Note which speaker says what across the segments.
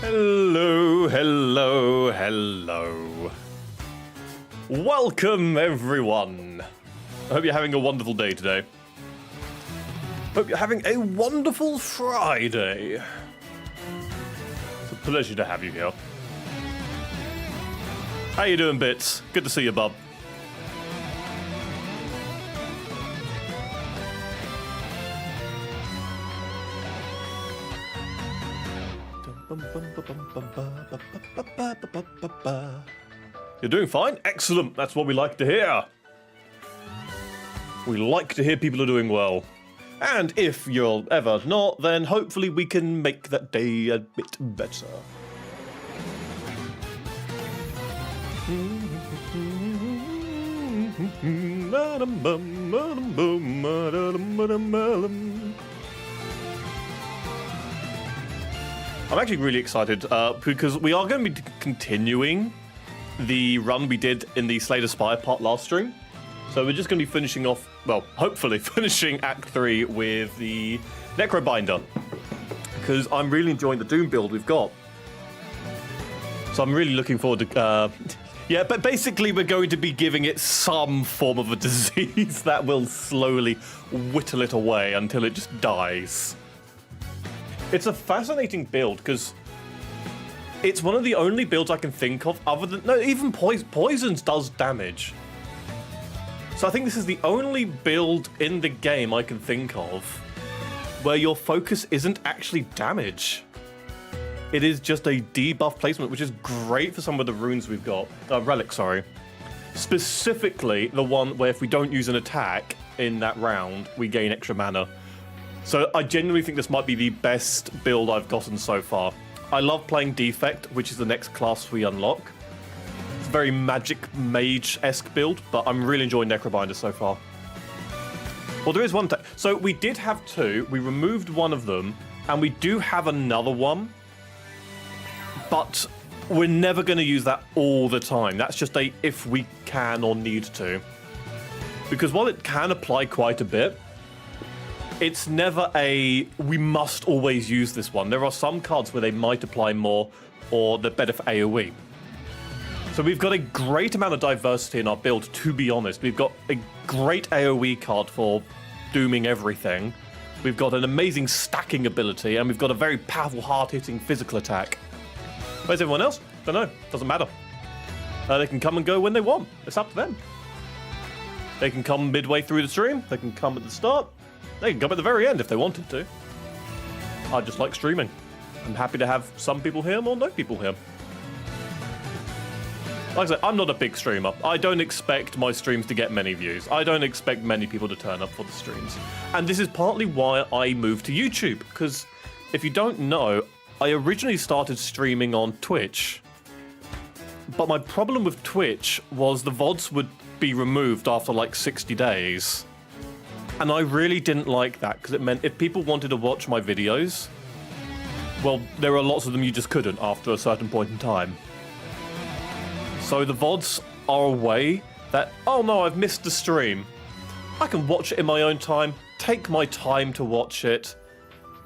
Speaker 1: Hello, hello, hello. Welcome, everyone. I hope you're having a wonderful day today. Hope you're having a wonderful Friday. It's a pleasure to have you here. How you doing, Bits? Good to see you, bub. You're doing fine? Excellent. That's what we like to hear. We like to hear people are doing well. And if you're ever not, then hopefully we can make that day a bit better. I'm actually really excited because we are going to be continuing the run we did in the Slay The Spire part last stream. So we're just going to be finishing off, well, hopefully finishing Act 3 with the Necrobinder. Because I'm really enjoying the Doom build we've got. So I'm really looking forward to... yeah, but basically we're going to be giving it some form of a disease that will slowly whittle it away until it just dies. It's a fascinating build because it's one of the only builds I can think of other than... No, even Poisons does damage. So I think this is the only build in the game I can think of where your focus isn't actually damage. It is just a debuff placement, which is great for some of the runes we've got. Relics, sorry. Specifically, the one where if we don't use an attack in that round, we gain extra mana. So I genuinely think this might be the best build I've gotten so far. I love playing Defect, which is the next class we unlock. It's a very magic mage-esque build, but I'm really enjoying Necrobinder so far. Well, there is one. So we did have two. We removed one of them, and we do have another one. But we're never going to use that all the time. That's just a if we can or need to. Because while it can apply quite a bit, it's never a, we must always use this one. There are some cards where they might apply more, or they're better for AoE. So we've got a great amount of diversity in our build, to be honest. We've got a great AoE card for dooming everything. We've got an amazing stacking ability, and we've got a very powerful, hard-hitting physical attack. Where's everyone else? Don't know. Doesn't matter. They can come and go when they want. It's up to them. They can come midway through the stream. They can come at the start. They can come at the very end if they wanted to. I just like streaming. I'm happy to have some people here or no people here. Like I said, I'm not a big streamer. I don't expect my streams to get many views. I don't expect many people to turn up for the streams. And this is partly why I moved to YouTube. Because if you don't know, I originally started streaming on Twitch. But my problem with Twitch was the VODs would be removed after like 60 days. And I really didn't like that, because it meant if people wanted to watch my videos, well, there are lots of them you just couldn't after a certain point in time. So the VODs are a way that, oh no, I've missed the stream. I can watch it in my own time, take my time to watch it,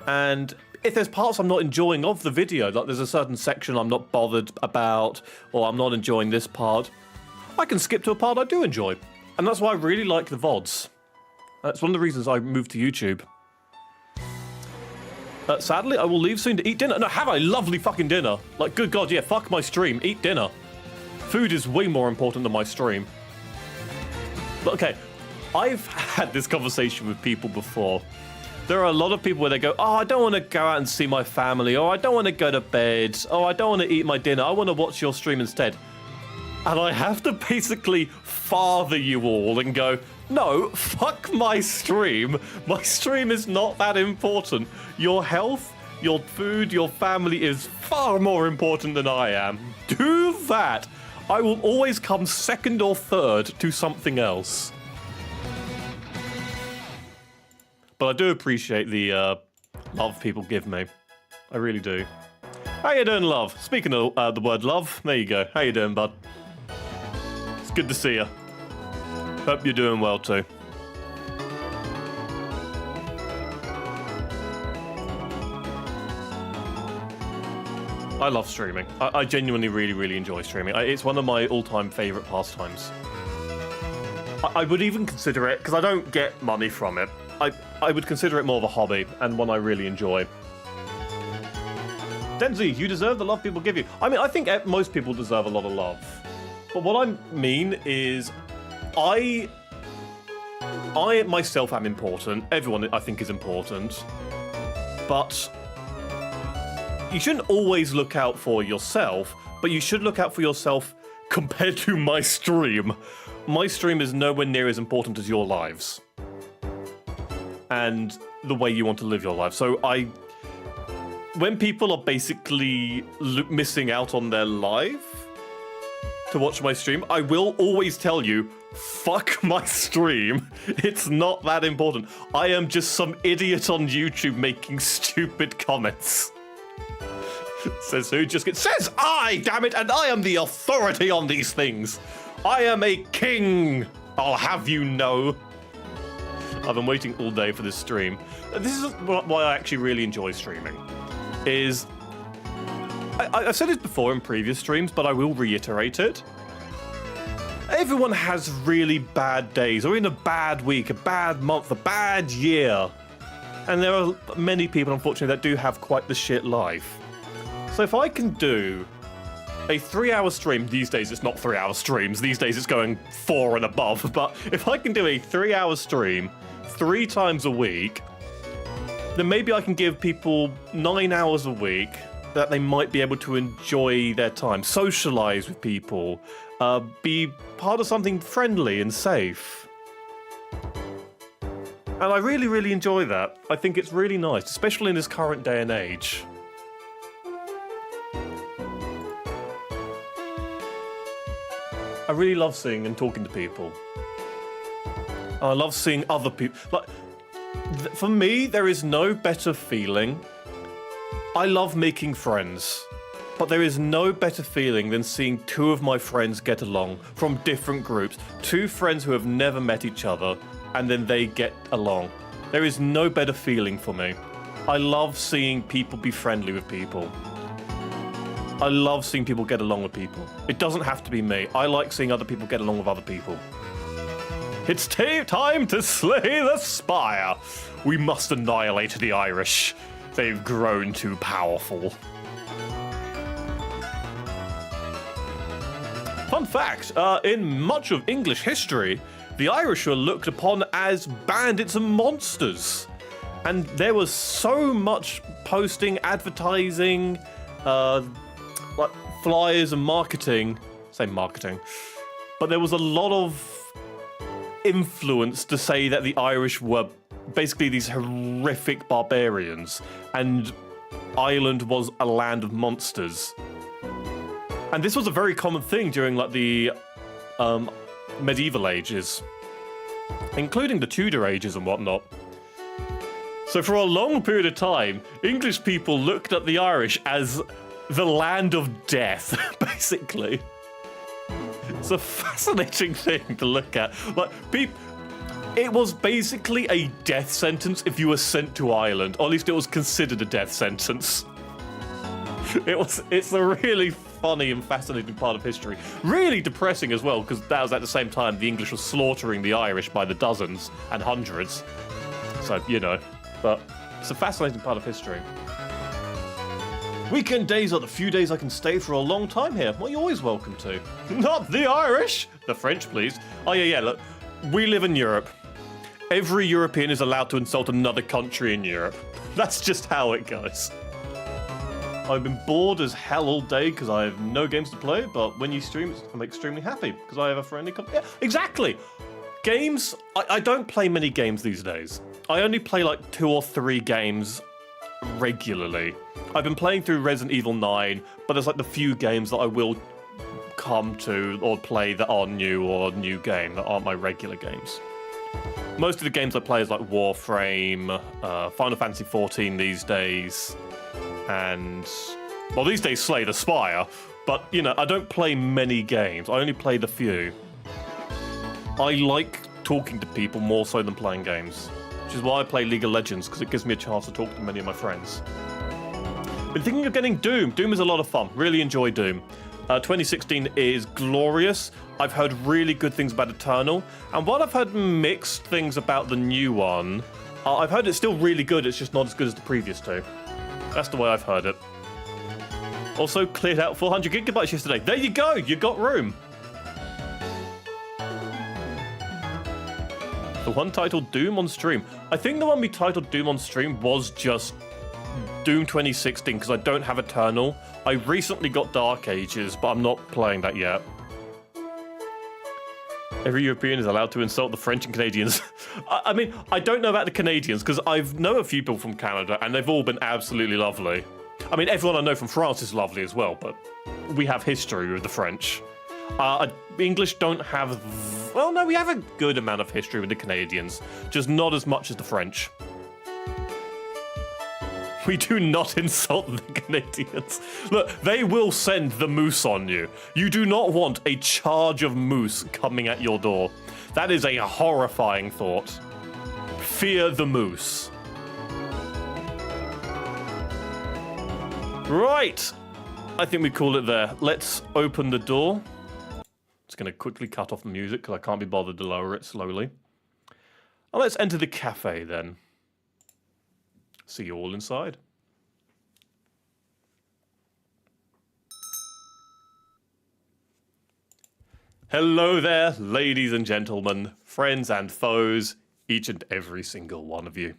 Speaker 1: and if there's parts I'm not enjoying of the video, like there's a certain section I'm not bothered about, or I'm not enjoying this part, I can skip to a part I do enjoy. And that's why I really like the VODs. That's one of the reasons I moved to YouTube. Sadly, I will leave soon to eat dinner. No, have a lovely fucking dinner. Like, good God, yeah, fuck my stream. Eat dinner. Food is way more important than my stream. But okay, I've had this conversation with people before. There are a lot of people where they go, oh, I don't want to go out and see my family, or I don't want to go to bed, or I don't want to eat my dinner. I want to watch your stream instead. And I have to basically father you all and go, no, fuck my stream. My stream is not that important. Your health, your food, your family is far more important than I am. Do that. I will always come second or third to something else. But I do appreciate the love people give me. I really do. How you doing, love? Speaking of the word love, there you go. How you doing, bud? It's good to see you. Hope you're doing well too. I love streaming. I genuinely really enjoy streaming. It's one of my all-time favorite pastimes. I would even consider it, because I don't get money from it, I would consider it more of a hobby and one I really enjoy. Denzea, you deserve the love people give you. I mean, I think most people deserve a lot of love. But what I mean is, I myself am important. Everyone, I think, is important. But you shouldn't always look out for yourself, but you should look out for yourself compared to my stream. My stream is nowhere near as important as your lives. And the way you want to live your life. So when people are basically missing out on their life to watch my stream, I will always tell you, fuck my stream. It's not that important. I am just some idiot on YouTube making stupid comments. Says who? Says I, damn it, and I am the authority on these things. I am a king, I'll have you know. I've been waiting all day for this stream. This is why I actually really enjoy streaming. I've said it before in previous streams, but I will reiterate it. Everyone has really bad days, or in a bad week, a bad month, a bad year. And there are many people, unfortunately, that do have quite the shit life. So if I can do a 3-hour stream, these days it's not 3-hour streams, these days it's going 4 and above, but if I can do a 3-hour stream 3 times a week, then maybe I can give people 9 hours a week that they might be able to enjoy their time, socialize with people, be part of something friendly and safe. And I really enjoy that. I think it's really nice, especially in this current day and age. I really love seeing and talking to people. I love seeing other people. Like, for me, there is no better feeling. I love making friends, but there is no better feeling than seeing 2 of my friends get along from different groups. 2 friends who have never met each other, and then they get along. There is no better feeling for me. I love seeing people be friendly with people. I love seeing people get along with people. It doesn't have to be me. I like seeing other people get along with other people. It's time to slay the spire. We must annihilate the Irish. They've grown too powerful. Fun fact, in much of English history, the Irish were looked upon as bandits and monsters. And there was so much posting, advertising, like flyers and marketing, but there was a lot of influence to say that the Irish were basically these horrific barbarians and Ireland was a land of monsters. And this was a very common thing during like the medieval ages, including the Tudor ages and whatnot. So for a long period of time, English people looked at the Irish as the land of death, basically. It's a fascinating thing to look at. Like, it was basically a death sentence if you were sent to Ireland, or at least it was considered a death sentence. It's a really funny and fascinating part of history. Really depressing as well, because that was at the same time the English were slaughtering the Irish by the dozens and hundreds. So, you know, but it's a fascinating part of history. Weekend days are the few days I can stay for a long time here. Well, you're always welcome to. Not the Irish! The French, please. Oh, yeah, look. We live in Europe. Every European is allowed to insult another country in Europe. That's just how it goes. I've been bored as hell all day because I have no games to play, but when you stream, I'm extremely happy because I have a friendly company. Yeah, exactly! Games, I don't play many games these days. I only play like 2 or 3 games regularly. I've been playing through Resident Evil 9, but there's like the few games that I will come to or play that are new or new game that aren't my regular games. Most of the games I play is like Warframe, Final Fantasy 14 these days, and, well, these days Slay the Spire, but, you know, I don't play many games. I only play the few. I like talking to people more so than playing games, which is why I play League of Legends, because it gives me a chance to talk to many of my friends. Been thinking of getting Doom. Doom is a lot of fun. Really enjoy Doom. 2016 is glorious. I've heard really good things about Eternal. And while I've heard mixed things about the new one, I've heard it's still really good. It's just not as good as the previous two. That's the way I've heard it. Also cleared out 400 gigabytes yesterday. There you go. You got room. The one titled Doom on stream. I think the one we titled Doom on stream was just Doom 2016 because I don't have Eternal. I recently got Dark Ages, but I'm not playing that yet. Every European is allowed to insult the French and Canadians. I mean, I don't know about the Canadians because I know a few people from Canada and they've all been absolutely lovely. I mean, everyone I know from France is lovely as well, but we have history with the French. English don't have... Well, no, we have a good amount of history with the Canadians, just not as much as the French. We do not insult the Canadians. Look, they will send the moose on you. You do not want a charge of moose coming at your door. That is a horrifying thought. Fear the moose. Right. I think we call it there. Let's open the door. Just going to quickly cut off the music because I can't be bothered to lower it slowly. And let's enter the cafe then. See you all inside. Hello there, ladies and gentlemen, friends and foes, each and every single one of you.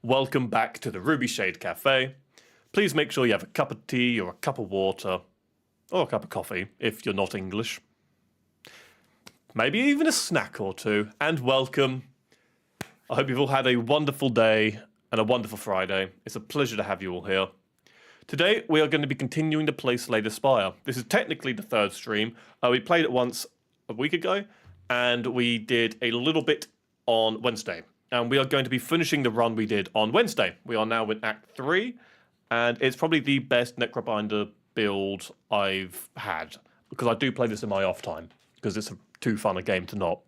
Speaker 1: Welcome back to the Ruby Shade Cafe. Please make sure you have a cup of tea or a cup of water, or a cup of coffee if you're not English. Maybe even a snack or two, and welcome. I hope you've all had a wonderful day and a wonderful Friday. It's a pleasure to have you all here. Today, we are going to be continuing to play Slay The Spire. This is technically the third stream. We played it once a week ago, and we did a little bit on Wednesday. And we are going to be finishing the run we did on Wednesday. We are now in Act 3, and it's probably the best Necrobinder build I've had, because I do play this in my off time, because it's too fun a game to not.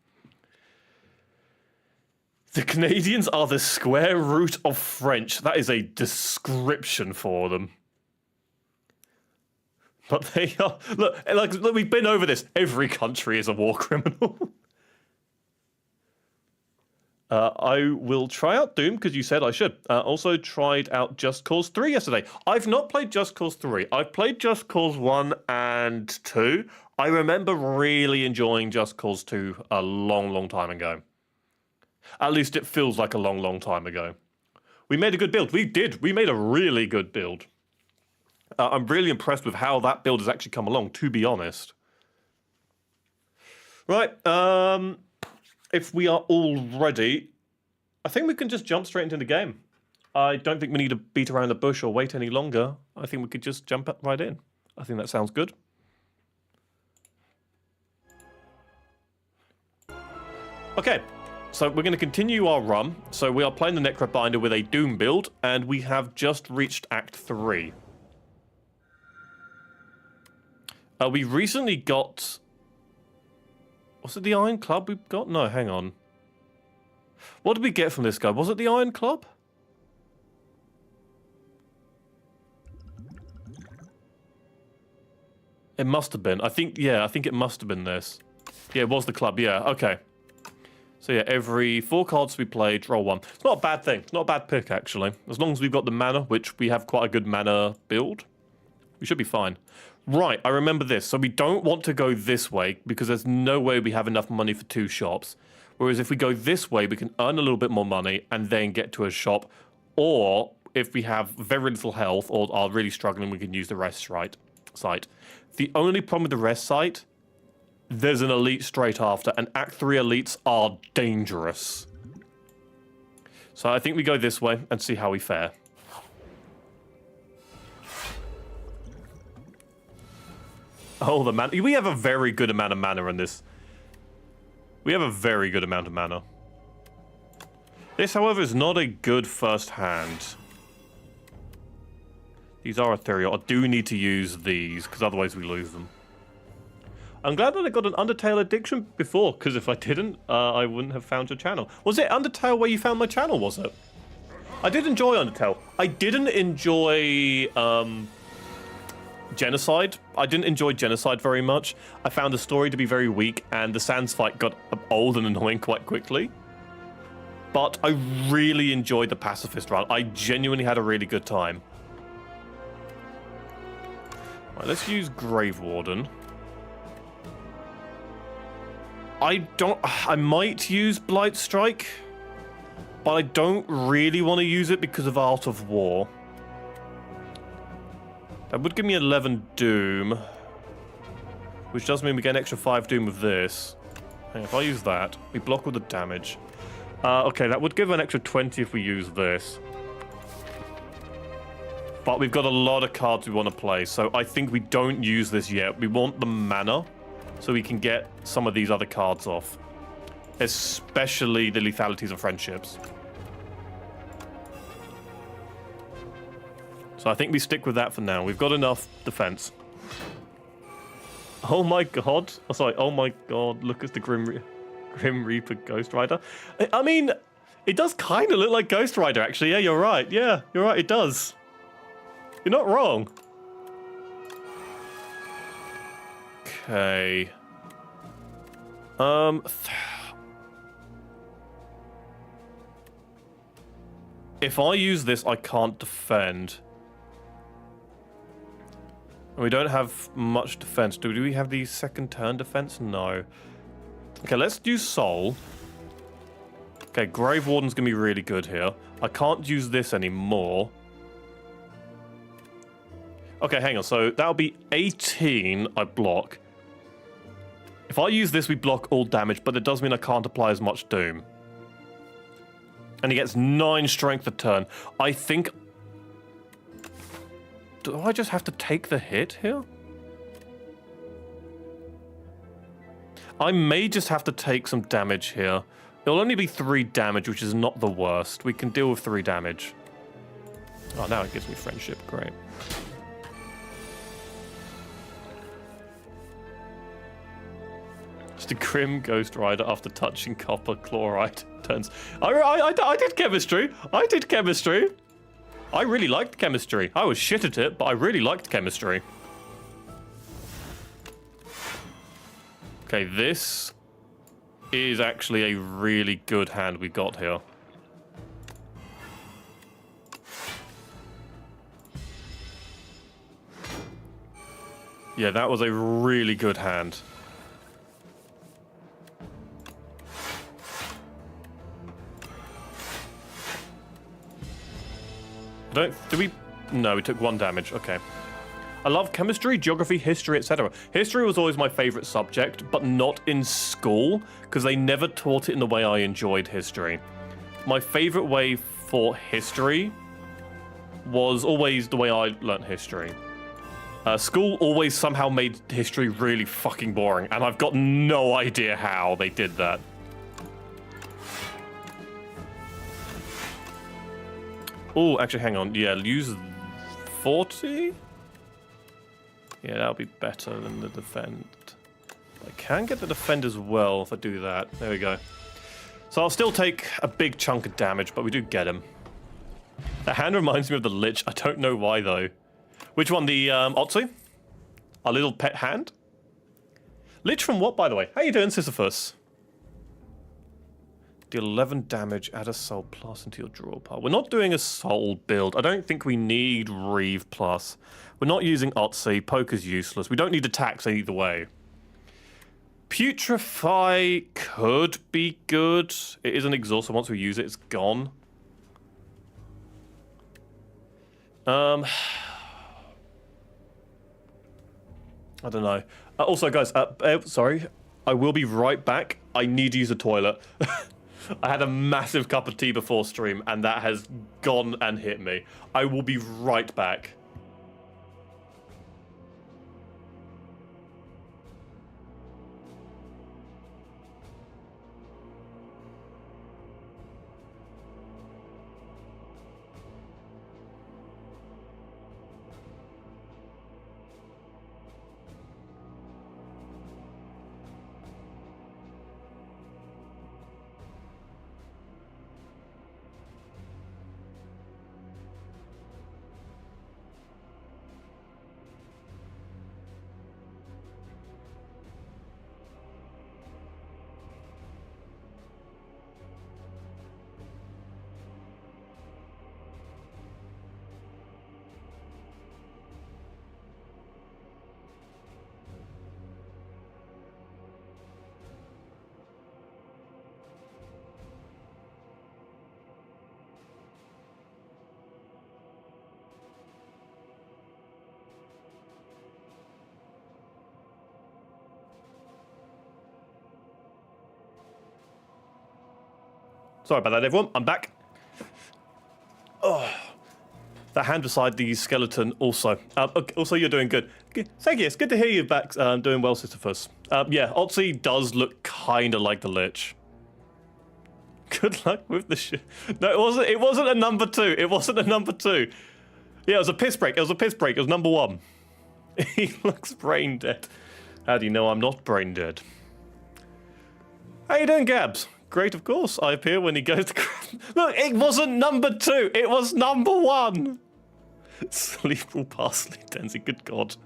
Speaker 1: The Canadians are the square root of French. That is a description for them. But they are... Look, we've been over this. Every country is a war criminal. I will try out Doom, because you said I should. Also tried out Just Cause 3 yesterday. I've not played Just Cause 3. I've played Just Cause 1 and 2. I remember really enjoying Just Cause 2 a long, long time ago. At least it feels like a long, long time ago. We made a good build. We did. We made a really good build. I'm really impressed with how that build has actually come along, to be honest. Right. If we are all ready, I think we can just jump straight into the game. I don't think we need to beat around the bush or wait any longer. I think we could just jump right in. I think that sounds good. Okay. So we're going to continue our run. So we are playing the Necrobinder with a Doom build, and we have just reached Act 3. We recently got... Was it the Iron Club we got? No, hang on. What did we get from this guy? Was it the Iron Club? It must have been. I think it must have been this. Yeah, it was the club. Yeah, okay. So yeah, every 4 cards we play, draw 1. It's not a bad thing. It's not a bad pick, actually. As long as we've got the mana, which we have quite a good mana build, we should be fine. Right, I remember this. So we don't want to go this way, because there's no way we have enough money for 2 shops. Whereas if we go this way, we can earn a little bit more money and then get to a shop. Or if we have very little health or are really struggling, we can use the rest site. The only problem with the rest site... There's an elite straight after, and Act 3 elites are dangerous. So I think we go this way and see how we fare. Oh, the mana. We have a very good amount of mana in this. We have a very good amount of mana. This, however, is not a good first hand. These are ethereal. I do need to use these, because otherwise we lose them. I'm glad that I got an Undertale addiction before, because if I didn't, I wouldn't have found your channel. Was it Undertale where you found my channel, was it? I did enjoy Undertale. I didn't enjoy Genocide. I didn't enjoy Genocide very much. I found the story to be very weak, and the Sans fight got old and annoying quite quickly. But I really enjoyed the Pacifist run. I genuinely had a really good time. Right, let's use Grave Warden. I might use Blight Strike, but I don't really want to use it because of Art of War. That would give me 11 Doom, which does mean we get an extra 5 Doom with this. And if I use that, we block all the damage. Okay, that would give an extra 20 if we use this. But we've got a lot of cards we want to play, so I think we don't use this yet. We want the mana, so we can get some of these other cards off. Especially the Lethalities and Friendships. So I think we stick with that for now. We've got enough defense. Oh my god. Oh, sorry, oh my god. Look at the Grim Reaper Ghost Rider. I mean, it does kind of look like Ghost Rider, actually. Yeah, you're right. Yeah, you're right, it does. You're not wrong. Okay. If I use this, I can't defend. We don't have much defense. Do we have the second turn defense? No. Okay, let's do Soul. Okay, Grave Warden's gonna be really good here. I can't use this anymore. Okay, hang on. So that'll be 18 I block. If I use this, we block all damage, but it does mean I can't apply as much Doom. And he gets 9 strength a turn. I think... Do I just have to take the hit here? I may just have to take some damage here. It'll only be 3 damage, which is not the worst. We can deal with 3 damage. Oh, now it gives me friendship. Great. Just a Grim Ghost Rider after touching copper chloride turns. I did chemistry. I did chemistry. I really liked chemistry. I was shit at it, but I really liked chemistry. Okay, this is actually a really good hand we got here. Yeah, that was a really good hand. No, we took 1 damage. Okay. I love chemistry, geography, history, etc. History was always my favorite subject, but not in school, because they never taught it in the way I enjoyed history. My favorite way for history was always the way I learnt history. School always somehow made history really fucking boring, and I've got no idea how they did that. Oh, actually, hang on. Yeah, use 40? Yeah, that'll be better than the defend. I can get the defend as well if I do that. There we go. So I'll still take a big chunk of damage, but we do get him. The hand reminds me of the Lich. I don't know why, though. Which one? The Otsu? Our little pet hand? Lich from what, by the way? How you doing, Sisyphus? Deal 11 damage, add a soul plus into your draw pile. We're not doing a soul build. I don't think we need Reeve plus. We're not using Otzi. Poker's useless. We don't need attacks either way. Putrefy could be good. It is an exhaust, so once we use it, it's gone. I don't know. Also, guys, sorry. I will be right back. I need to use a toilet. I had a massive cup of tea before stream, and that has gone and hit me. I will be right back. Sorry about that, everyone. I'm back. Oh, that hand beside the skeleton also. Okay, also, you're doing good. Thank you. It's good to hear you back. Doing well, Sisyphus. Yeah, Otzi does look kind of like the Lich. Good luck with the shit. No, it wasn't. It wasn't a number 2. It wasn't a number 2. Yeah, it was a piss break. It was a piss break. It was number 1. He looks brain dead. How do you know I'm not brain dead? How you doing, Gabs? Great, of course. I appear when he goes to... Look, it wasn't number 2. It was number 1. Sleeple parsley, Denzea. Good God.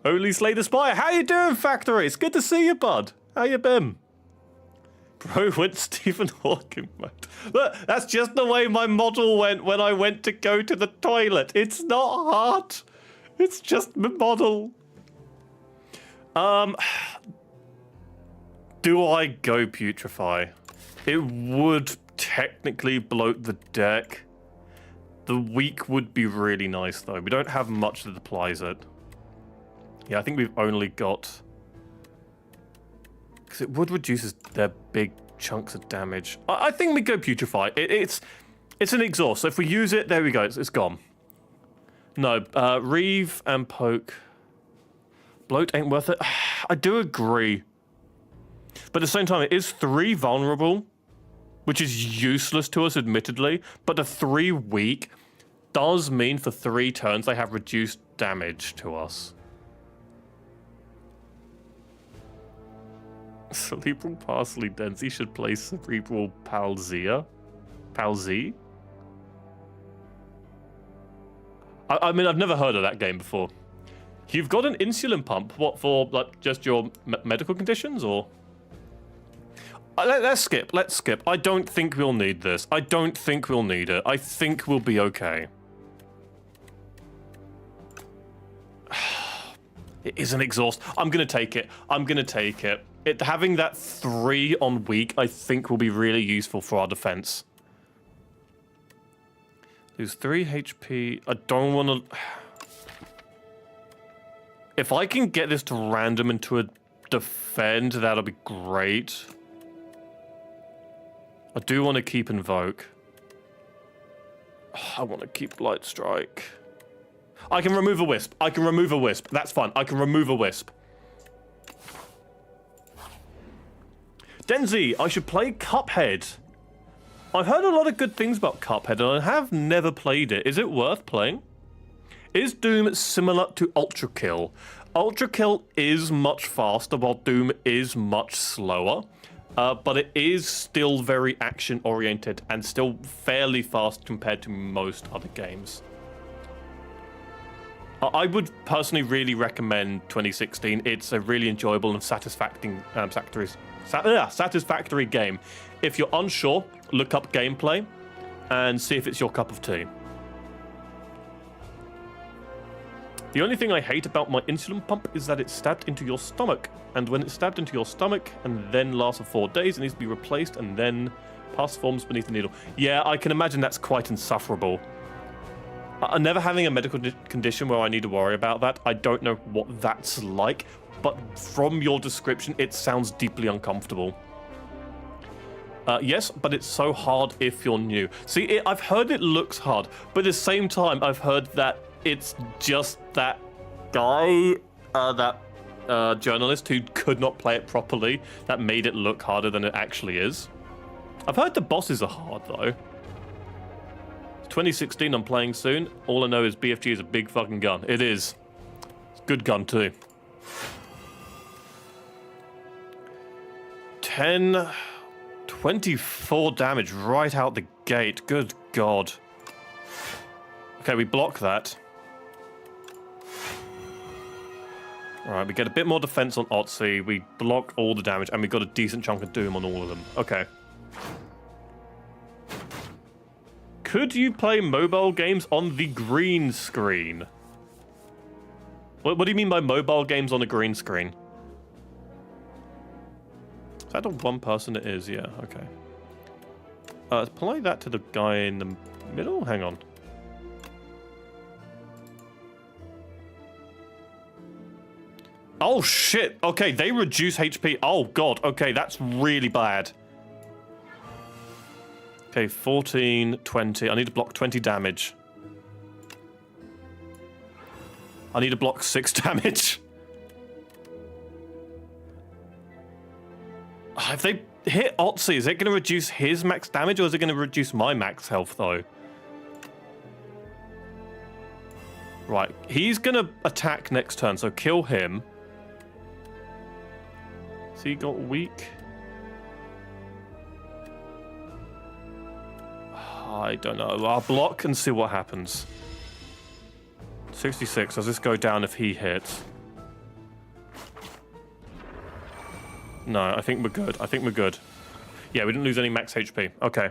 Speaker 1: Only Slay the Spire. How you doing, Factory? It's good to see you, bud. How you been? Bro went Stephen Hawking mode. Look, that's just the way my model went when I went to go to the toilet. It's not hard. It's just my model. Do I go Putrefy? It would technically bloat the deck. The weak would be really nice, though. We don't have much that applies it. Yeah, I think we've only got... Because it would reduce their big chunks of damage. I think we go Putrefy. It's an exhaust, so if we use it, there we go, it's gone. No, Reeve and Poke. Bloat ain't worth it. I do agree. But at the same time, it is 3 vulnerable, which is useless to us, admittedly. But the 3 weak does mean for 3 turns they have reduced damage to us. Cerebral Parsley Denzea should play Cerebral Palzea. Palzea? I mean, I've never heard of that game before. You've got an insulin pump. What, for, like, just your medical conditions, or...? Let's skip. Let's skip. I don't think we'll need this. I don't think we'll need it. I think we'll be okay. It is an exhaust. I'm going to take it. I'm going to take it. Having that 3 on weak, I think, will be really useful for our defense. Lose 3 HP. I don't want to... If I can get this to random into a defend, that'll be great. I do want to keep Invoke. I want to keep Light Strike. I can remove a Wisp. I can remove a Wisp. That's fine. I can remove a Wisp. Denzea, I should play Cuphead. I've heard a lot of good things about Cuphead, and I have never played it. Is it worth playing? Is Doom similar to Ultra Kill? Ultra Kill is much faster, while Doom is much slower. But it is still very action-oriented and still fairly fast compared to most other games. I would personally really recommend 2016. It's a really enjoyable and satisfactory game. If you're unsure, look up gameplay and see if it's your cup of tea. The only thing I hate about my insulin pump is that it's stabbed into your stomach. And when it's stabbed into your stomach and then lasts for 4 days, it needs to be replaced and then pus forms beneath the needle. Yeah, I can imagine that's quite insufferable. Never having a medical condition where I need to worry about that, I don't know what that's like, but from your description, it sounds deeply uncomfortable. Yes, but it's so hard if you're new. See, I've heard it looks hard, but at the same time, I've heard that it's just that guy, journalist who could not play it properly that made it look harder than it actually is. I've heard the bosses are hard, though. 2016, I'm playing soon. All I know is BFG is a big fucking gun. It is. It's a good gun, too. 10... 24 damage right out the gate. Good God. Okay, we block that. Alright, we get a bit more defense on Otzi. We block all the damage, and we got a decent chunk of Doom on all of them. Okay. Could you play mobile games on the green screen? What do you mean by mobile games on a green screen? Is that a one person? It is, yeah, okay. Apply that to the guy in the middle? Hang on. Oh shit, okay, they reduce HP. Oh god, okay, that's really bad. Okay, 14, 20. I need to block 20 damage. I need to block 6 damage. If they hit Otzi, is it going to reduce his max damage or is it going to reduce my max health, though? Right, he's going to attack next turn, so kill him. So he got weak. I don't know. I'll block and see what happens. 66. Does this go down if he hits? No, I think we're good. I think we're good. Yeah, we didn't lose any max HP. Okay.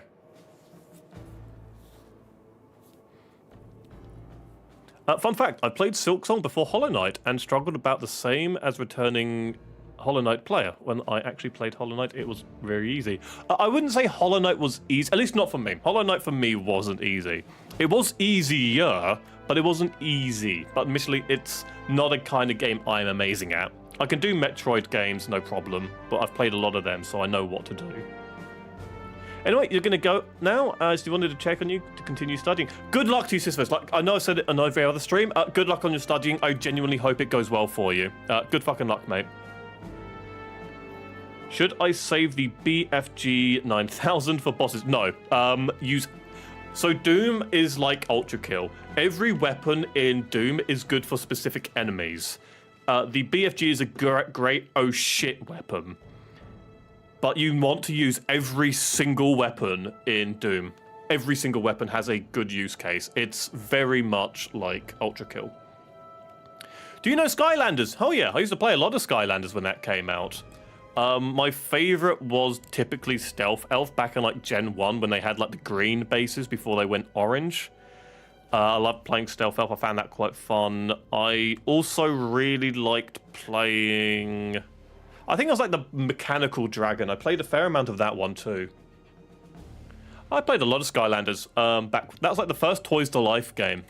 Speaker 1: Fun fact, I played Silksong before Hollow Knight and struggled about the same as returning Hollow Knight player. When I actually played Hollow Knight, it was very easy. I wouldn't say Hollow Knight was easy, at least not for me. Hollow Knight for me wasn't easy. It was easier, but it wasn't easy. But admittedly, it's not a kind of game I'm amazing at. I can do Metroid games, no problem, but I've played a lot of them, so I know what to do. Anyway, you're going to go now, as you wanted to check on you to continue studying. Good luck to you, Sisyphus. Like, I know I said it on every other stream. Good luck on your studying. I genuinely hope it goes well for you. Good fucking luck, mate. Should I save the BFG 9000 for bosses? No. So Doom is like Ultra Kill. Every weapon in Doom is good for specific enemies. The BFG is a great oh shit weapon. But you want to use every single weapon in Doom. Every single weapon has a good use case. It's very much like Ultra Kill. Do you know Skylanders? Oh yeah, I used to play a lot of Skylanders when that came out. My favorite was typically Stealth Elf back in like Gen 1 when they had like the green bases before they went orange. I loved playing Stealth Elf. I found that quite fun. I also really liked playing... I think it was like the Mechanical Dragon. I played a fair amount of that one too. I played a lot of Skylanders back. That was like the first Toys to Life game.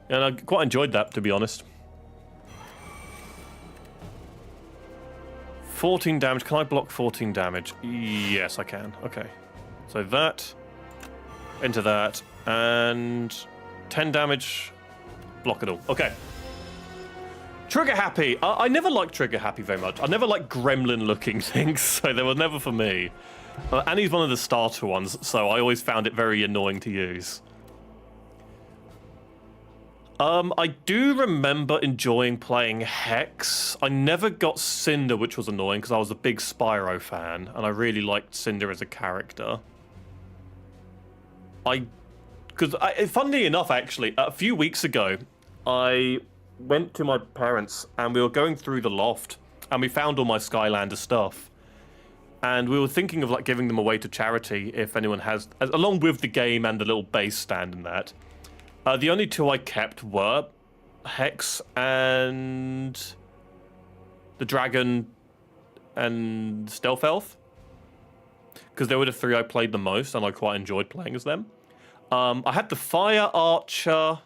Speaker 1: And I quite enjoyed that, to be honest. 14 damage. Can I block 14 damage? Yes, I can. Okay. So that, into that, and 10 damage. Block it all. Okay. Trigger Happy. I never liked Trigger Happy very much. I never liked gremlin-looking things, so they were never for me. And he's one of the starter ones, so I always found it very annoying to use. I do remember enjoying playing Hex. I never got Cinder, which was annoying because I was a big Spyro fan, and I really liked Cinder as a character. Funnily enough, actually, a few weeks ago, I went to my parents and we were going through the loft and we found all my Skylander stuff. And we were thinking of like giving them away to charity if anyone has, along with the game and the little base stand and that. The only two I kept were Hex and the Dragon and Stealth Elf. Because they were the three I played the most and I quite enjoyed playing as them. I had the Fire Archer.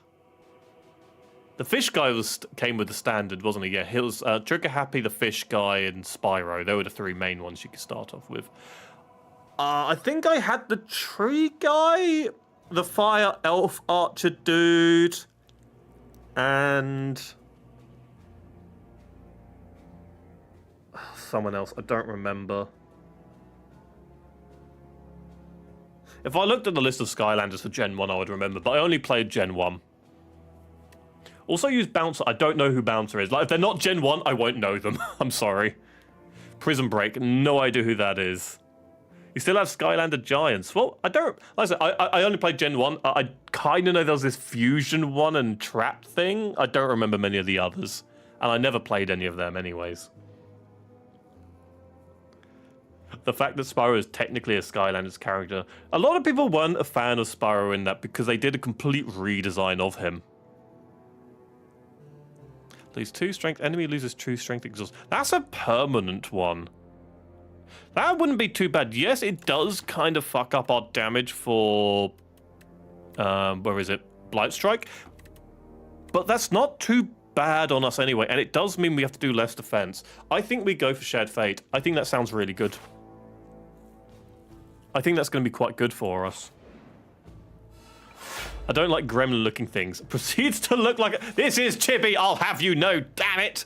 Speaker 1: The fish guy came with the standard, wasn't he? Yeah, he was Trigger Happy, the fish guy, and Spyro. They were the three main ones you could start off with. I think I had the tree guy, the fire elf archer dude, and someone else. I don't remember. If I looked at the list of Skylanders for Gen 1, I would remember, but I only played Gen 1. Also use Bouncer. I don't know who Bouncer is. Like, if they're not Gen 1, I won't know them. I'm sorry. Prison Break. No idea who that is. You still have Skylander Giants. Well, I don't... Like I said, I only played Gen 1. I kind of know there was this Fusion one and Trap thing. I don't remember many of the others. And I never played any of them anyways. The fact that Spyro is technically a Skylanders character. A lot of people weren't a fan of Spyro in that because they did a complete redesign of him. Lose 2 strength. Enemy loses 2 strength exhaust. That's a permanent one. That wouldn't be too bad. Yes, it does kind of fuck up our damage for... where is it? Blight Strike. But that's not too bad on us anyway. And it does mean we have to do less defense. I think we go for Shared Fate. I think that sounds really good. I think that's going to be quite good for us. I don't like gremlin-looking things. Proceeds to look like... This is Chibi, I'll have you know, damn it!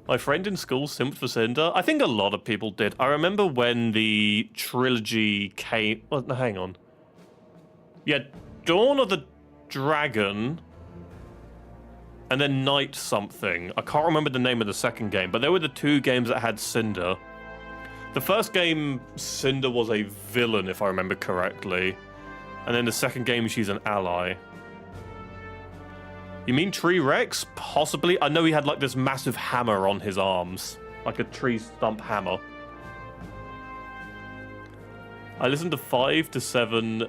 Speaker 1: My friend in school simped for Cinder. I think a lot of people did. I remember when the trilogy came... Oh, no, hang on. Yeah, Dawn of the Dragon... and then Night something. I can't remember the name of the second game, but they were the two games that had Cinder. The first game, Cinder was a villain, if I remember correctly. And then the second game, she's an ally. You mean Tree Rex? Possibly. I know he had like this massive hammer on his arms. Like a tree stump hammer. I listened to 5 to 7...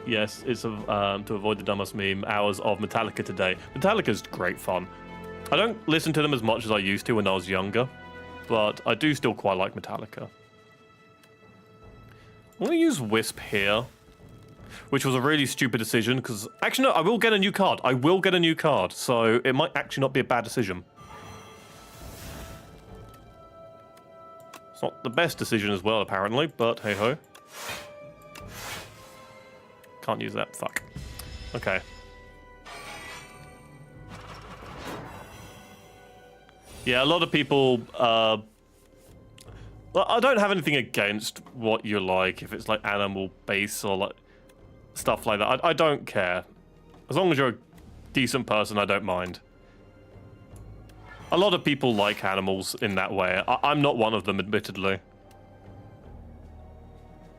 Speaker 1: Yes, it's to avoid the dumbest meme, hours of Metallica today. Metallica's great fun. I don't listen to them as much as I used to when I was younger, but I do still quite like Metallica. I'm going to use Wisp here, which was a really stupid decision, because... Actually, no, I will get a new card. I will get a new card, so it might actually not be a bad decision. It's not the best decision as well, apparently, but hey-ho. Can't use that. Fuck. Okay. Yeah, a lot of people... well, I don't have anything against what you like, if it's like animal-based or like stuff like that. I don't care. As long as you're a decent person, I don't mind. A lot of people like animals in that way. I'm not one of them, admittedly.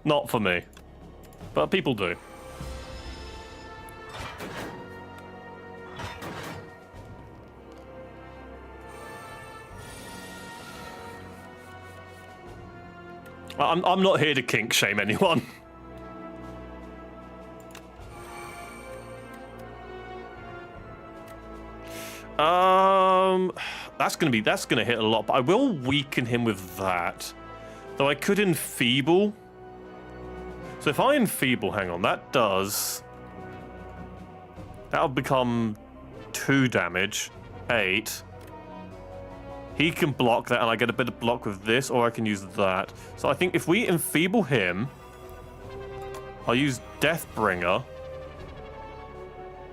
Speaker 1: Not for me. But people do. I'm not here to kink shame anyone. That's gonna hit a lot, but I will weaken him with that. Though I could enfeeble. So if I enfeeble, hang on, that'll become 2 damage, 8. He can block that, and I get a bit of block with this, or I can use that. So I think if we enfeeble him, I'll use Deathbringer.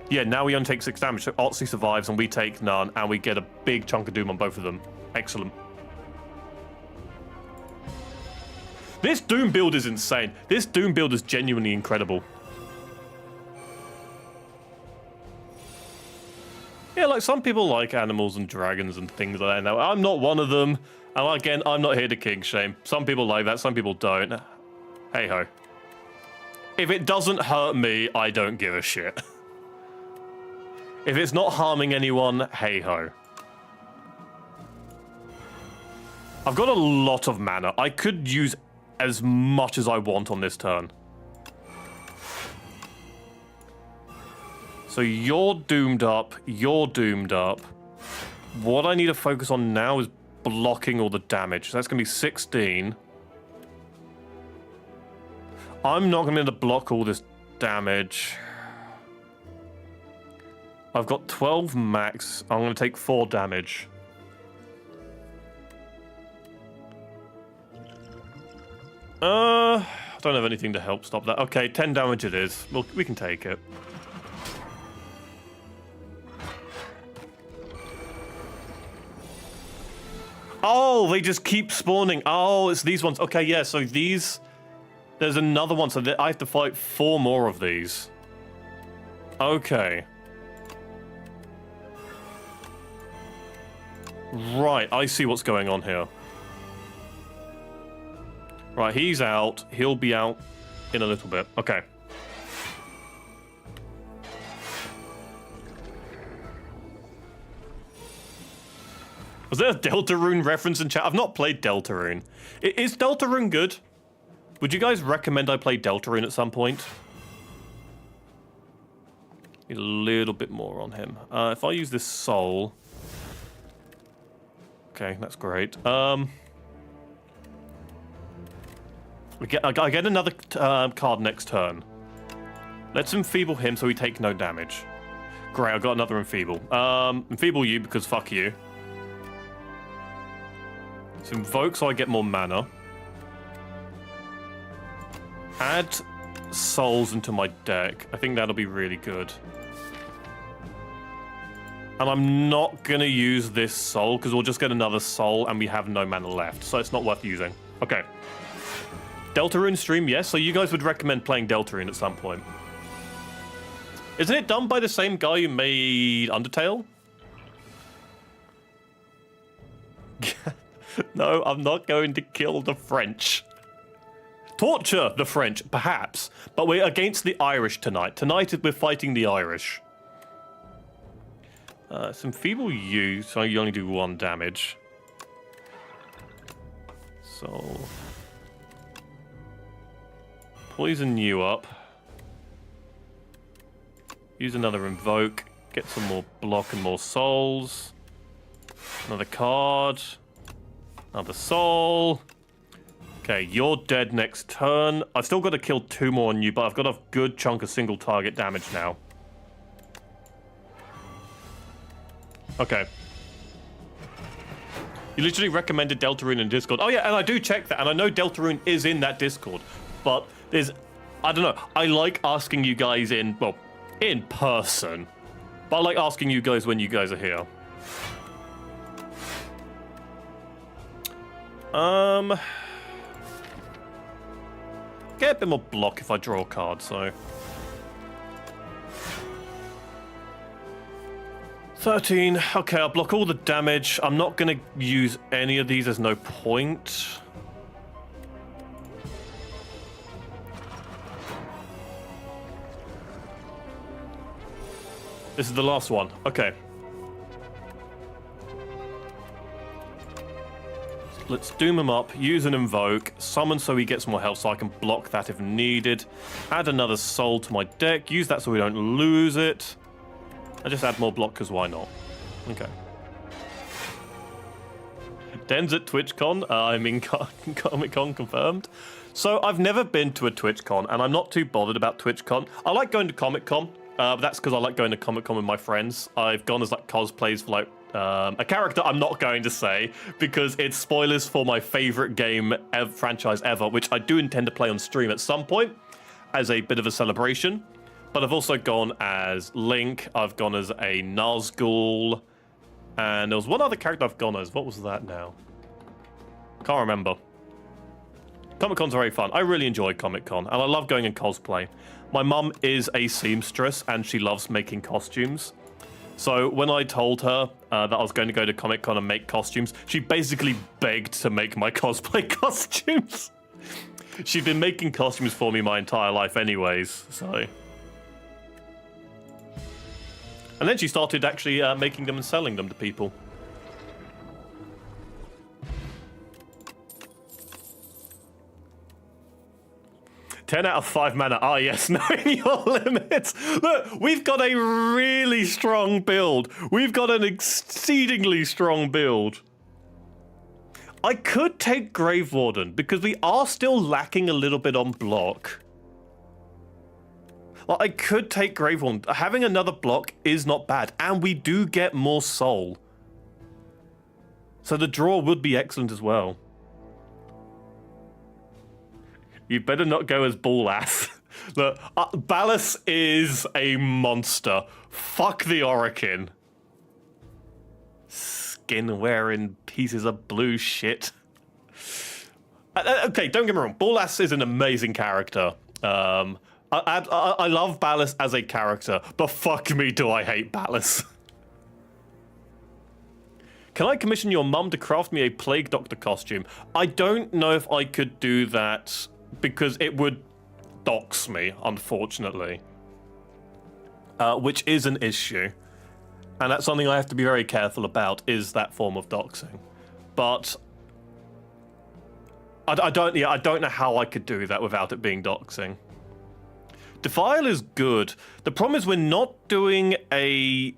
Speaker 1: Yeah, now we only take 6 damage, so Otzi survives, and we take none, and we get a big chunk of doom on both of them. Excellent. This Doom build is insane. This Doom build is genuinely incredible. Yeah, like some people like animals and dragons and things like that. Now, I'm not one of them. And again, I'm not here to kink shame. Some people like that, some people don't. Hey ho. If it doesn't hurt me, I don't give a shit. If it's not harming anyone, hey ho. I've got a lot of mana. I could use as much as I want on this turn. So you're doomed up, you're doomed up. What I need to focus on now is blocking all the damage. So that's going to be 16. I'm not going to be able to block all this damage. I've got 12 max. I'm going to take 4 damage. I don't have anything to help stop that. Okay, 10 damage it is. Well, we can take it. Oh, they just keep spawning. Oh, it's these ones. Okay, yeah, so these... There's another one, so I have to fight 4 more of these. Okay. Right, I see what's going on here. Right, he's out. He'll be out in a little bit. Okay. Was there a Deltarune reference in chat? I've not played Deltarune. Is Deltarune good? Would you guys recommend I play Deltarune at some point? Need a little bit more on him. If I use this soul... Okay, that's great. I get another card next turn. Let's enfeeble him so we take no damage. Great, I got another enfeeble. Enfeeble you because fuck you. So invoke so I get more mana. Add souls into my deck. I think that'll be really good. And I'm not going to use this soul because we'll just get another soul and we have no mana left. So it's not worth using. Okay. Deltarune stream, yes. So you guys would recommend playing Deltarune at some point. Isn't it done by the same guy who made Undertale? No, I'm not going to kill the French. Torture the French, perhaps. But we're against the Irish tonight. Tonight we're fighting the Irish. Some feeble you, so you only do 1 damage. So... poison you up. Use another invoke. Get some more block and more souls. Another card. Another soul. Okay, you're dead next turn. I've still got to kill 2 more on you, but I've got a good chunk of single target damage now. Okay. You literally recommended Deltarune in Discord. Oh yeah, and I do check that, and I know Deltarune is in that Discord, but there's, I don't know, I like asking you guys in, well, in person, but I like asking you guys when you guys are here. Get a bit more block if I draw a card, so... 13. Okay, I'll block all the damage. I'm not going to use any of these. There's no point. This is the last one. Okay. Let's doom him up, use an invoke, summon so he gets more health so I can block that if needed. Add another soul to my deck, use that so we don't lose it. I just add more block because why not? Okay. Den's at TwitchCon. I mean, Comic-Con confirmed. So I've never been to a TwitchCon, and I'm not too bothered about TwitchCon. I like going to Comic-Con, but that's because I like going to Comic-Con with my friends. I've gone as like cosplays for like a character I'm not going to say because it's spoilers for my favorite game franchise ever, which I do intend to play on stream at some point as a bit of a celebration. But I've also gone as Link, I've gone as a Nazgul, and there was one other character I've gone as. What was that now? Can't remember. Comic-Con's very fun. I really enjoy Comic-Con, and I love going in cosplay. My mum is a seamstress, and she loves making costumes. So when I told her that I was going to go to Comic-Con and make costumes, she basically begged to make my cosplay costumes. She'd been making costumes for me my entire life anyways, so... And then she started actually making them and selling them to people. 10 out of 5 mana. Ah, yes, knowing your limits. Look, we've got a really strong build. We've got an exceedingly strong build. I could take Grave Warden because we are still lacking a little bit on block. Well, I could take Grave Warden. Having another block is not bad, and we do get more soul. So the draw would be excellent as well. You better not go as Ball-Ass. Look, Ballas is a monster. Fuck the Orokin. Skin-wearing pieces of blue shit. Okay, don't get me wrong. Ball-Ass is an amazing character. I love Ballas as a character, but fuck me, do I hate Ballas. Can I commission your mum to craft me a Plague Doctor costume? I don't know if I could do that because it would dox me, unfortunately. Which is an issue. And that's something I have to be very careful about, is that form of doxing. But I don't know how I could do that without it being doxing. Defile is good. The problem is we're not doing a...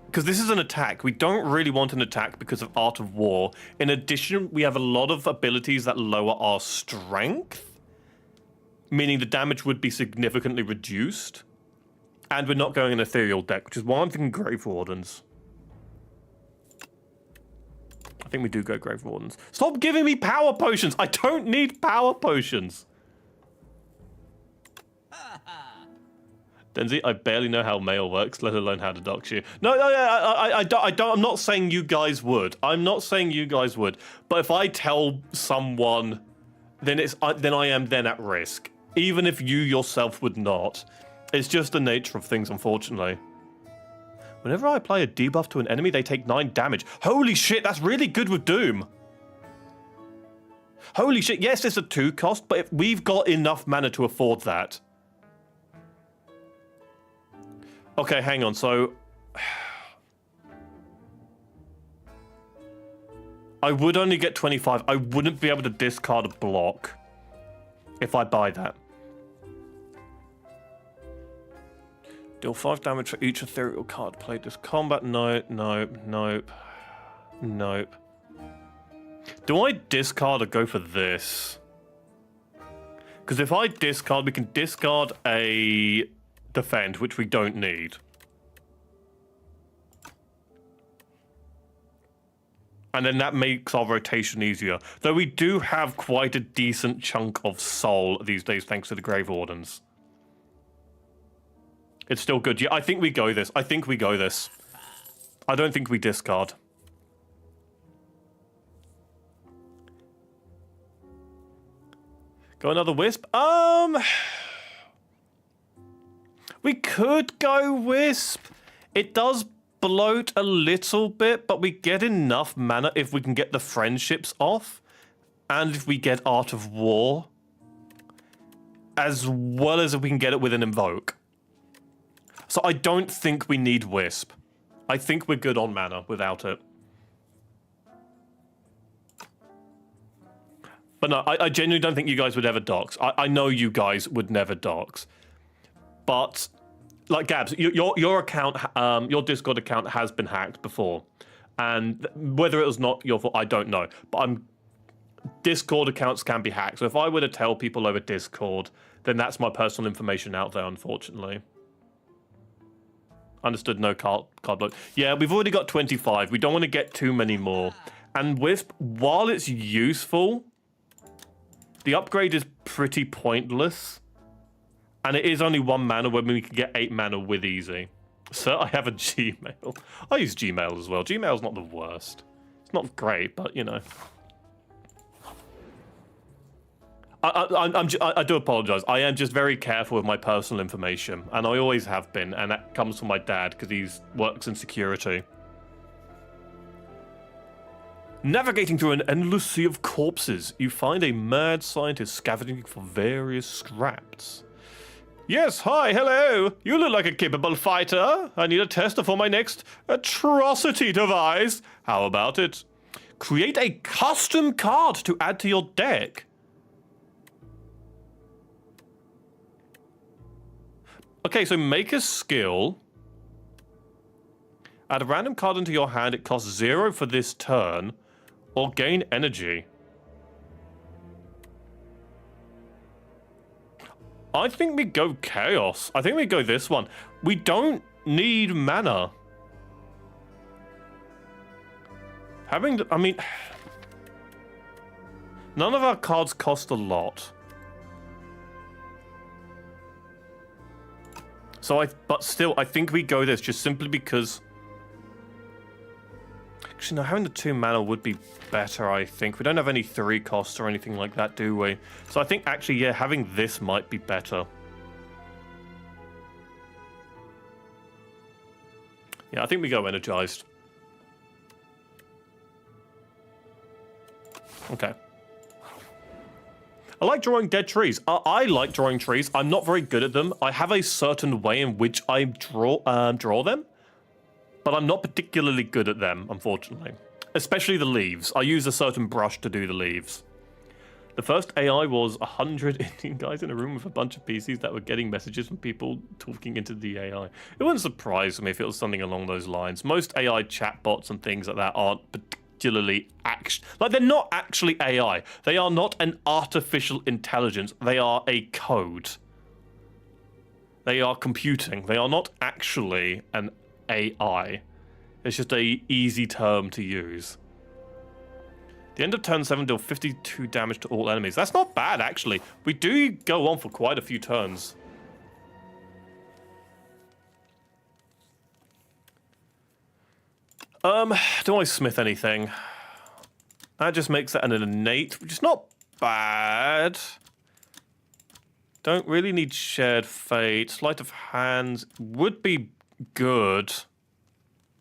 Speaker 1: Because this is an attack. We don't really want an attack because of Art of War. In addition, we have a lot of abilities that lower our strength, meaning the damage would be significantly reduced. And we're not going an ethereal deck, which is why I'm thinking Grave Wardens. I think we do go Grave Wardens. Stop giving me power potions! I don't need power potions! Denzea, I barely know how mail works, let alone how to dox you. No, I don't. I'm not saying you guys would. I'm not saying you guys would. But if I tell someone, then I am then at risk, even if you yourself would not. It's just the nature of things, unfortunately. Whenever I apply a debuff to an enemy, they take 9 damage. Holy shit, that's really good with Doom. Holy shit, yes, it's a 2 cost, but we've got enough mana to afford that. Okay, hang on, so... I would only get 25. I wouldn't be able to discard a block if I buy that. Deal 5 damage for each ethereal card played this combat. Nope. Do I discard or go for this? Because if I discard, we can discard a defend, which we don't need. And then that makes our rotation easier. Though we do have quite a decent chunk of soul these days, thanks to the Grave Wardens. It's still good. Yeah, I think we go this. I don't think we discard. Go another Wisp? We could go Wisp. It does bloat a little bit, but we get enough mana if we can get the friendships off, and if we get Art of War, as well as if we can get it with an Invoke. So I don't think we need Wisp. I think we're good on mana without it. But no, I genuinely don't think you guys would ever dox. I know you guys would never dox. But, like, Gabs, your account, your Discord account has been hacked before. And whether it was not your fault, I don't know. But Discord accounts can be hacked. So if I were to tell people over Discord, then that's my personal information out there, unfortunately. Understood, no card block. Yeah, we've already got 25. We don't want to get too many more. And Wisp, while it's useful, the upgrade is pretty pointless. And it is only 1 mana when we can get 8 mana with easy. So I have a Gmail. I use Gmail as well. Gmail's not the worst. It's not great, but you know. I do apologize. I am just very careful with my personal information, and I always have been, and that comes from my dad because he works in security. Navigating through an endless sea of corpses, you find a mad scientist scavenging for various scraps. Yes, hi, hello. You look like a capable fighter. I need a tester for my next atrocity device. How about it? Create a custom card to add to your deck. Okay, so make a skill. Add a random card into your hand. It costs 0 for this turn. Or gain energy. I think we go Chaos. I think we go this one. We don't need mana. I mean... None of our cards cost a lot. So but still, I think we go this just simply because... Actually, no, having the 2 mana would be better, I think. We don't have any 3 costs or anything like that, do we? So I think, actually, yeah, having this might be better. Yeah, I think we go Energized. Okay. I like drawing dead trees. I like drawing trees. I'm not very good at them. I have a certain way in which I draw them. But I'm not particularly good at them, unfortunately. Especially the leaves. I use a certain brush to do the leaves. The first AI was 100 Indian guys in a room with a bunch of PCs that were getting messages from people talking into the AI. It wouldn't surprise me if it was something along those lines. Most AI chatbots and things like that aren't particularly they're not actually AI. They are not an artificial intelligence. They are a code. They are computing. They are not actually an AI. It's just a easy term to use. The end of turn 7 deal 52 damage to all enemies. That's not bad, actually. We do go on for quite a few turns. Do I smith anything? That just makes that an innate, which is not bad. Don't really need shared fate. Sleight of hands would be good,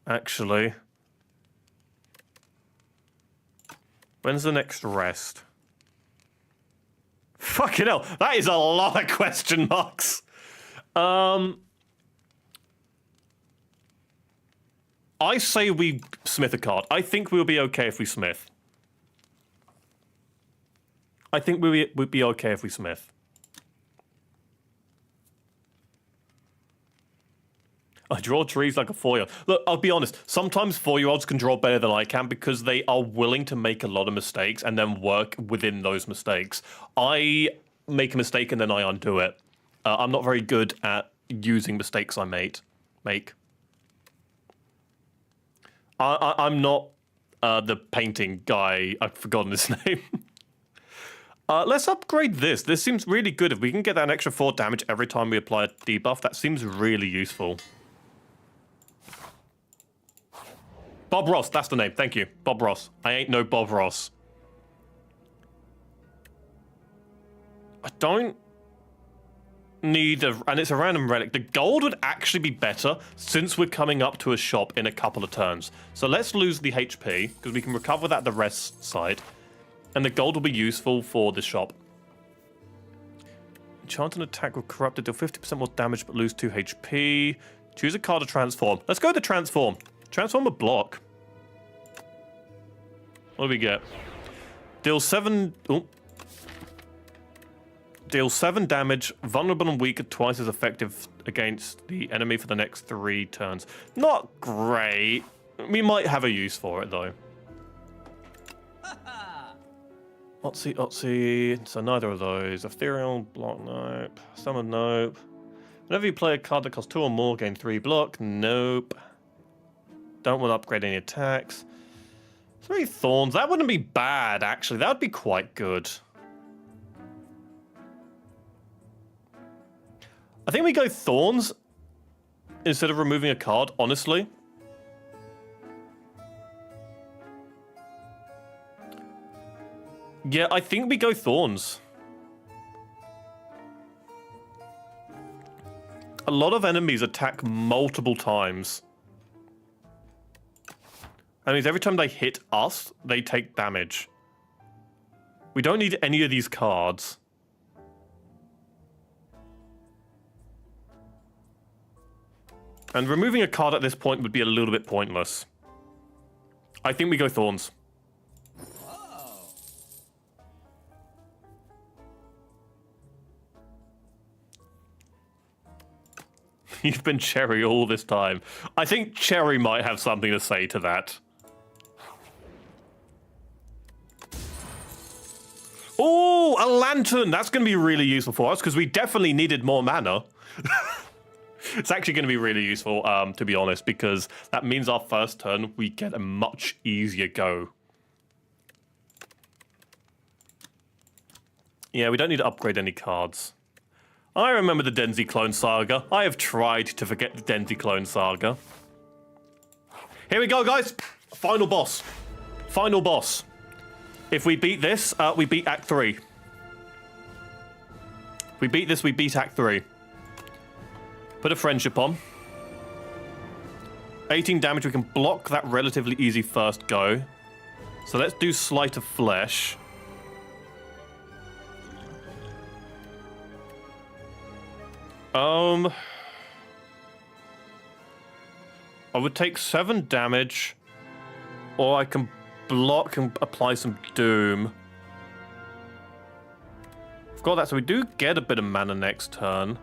Speaker 1: actually. When's the next rest? Fucking hell, that is a lot of question marks. I say we smith a card. I think we'll be okay if we smith. I think we'd be okay if we smith. I draw trees like a 4-year-old. Look, I'll be honest. Sometimes 4-year-olds can draw better than I can because they are willing to make a lot of mistakes and then work within those mistakes. I make a mistake and then I undo it. I'm not very good at using mistakes I make. I'm not the painting guy. I've forgotten his name. Let's upgrade this. This seems really good. If we can get that extra 4 damage every time we apply a debuff, that seems really useful. Bob Ross, that's the name. Thank you. Bob Ross. I ain't no Bob Ross. I don't need a... And it's a random relic. The gold would actually be better since we're coming up to a shop in a couple of turns. So let's lose the HP, because we can recover that the rest side. And the gold will be useful for the shop. Enchant an attack with Corrupted, deal 50% more damage but lose 2 HP. Choose a card to transform. Let's go to transform. Transform a block. What do we get? Deal 7... Oh. Deal 7 damage, vulnerable and weak, twice as effective against the enemy for the next 3 turns. Not great. We might have a use for it, though. Otsy. So neither of those. Ethereal, block, nope. Summon, nope. Whenever you play a card that costs 2 or more, gain 3 block, nope. Don't want to upgrade any attacks. 3 thorns, that wouldn't be bad, actually. That would be quite good. I think we go thorns instead of removing a card, honestly. Yeah, I think we go thorns. A lot of enemies attack multiple times. That means every time they hit us, they take damage. We don't need any of these cards. And removing a card at this point would be a little bit pointless. I think we go thorns. You've been Cherry all this time. I think Cherry might have something to say to that. Oh, a lantern! That's going to be really useful for us because we definitely needed more mana. It's actually going to be really useful, to be honest, because that means our first turn we get a much easier go. Yeah, we don't need to upgrade any cards. I remember the Denzea Clone Saga. I have tried to forget the Denzea Clone Saga. Here we go, guys. Final boss. Final boss. If we beat this, we beat Act 3. If we beat this, we beat Act 3. Put a friendship on. 18 damage. We can block that relatively easy first go. So let's do Sleight of Flesh. I would take 7 damage, or I can block and apply some Doom. I've got that, so we do get a bit of mana next turn.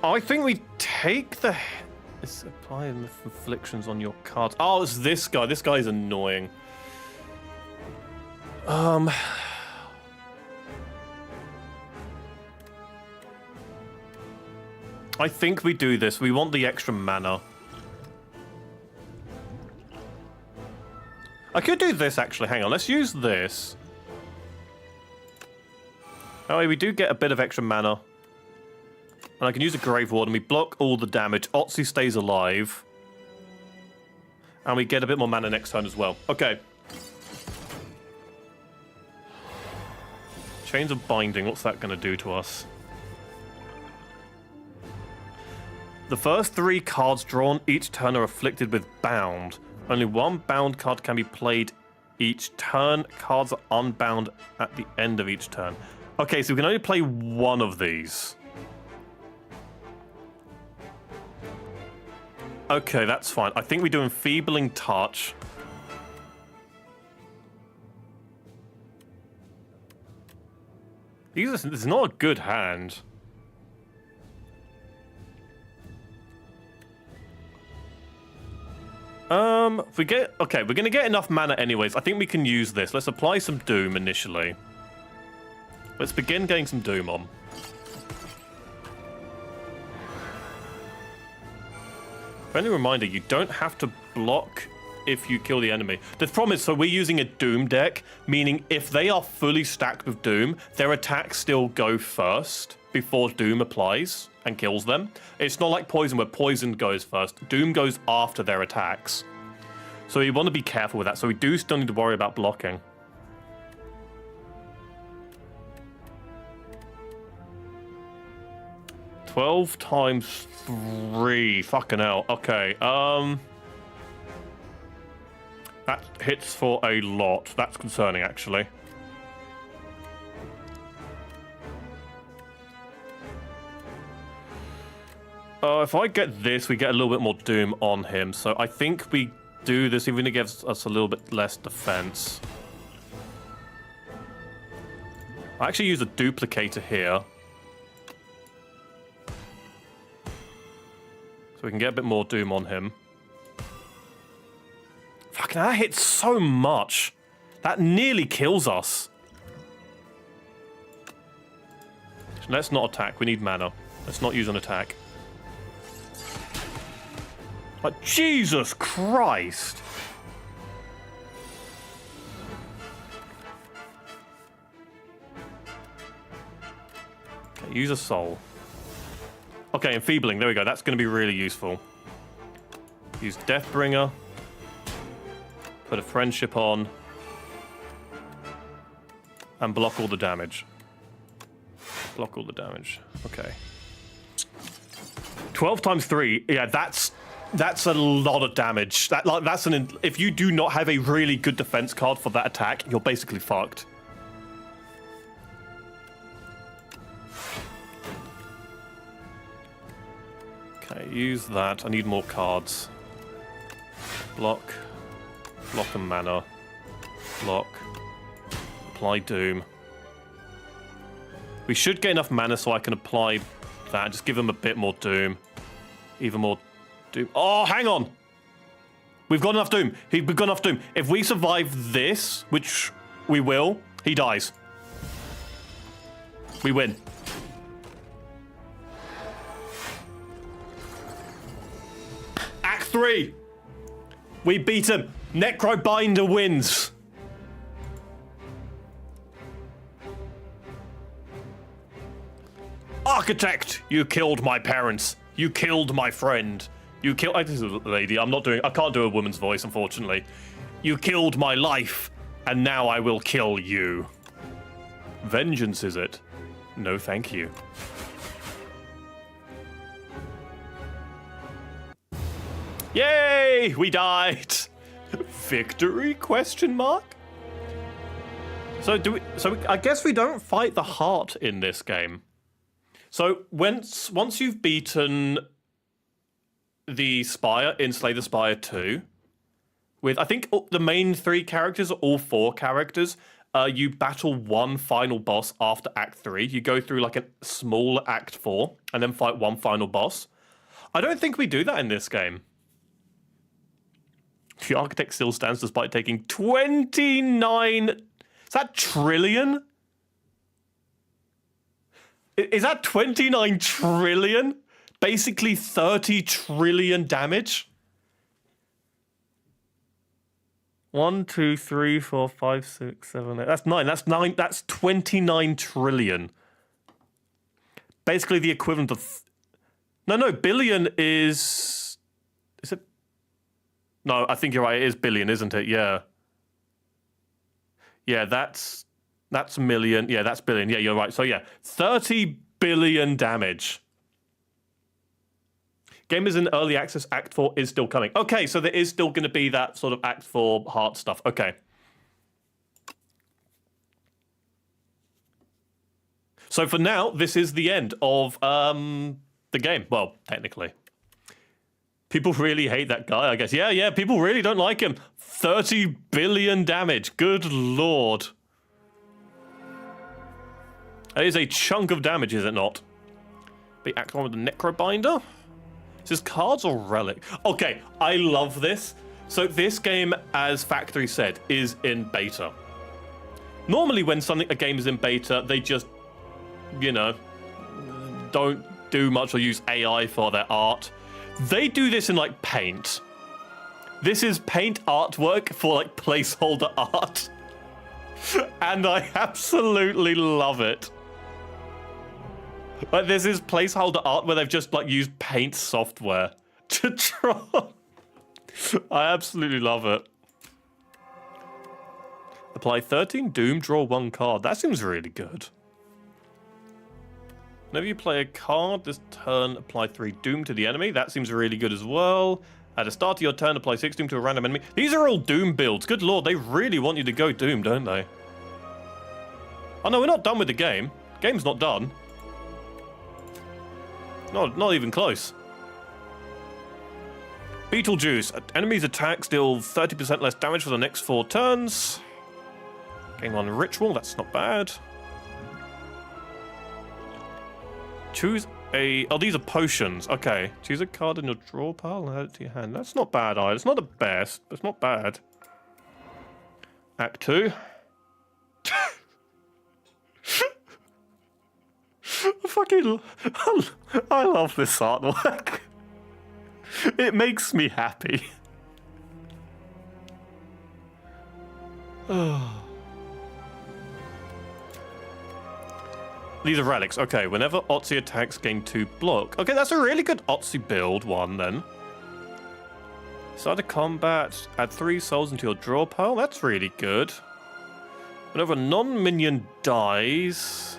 Speaker 1: I think we take the... It's applying afflictions on your cards. Oh, it's this guy. This guy is annoying. I think we do this. We want the extra mana. I could do this, actually. Hang on. Let's use this. Oh, we do get a bit of extra mana. And I can use a Grave Ward, and we block all the damage. Otzi stays alive. And we get a bit more mana next turn as well. Okay. Chains of Binding, what's that going to do to us? The first 3 cards drawn each turn are afflicted with Bound. Only 1 bound card can be played each turn. Cards are unbound at the end of each turn. Okay, so we can only play 1 of these. Okay, that's fine. I think we do Enfeebling Touch. This is not a good hand. If we get... Okay, we're going to get enough mana anyways. I think we can use this. Let's apply some Doom initially. Let's begin getting some Doom on. Friendly reminder, you don't have to block if you kill the enemy. The problem is, so we're using a Doom deck, meaning if they are fully stacked with Doom, their attacks still go first before Doom applies and kills them. It's not like Poison, where Poison goes first. Doom goes after their attacks. So you want to be careful with that. So we do still need to worry about blocking. $12 times 3. Fucking hell. Okay. That hits for a lot. That's concerning, actually. If I get this, we get a little bit more Doom on him. So I think we do this, even if it gives us a little bit less defense. I actually use a Duplicator here. So we can get a bit more Doom on him. Fucking, that hits so much. That nearly kills us. Let's not attack. We need mana. Let's not use an attack. Like, Jesus Christ! Okay, use a soul. Okay, Enfeebling. There we go. That's going to be really useful. Use Deathbringer. Put a Friendship on. And block all the damage. Block all the damage. Okay. 12 times 3. Yeah, that's a lot of damage. If you do not have a really good defense card for that attack, you're basically fucked. Okay, use that. I need more cards. Block. Block and mana. Block. Apply Doom. We should get enough mana so I can apply that. Just give him a bit more Doom. Even more Doom. Oh, hang on! We've got enough Doom. We've got enough Doom. If we survive this, which we will, he dies. We win. Act 3. We beat him. Necrobinder wins. Architect, you killed my parents. You killed my friend. You killed... This is a lady. I can't do a woman's voice, unfortunately. You killed my life, and now I will kill you. Vengeance, is it? No, thank you. Yay! We died. Victory? Question mark. So I guess we don't fight the heart in this game. So once you've beaten the Spire in Slay the Spire 2, with I think the main 3 characters are all 4 characters, you battle one final boss after Act 3. You go through like a small Act 4 and then fight one final boss. I don't think we do that in this game. The Architect still stands despite taking 29... Is that trillion? Is that 29 trillion? Basically 30 trillion damage? 1, 2, 3, 4, 5, 6, 7, 8. That's 9. That's 9. That's 29 trillion. Basically the equivalent of No, billion is... Is it? No, I think you're right. It is billion, isn't it? Yeah. Yeah, that's million. Yeah, that's billion. Yeah, you're right. So yeah, 30 billion damage. Game is in early access. Act 4 is still coming. Okay, so there is still going to be that sort of Act 4 heart stuff. Okay. So for now, this is the end of the game. Well, technically. People really hate that guy, I guess. Yeah, people really don't like him. 30 billion damage. Good lord. That is a chunk of damage, is it not? Be Act 1 with the Necrobinder. Is this cards or relic? Okay, I love this. So this game, as Factory said, is in beta. Normally when a game is in beta, they just, you know, don't do much or use AI for their art. They do this in, like, Paint. This is Paint artwork for, like, placeholder art. And I absolutely love it. Like, this is placeholder art where they've just, like, used Paint software to draw. I absolutely love it. Apply 13 Doom, draw 1 card. That seems really good. Whenever you play a card this turn, apply 3 Doom to the enemy. That seems really good as well. At the start of your turn, apply 6 Doom to a random enemy. These are all Doom builds. Good lord, they really want you to go Doom, don't they? Oh no, we're not done with the game. Game's not done. Not even close. Beetlejuice. Enemies attacks deal 30% less damage for the next 4 turns. Gain 1 ritual, that's not bad. Choose a... Oh, these are potions. Okay. Choose a card in your draw pile and add it to your hand. That's not bad either. It's not the best, but it's not bad. Act 2. I love this artwork. It makes me happy. These are relics. Okay, whenever Otzi attacks, gain 2 block. Okay, that's a really good Otzi build one then. Start a combat, add 3 souls into your draw pile. That's really good. Whenever a non-minion dies...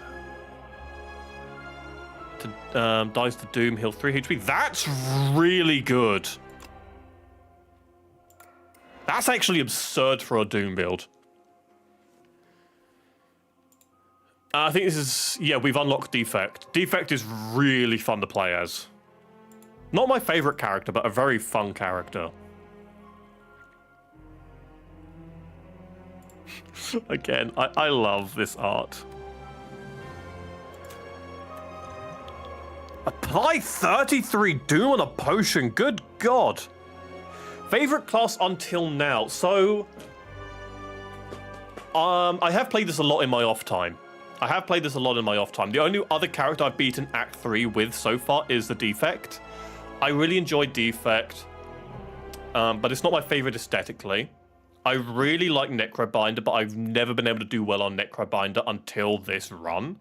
Speaker 1: dies to Doom, heal 3 HP. That's really good. That's actually absurd for a Doom build. I think this is... Yeah, we've unlocked Defect. Defect is really fun to play as. Not my favorite character, but a very fun character. Again, I love this art. Apply 33 Doom on a potion. Good God. Favorite class until now. So, I have played this a lot in my off time. The only other character I've beaten Act 3 with so far is the Defect. I really enjoyed Defect, but it's not my favorite aesthetically. I really like Necrobinder, but I've never been able to do well on Necrobinder until this run.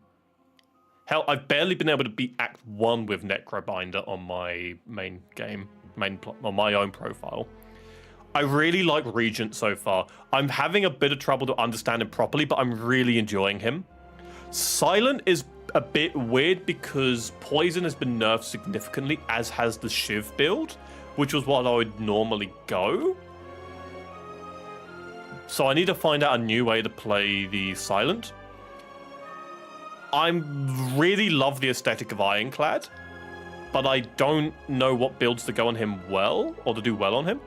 Speaker 1: Hell, I've barely been able to beat Act 1 with Necrobinder on my main game, on my own profile. I really like Regent so far. I'm having a bit of trouble to understand him properly, but I'm really enjoying him. Silent is a bit weird because Poison has been nerfed significantly, as has the Shiv build, which was what I would normally go. So I need to find out a new way to play the Silent. I really love the aesthetic of Ironclad, but I don't know what builds to go on him well, or to do well on him.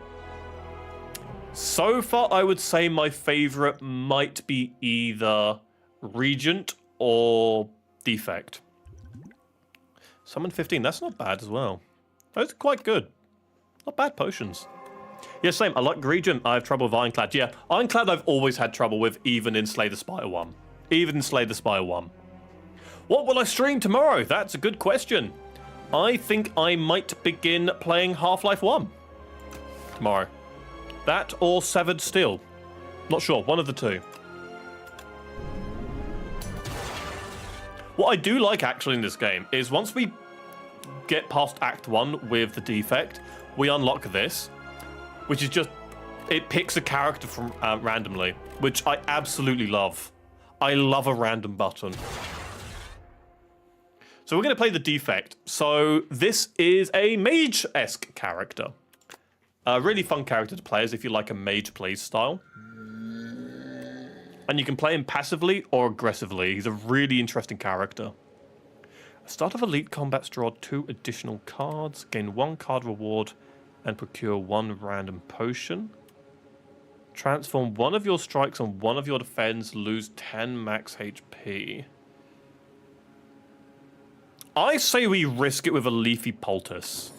Speaker 1: So far, I would say my favorite might be either Regent or Defect. Summon 15, that's not bad as well. Those are quite good. Not bad potions. Yeah, same. I like Regent. I have trouble with Ironclad. Yeah, Ironclad I've always had trouble with, even in Slay the Spire 1. Even in Slay the Spire 1. What will I stream tomorrow? That's a good question. I think I might begin playing Half-Life 1 tomorrow. That or Severed Steel. Not sure. One of the two. What I do like, actually, in this game is once we get past Act 1 with the defect, we unlock this, which is just, it picks a character from randomly, which I absolutely love. I love a random button. So we're going to play the defect. So this is a mage-esque character. A really fun character to play as if you like a mage play style. And you can play him passively or aggressively. He's a really interesting character. Start of Elite Combats, draw 2 additional cards, gain 1 card reward, and procure 1 random potion. Transform 1 of your strikes on 1 of your defense, lose 10 max HP. I say we risk it with a Leafy Poultice.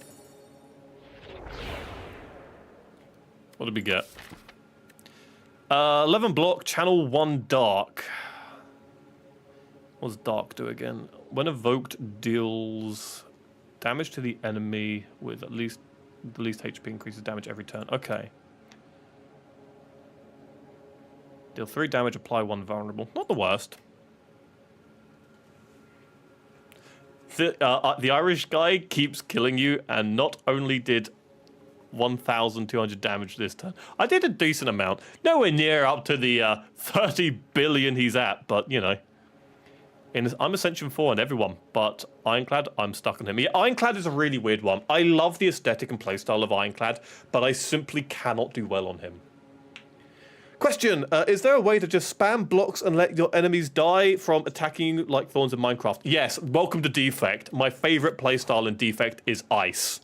Speaker 1: What did we get? 11 block, channel 1 dark. What does dark do again? When evoked, deals damage to the enemy with the least HP, increases damage every turn. Okay. Deal 3 damage, apply 1 vulnerable. Not the worst. The Irish guy keeps killing you, and not only did 1,200 damage this turn. I did a decent amount. Nowhere near up to the 30 billion he's at, but, you know. I'm Ascension 4 on everyone, but Ironclad, I'm stuck on him. Yeah, Ironclad is a really weird one. I love the aesthetic and playstyle of Ironclad, but I simply cannot do well on him. Question, is there a way to just spam blocks and let your enemies die from attacking you like thorns in Minecraft? Yes, welcome to Defect. My favorite playstyle in Defect is Ice.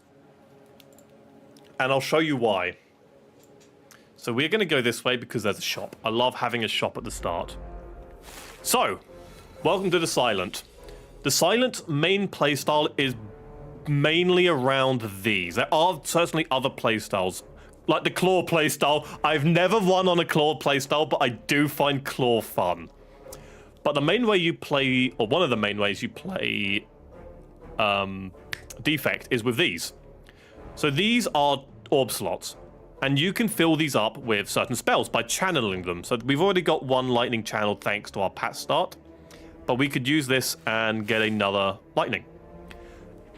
Speaker 1: And I'll show you why. So we're going to go this way because there's a shop. I love having a shop at the start. So, welcome to the Silent. The Silent main playstyle is mainly around these. There are certainly other playstyles, like the Claw playstyle. I've never won on a Claw playstyle, but I do find Claw fun. But the main way you play, or one of the main ways you play Defect is with these. So these are orb slots, and you can fill these up with certain spells by channeling them. So we've already got 1 lightning channel thanks to our patch start, but we could use this and get another lightning.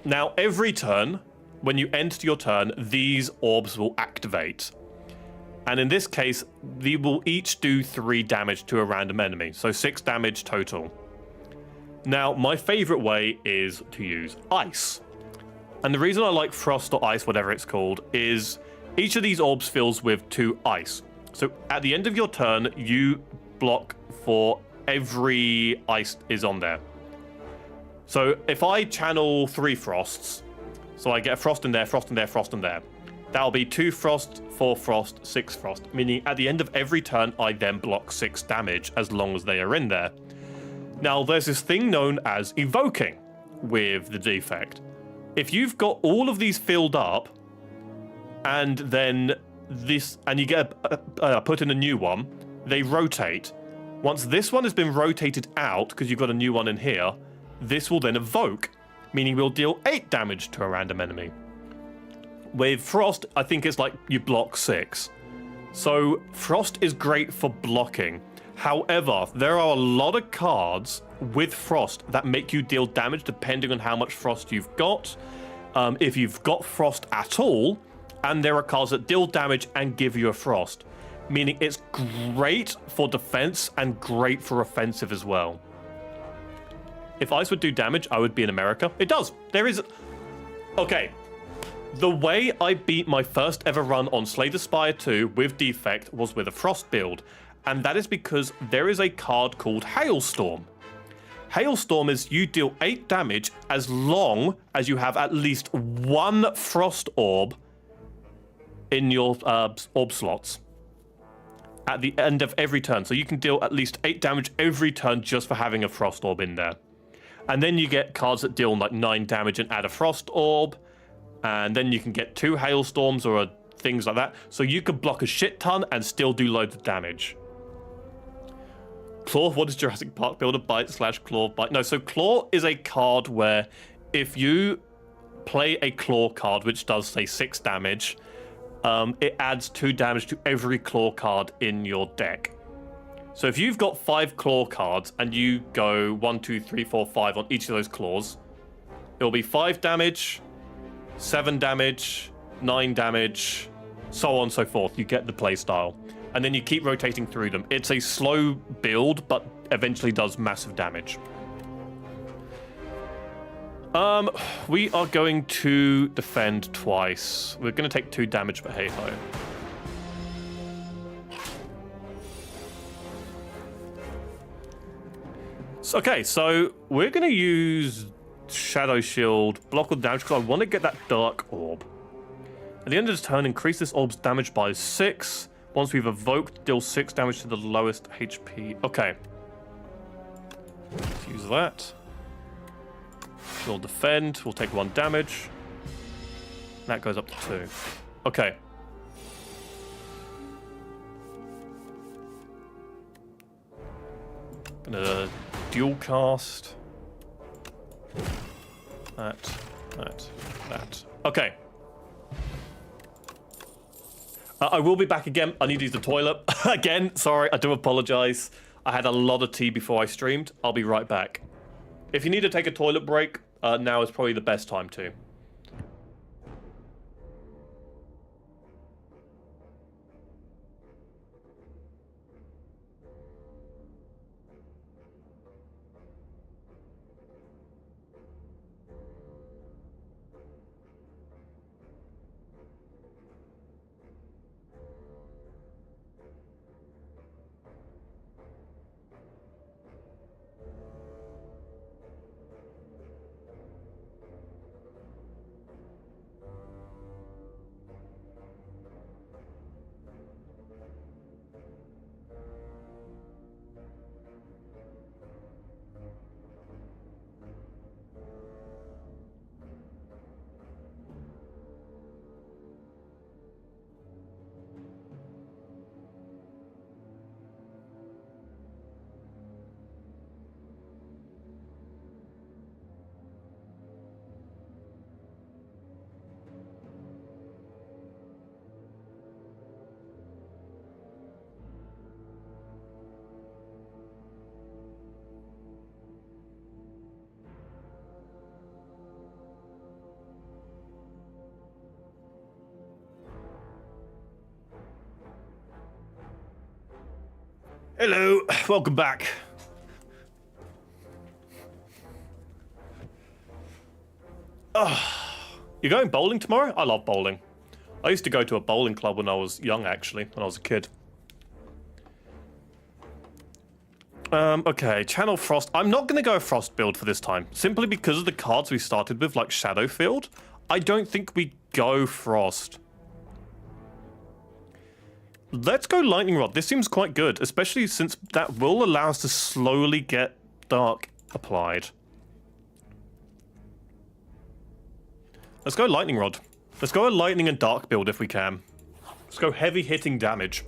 Speaker 1: Now, every turn, when you enter your turn, these orbs will activate. And in this case, they will each do 3 damage to a random enemy, so 6 damage total. Now, my favorite way is to use Ice. And the reason I like Frost or Ice, whatever it's called, is each of these orbs fills with 2 ice. So at the end of your turn, you block for every ice is on there. So if I channel 3 frosts, so I get a frost in there, frost in there, frost in there, that'll be 2 frost, 4 frost, 6 frost, meaning at the end of every turn, I then block 6 damage as long as they are in there. Now, there's this thing known as evoking with the defect. If you've got all of these filled up, and then this, and you get put in a new one, they rotate. Once this one has been rotated out, because you've got a new one in here, this will then evoke, meaning we'll deal 8 damage to a random enemy. With Frost, I think it's like you block 6. So Frost is great for blocking. However, there are a lot of cards with Frost that make you deal damage depending on how much Frost you've got. If you've got Frost at all, and there are cards that deal damage and give you a Frost, meaning it's great for defense and great for offensive as well. If Ice would do damage, I would be in America. It does. There is... Okay. The way I beat my first ever run on Slay the Spire 2 with Defect was with a Frost build, and that is because there is a card called Hailstorm. Hailstorm is you deal 8 damage as long as you have at least 1 Frost orb in your orb slots at the end of every turn. So you can deal at least 8 damage every turn just for having a Frost orb in there. And then you get cards that deal like 9 damage and add a Frost orb. And then you can get 2 Hailstorms or things like that. So you could block a shit ton and still do loads of damage. Claw, what is Jurassic Park builder? Bite / claw bite. No, so Claw is a card where if you play a Claw card, which does, say, 6 damage, it adds 2 damage to every Claw card in your deck. So if you've got 5 Claw cards and you go 1, 2, 3, 4, 5 on each of those claws, It'll be 5 damage, 7 damage, 9 damage, so on and so forth. You get the playstyle. And then you keep rotating through them. It's a slow build, but eventually does massive damage. We are going to defend twice. We're going to take 2 damage, but hey-ho. Okay, so we're going to use Shadow Shield, block all the damage, because I want to get that Dark Orb. At the end of this turn, increase this orb's damage by 6. Once we've evoked, deal 6 damage to the lowest HP. Okay. Let's use that. We'll defend. We'll take 1 damage. That goes up to 2. Okay. Gonna dual cast. That. Okay. I will be back again. I need to use the toilet again. Sorry, I do apologize. I had a lot of tea before I streamed. I'll be right back. If you need to take a toilet break, now is probably the best time to. Hello, welcome back. You're going bowling tomorrow? I love bowling. I used to go to a bowling club when I was young, actually, when I was a kid. Okay, Channel Frost. I'm not going to go a Frost build for this time, simply because of the cards we started with, like Shadowfield. I don't think we go Frost. Let's go Lightning Rod. This seems quite good, especially since that will allow us to slowly get Dark applied. Let's go Lightning Rod. Let's go a Lightning and Dark build if we can. Let's go heavy hitting damage.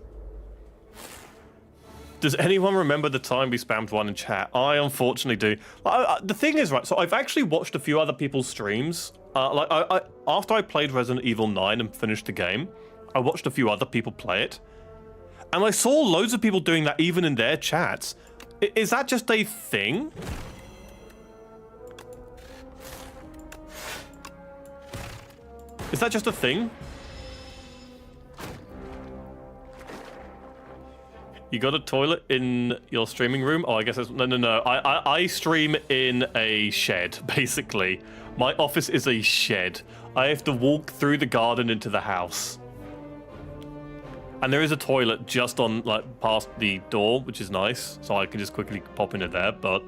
Speaker 1: Does anyone remember the time we spammed 1 in chat? I unfortunately do. The thing is, right, so I've actually watched a few other people's streams. After I played Resident Evil 9 and finished the game, I watched a few other people play it. And I saw loads of people doing that even in their chats. Is that just a thing? Is that just a thing? You got a toilet in your streaming room? Oh, I guess that's... No. I stream in a shed, basically. My office is a shed. I have to walk through the garden into the house. And there is a toilet just on, like, past the door, which is nice. So I can just quickly pop into there, but...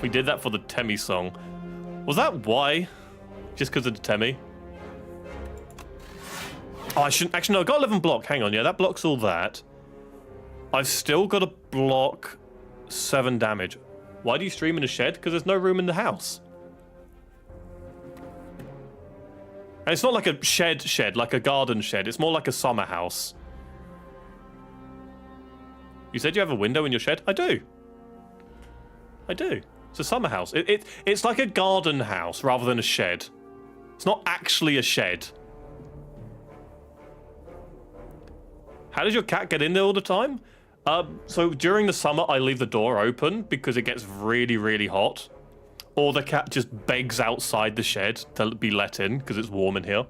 Speaker 1: We did that for the Temmie song. Was that why? Just because of the Temmie? Oh, I shouldn't... Actually, no, I've got 11 block. Hang on, yeah, that blocks all that. I've still got to block 7 damage. Why do you stream in a shed? Because there's no room in the house. And it's not like a shed, like a garden shed. It's more like a summer house. You said you have a window in your shed? I do. I do. It's a summer house. It's like a garden house rather than a shed. It's not actually a shed. How does your cat get in there all the time? So during the summer, I leave the door open because it gets really, really hot. Or the cat just begs outside the shed to be let in because it's warm in here.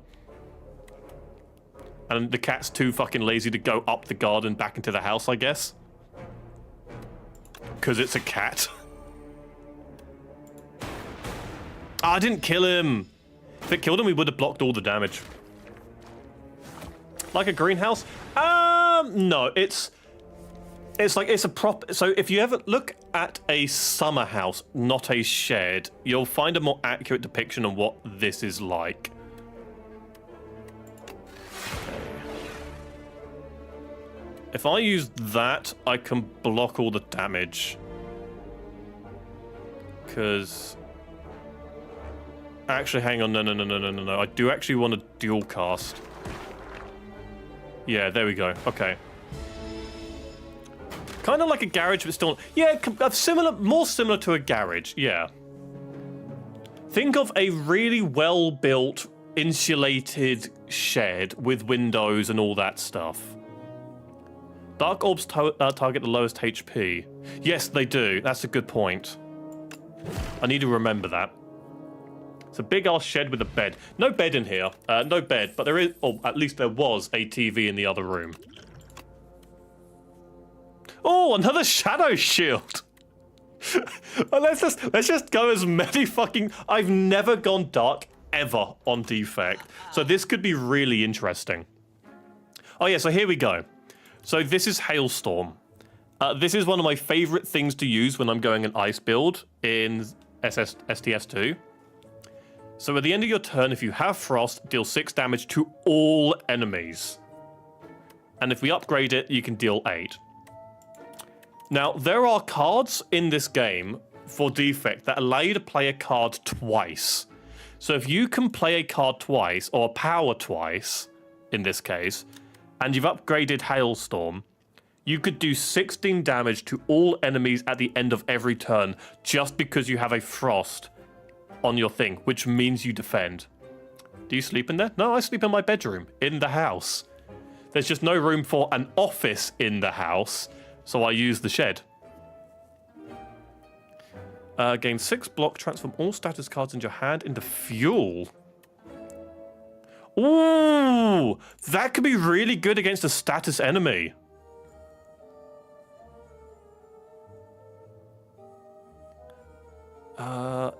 Speaker 1: And the cat's too fucking lazy to go up the garden back into the house, I guess. Because it's a cat. I didn't kill him. If it killed him, we would have blocked all the damage. Like a greenhouse? No, it's like, it's a prop. So if you ever look at a summer house, not a shed, you'll find a more accurate depiction of what this is like. If I use that, I can block all the damage. Because... Actually, hang on, no. I do actually want to dual cast. Yeah, there we go. Okay. Kind of like a garage, but still... Yeah, more similar to a garage, yeah. Think of a really well-built, insulated shed with windows and all that stuff. Dark orbs target the lowest HP. Yes, they do. That's a good point. I need to remember that. It's a big-ass shed with a bed. No bed in here. No bed, but there is... Or at least there was a TV in the other room. Oh, another shadow shield. Well, let's just go as many fucking... I've never gone dark ever on defect. So this could be really interesting. Oh yeah, so here we go. So this is Hailstorm. This is one of my favorite things to use when I'm going an ice build in STS2. So at the end of your turn, if you have Frost, deal 6 damage to all enemies. And if we upgrade it, you can deal 8. Now, there are cards in this game for defect that allow you to play a card twice. So if you can play a card twice, or power twice, in this case, and you've upgraded Hailstorm, you could do 16 damage to all enemies at the end of every turn just because you have a Frost on your thing, which means you defend. Do you sleep in there? No, I sleep in my bedroom, in the house. There's just no room for an office in the house, so I use the shed. Gain 6 block, transform all status cards in your hand into fuel. Ooh, that could be really good against a status enemy.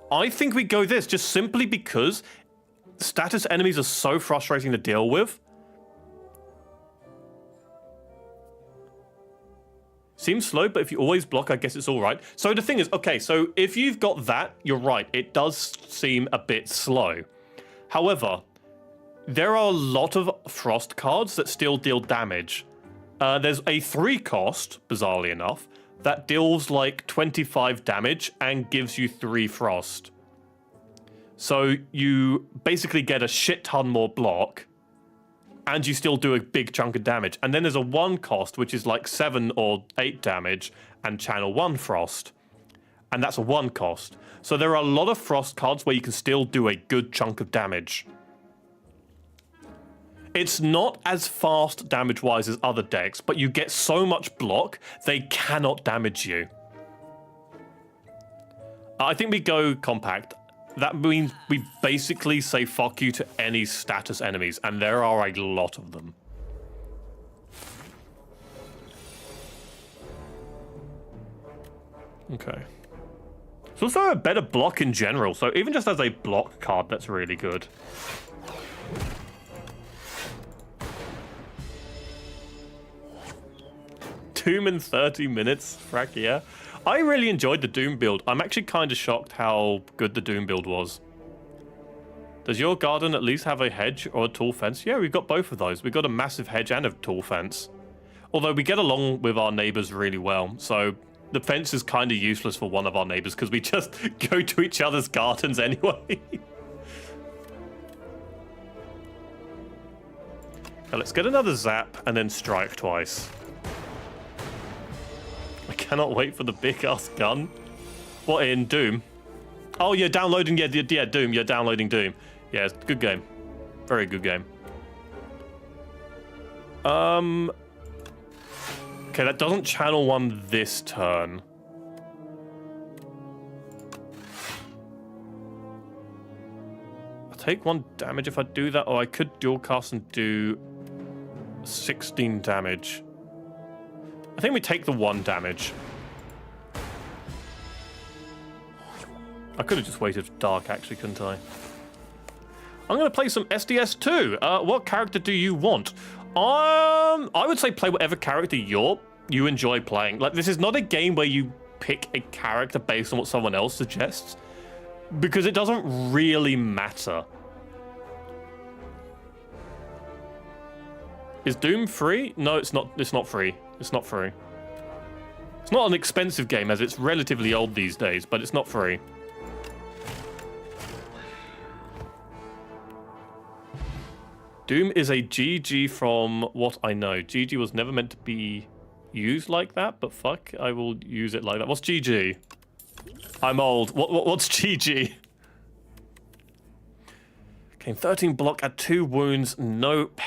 Speaker 1: I think we go this, just simply because status enemies are so frustrating to deal with. Seems slow, but if you always block, I guess it's all right. So the thing is, okay, so if you've got that, you're right. It does seem a bit slow. However, there are a lot of Frost cards that still deal damage. There's a 3 cost, bizarrely enough, that deals like 25 damage and gives you 3 Frost. So you basically get a shit ton more block, and you still do a big chunk of damage. And then there's a 1 cost, which is like 7 or 8 damage, and channel 1 Frost. And that's a 1 cost. So there are a lot of Frost cards where you can still do a good chunk of damage. It's not as fast damage-wise as other decks, but you get so much block, they cannot damage you. I think we go compact. That means we basically say fuck you to any status enemies, and there are a lot of them. Okay. It's also a better block in general, so even just as a block card, that's really good. Doom in 30 minutes, frack yeah. I really enjoyed the Doom build. I'm actually kind of shocked how good the Doom build was. Does your garden at least have a hedge or a tall fence? Yeah, we've got both of those. We've got a massive hedge and a tall fence. Although we get along with our neighbors really well, so the fence is kind of useless for one of our neighbors because we just go to each other's gardens anyway. Now let's get another zap and then strike twice. I cannot wait for the big-ass gun. What, in Doom? Oh, you're downloading, yeah, Doom. You're downloading Doom. Yeah, it's a good game. Very good game. Okay, that doesn't channel 1 this turn. take 1 damage if I do that, or I could dual cast and do 16 damage. I think we take the 1 damage. I could have just waited for Dark, actually, couldn't I? I'm going to play some SDS too. What character do you want? I would say play whatever character you enjoy playing. Like, this is not a game where you pick a character based on what someone else suggests, because it doesn't really matter. Is Doom free? No, it's not. It's not free. It's not free. It's not an expensive game, as it's relatively old these days, but it's not free. Doom is a GG from what I know. GG was never meant to be used like that, but fuck, I will use it like that. What's GG? I'm old. What's GG? Okay, 13 block at 2 wounds. Nope.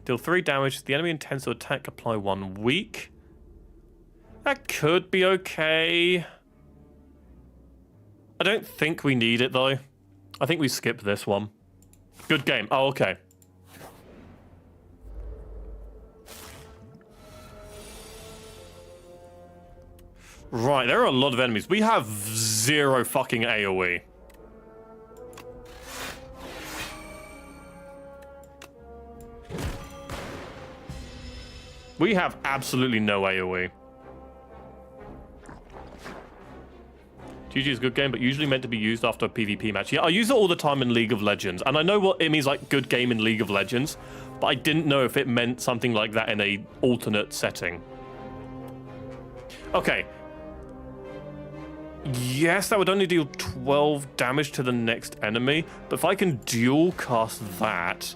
Speaker 1: Deal 3 damage. The enemy intends to attack. Apply 1 weak. That could be okay. I don't think we need it, though. I think we skip this one. Good game. Oh, okay. Right, there are a lot of enemies. We have 0 fucking AoE. We have absolutely no AoE. GG is a good game, but usually meant to be used after a PvP match. Yeah, I use it all the time in League of Legends, and I know what it means, like, good game in League of Legends, but I didn't know if it meant something like that in a alternate setting. Okay. Yes, that would only deal 12 damage to the next enemy, but if I can dual cast that,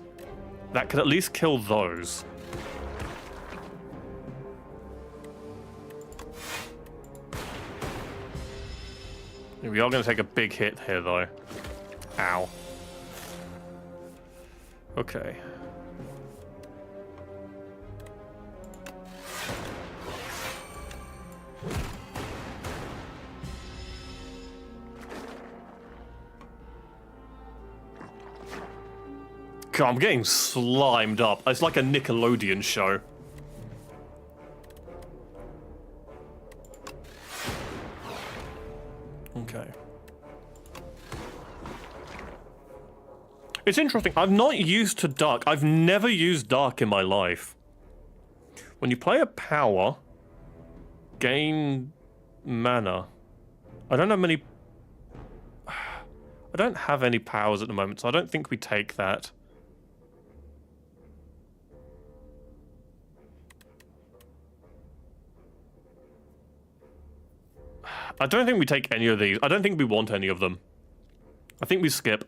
Speaker 1: that could at least kill those. We are going to take a big hit here, though. Ow. Okay. God, I'm getting slimed up. It's like a Nickelodeon show. Okay. It's interesting. I'm not used to Dark. I've never used Dark in my life. When you play a power, gain mana. I don't have many... I don't have any powers at the moment, so I don't think we take that. I don't think we take any of these. I don't think we want any of them. I think we skip.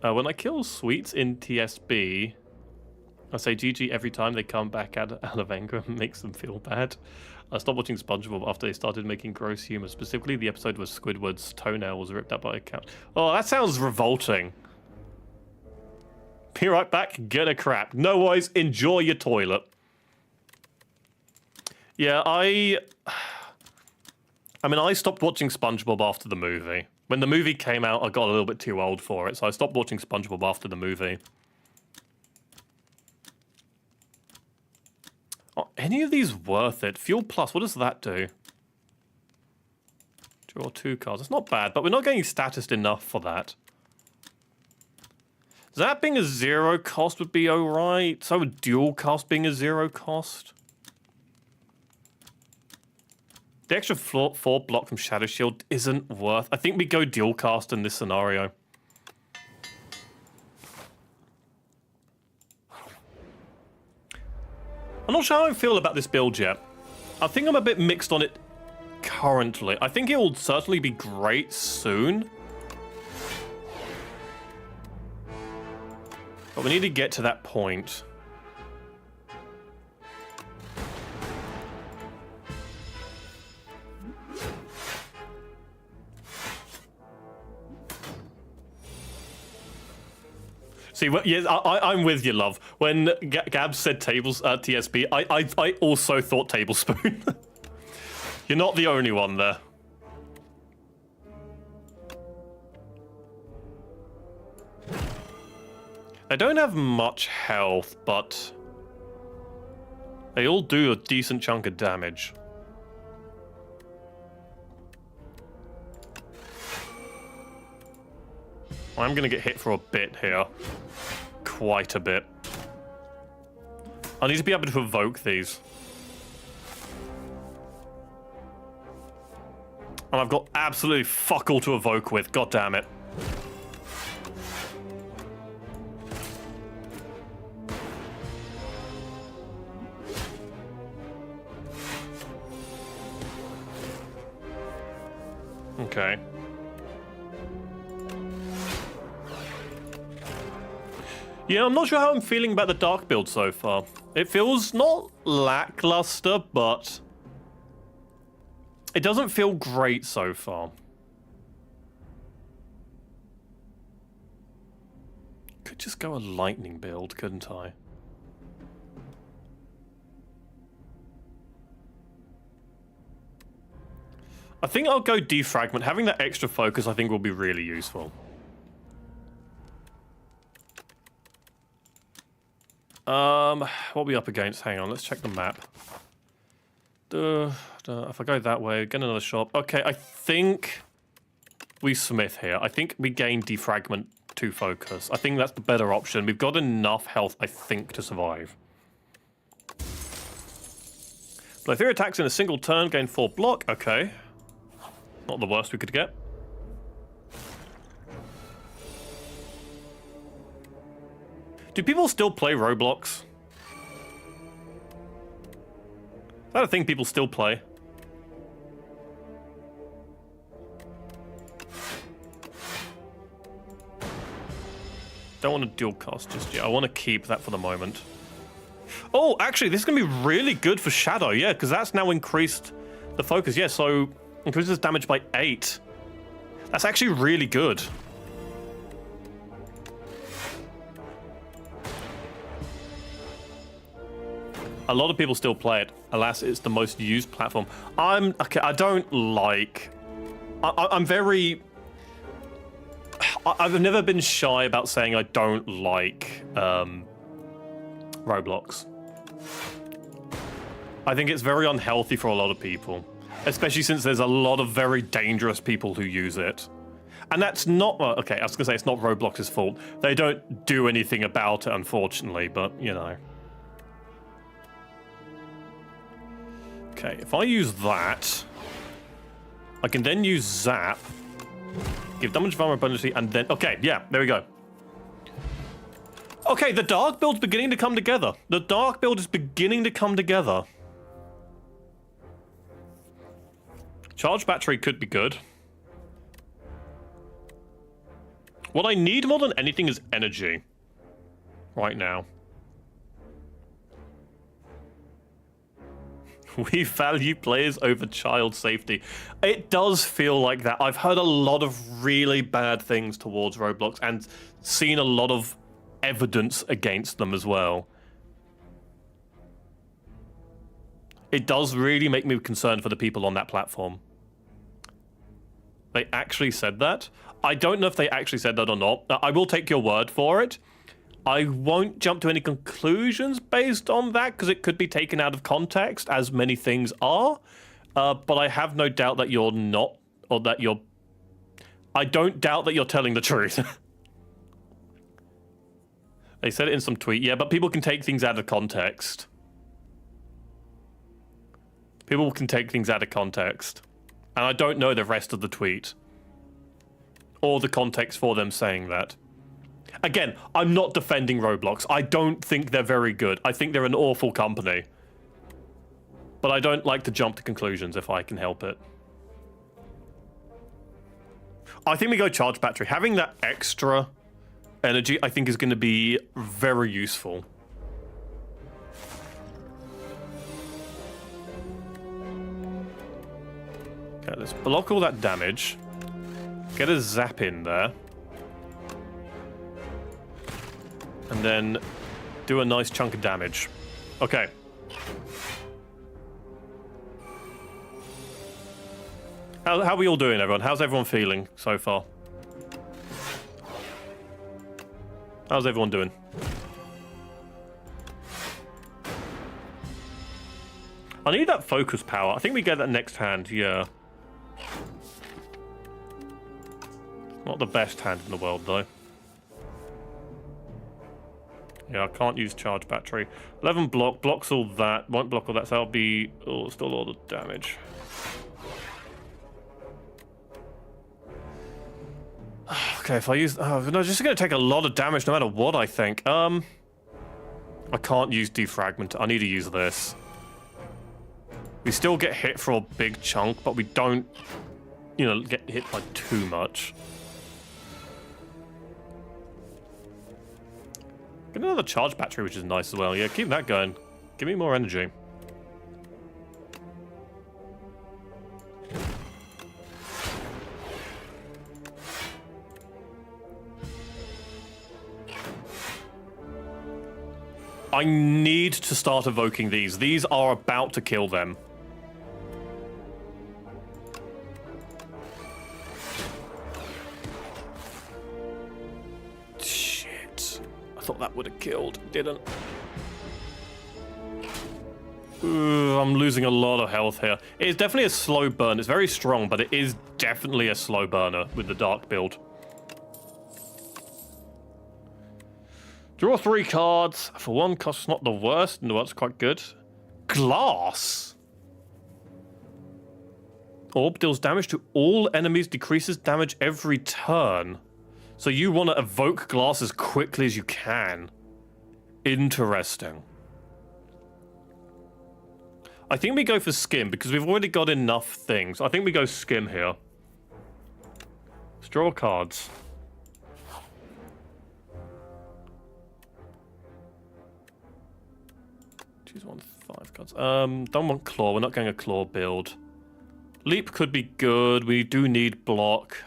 Speaker 1: When I kill Sweets in TSB, I say GG every time they come back out of anger and makes them feel bad. I stopped watching SpongeBob after they started making gross humor. Specifically, the episode where Squidward's toenail was ripped out by a cow. Oh, that sounds revolting. Be right back, get a crap. No worries, enjoy your toilet. Yeah, I mean, I stopped watching SpongeBob after the movie. When the movie came out, I got a little bit too old for it, so I stopped watching SpongeBob after the movie. Are any of these worth it? Fuel Plus, what does that do? Draw 2 cards. It's not bad, but we're not getting statused enough for that. Zapping a 0 cost would be alright. So would dual cast being a 0 cost. The extra 4 block from Shadow Shield isn't worth. I think we go dual cast in this scenario. I'm not sure how I feel about this build yet. I think I'm a bit mixed on it currently. I think it will certainly be great soon. But we need to get to that point. See, yes, I'm with you, love. When Gab said tables TSB, I also thought tablespoon. You're not the only one there. They don't have much health, but they all do a decent chunk of damage. I'm gonna get hit for a bit here. Quite a bit. I need to be able to evoke these. And I've got absolutely fuck all to evoke with, god damn it. Okay. Yeah, I'm not sure how I'm feeling about the dark build so far. It feels not lackluster, but it doesn't feel great so far. Could just go a lightning build, couldn't I? I think I'll go defragment. Having that extra focus I think will be really useful. What are we up against? Hang on, let's check the map. If I go that way, get another shop. Okay, I think we smith here. I think we gain defragment to focus. I think that's the better option. We've got enough health, I think, to survive. Blow 3 attacks in a single turn, gain 4 block. Okay. Not the worst we could get. Do people still play Roblox? Is that a thing people still play? Don't want to dual cast just yet. I want to keep that for the moment. Oh, actually, this is going to be really good for Shadow, yeah, because that's now increased the focus. Yeah, so increases damage by 8. That's actually really good. A lot of people still play it. Alas, it's the most used platform. Okay, I don't like... I'm very... I've never been shy about saying I don't like Roblox. I think it's very unhealthy for a lot of people, especially since there's a lot of very dangerous people who use it. And that's not... okay, I was going to say it's not Roblox's fault. They don't do anything about it, unfortunately, but, you know. Okay, if I use that, I can then use Zap, give damage vulnerability, and then... okay, yeah, there we go. Okay, the dark build's beginning to come together. The dark build is beginning to come together. Charge battery could be good. What I need more than anything is energy. Right now. We value players over child safety. It does feel like that. I've heard a lot of really bad things towards Roblox and seen a lot of evidence against them as well. It does really make me concerned for the people on that platform. They actually said that. I don't know if they actually said that or not. I will take your word for it. I won't jump to any conclusions based on that because it could be taken out of context, as many things are. But I have no doubt that you're not, or that you're... I don't doubt that you're telling the truth. They said it in some tweet. Yeah, but people can take things out of context. People can take things out of context. And I don't know the rest of the tweet. Or the context for them saying that. Again, I'm not defending Roblox. I don't think they're very good. I think they're an awful company. But I don't like to jump to conclusions if I can help it. I think we go charge battery. Having that extra energy, I think, is going to be very useful. Okay, let's block all that damage. Get a zap in there. And then do a nice chunk of damage. Okay. How are we all doing, everyone? How's everyone feeling so far? How's everyone doing? I need that focus power. I think we get that next hand, yeah. Not the best hand in the world, though. Yeah, I can't use charge battery. 11 block, blocks all that. Won't block all that, so that'll be still all the damage. Okay, if I use... Oh, no, just going to take a lot of damage no matter what, I think. I can't use defragment. I need to use this. We still get hit for a big chunk, but we don't, you know, get hit by too much. Get another charge battery, which is nice as well. Yeah, keep that going. Give me more energy. I need to start evoking these. These are about to kill them. Shit. I thought that would have killed. Didn't. I'm losing a lot of health here. It's definitely a slow burn. It's very strong, but it is definitely a slow burner with the dark build. Draw 3 cards. For 1 cost, not the worst. No, that's quite good. Glass. Orb deals damage to all enemies, decreases damage every turn. So you want to evoke glass as quickly as you can. Interesting. I think we go for skim because we've already got enough things. I think we go skim here. Let's draw cards. Choose 1 5 cards. Don't want claw. We're not going a claw build. Leap could be good. We do need block.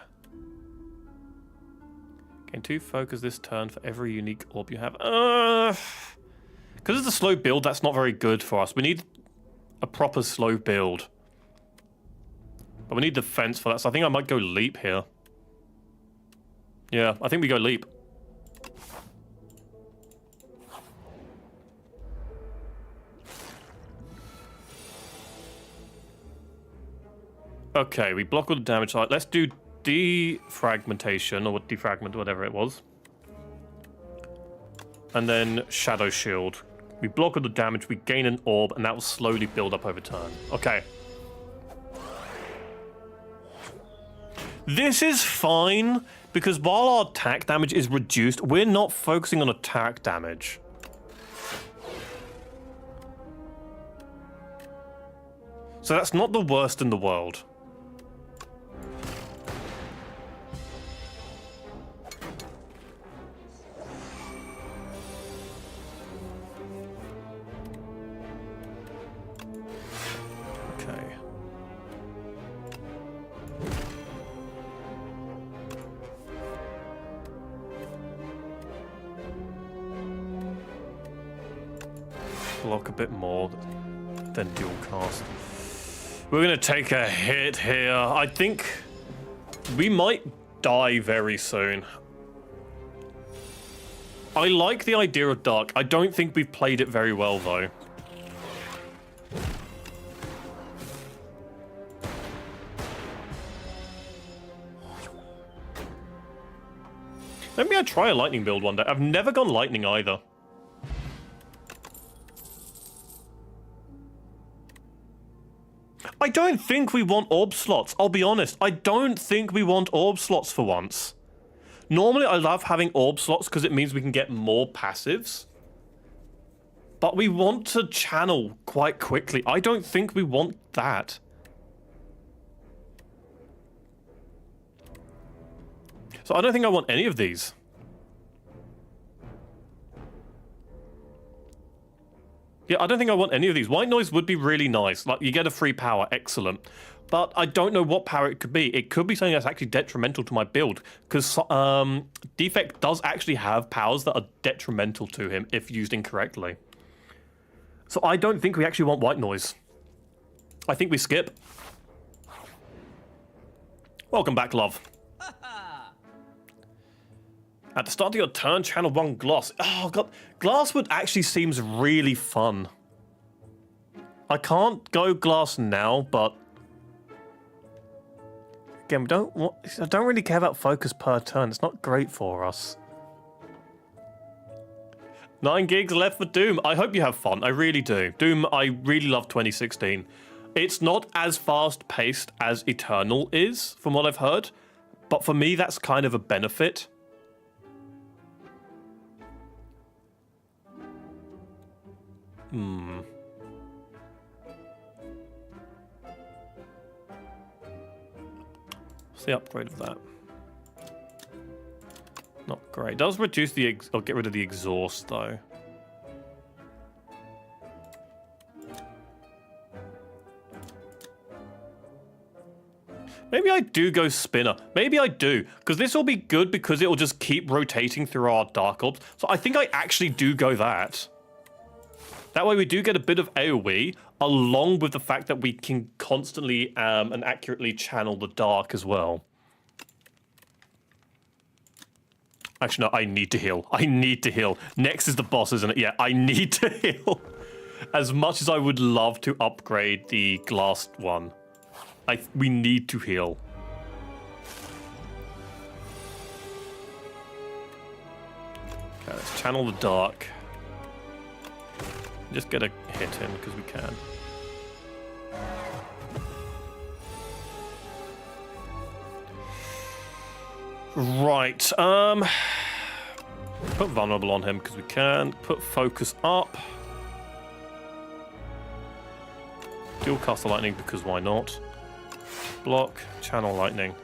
Speaker 1: Gain 2 focus this turn for every unique orb you have. Because it's a slow build, that's not very good for us. We need a proper slow build. But we need defense for that, so I think I might go leap here. Yeah, I think we go leap. Okay, we block all the damage. Right, let's do defragmentation, or defragment, whatever it was. And then Shadow Shield. We block all the damage, we gain an orb, and that will slowly build up over turn. Okay. This is fine, because while our attack damage is reduced, we're not focusing on attack damage. So that's not the worst in the world. Block a bit more than dual cast. We're gonna take a hit here. I think we might die very soon. I like the idea of dark. I don't think we've played it very well though. Maybe I try a lightning build one day. I've never gone lightning either. I don't think we want orb slots, I'll be honest. I don't think we want orb slots for once. Normally I love having orb slots because it means we can get more passives. But we want to channel quite quickly. I don't think we want that. So I don't think I want any of these. Yeah, I don't think I want any of these. White noise would be really nice. Like, you get a free power, excellent. but I don't know what power it could be. It could be something that's actually detrimental to my build, because Defect does actually have powers that are detrimental to him if used incorrectly. So I don't think we actually want white noise. I think we skip. Welcome back, love. At the start of your turn, channel 1 Gloss. Oh, God. Glasswood actually seems really fun. I can't go Glass now, but... Again, I don't really care about focus per turn. It's not great for us. 9 gigs left for Doom. I hope you have fun. I really do. Doom, I really love 2016. It's not as fast-paced as Eternal is, from what I've heard. But for me, that's kind of a benefit. What's the upgrade of that? Not great. Does reduce the or get rid of the exhaust though. Maybe I do go Spinner. Maybe I do, because this will be good because it will just keep rotating through our Dark Orbs. So I think I actually do go that. That way we do get a bit of AoE, along with the fact that we can constantly and accurately channel the dark as well. Actually, no, I need to heal. I need to heal. Next is the boss, isn't it? Yeah, I need to heal. As much as I would love to upgrade the glass one, we need to heal. Okay, let's channel the dark. Just get a hit in because we can. Right. Put vulnerable on him because we can. Put focus up. Dual cast the lightning because why not? Block, channel lightning.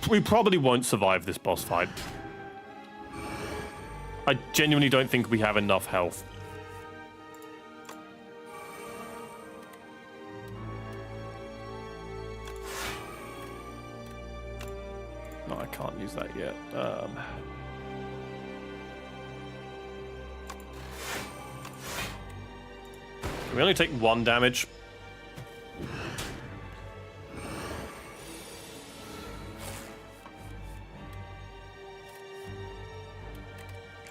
Speaker 1: We probably won't survive this boss fight. I genuinely don't think we have enough health. No, I can't use that yet. Can we only take 1 damage?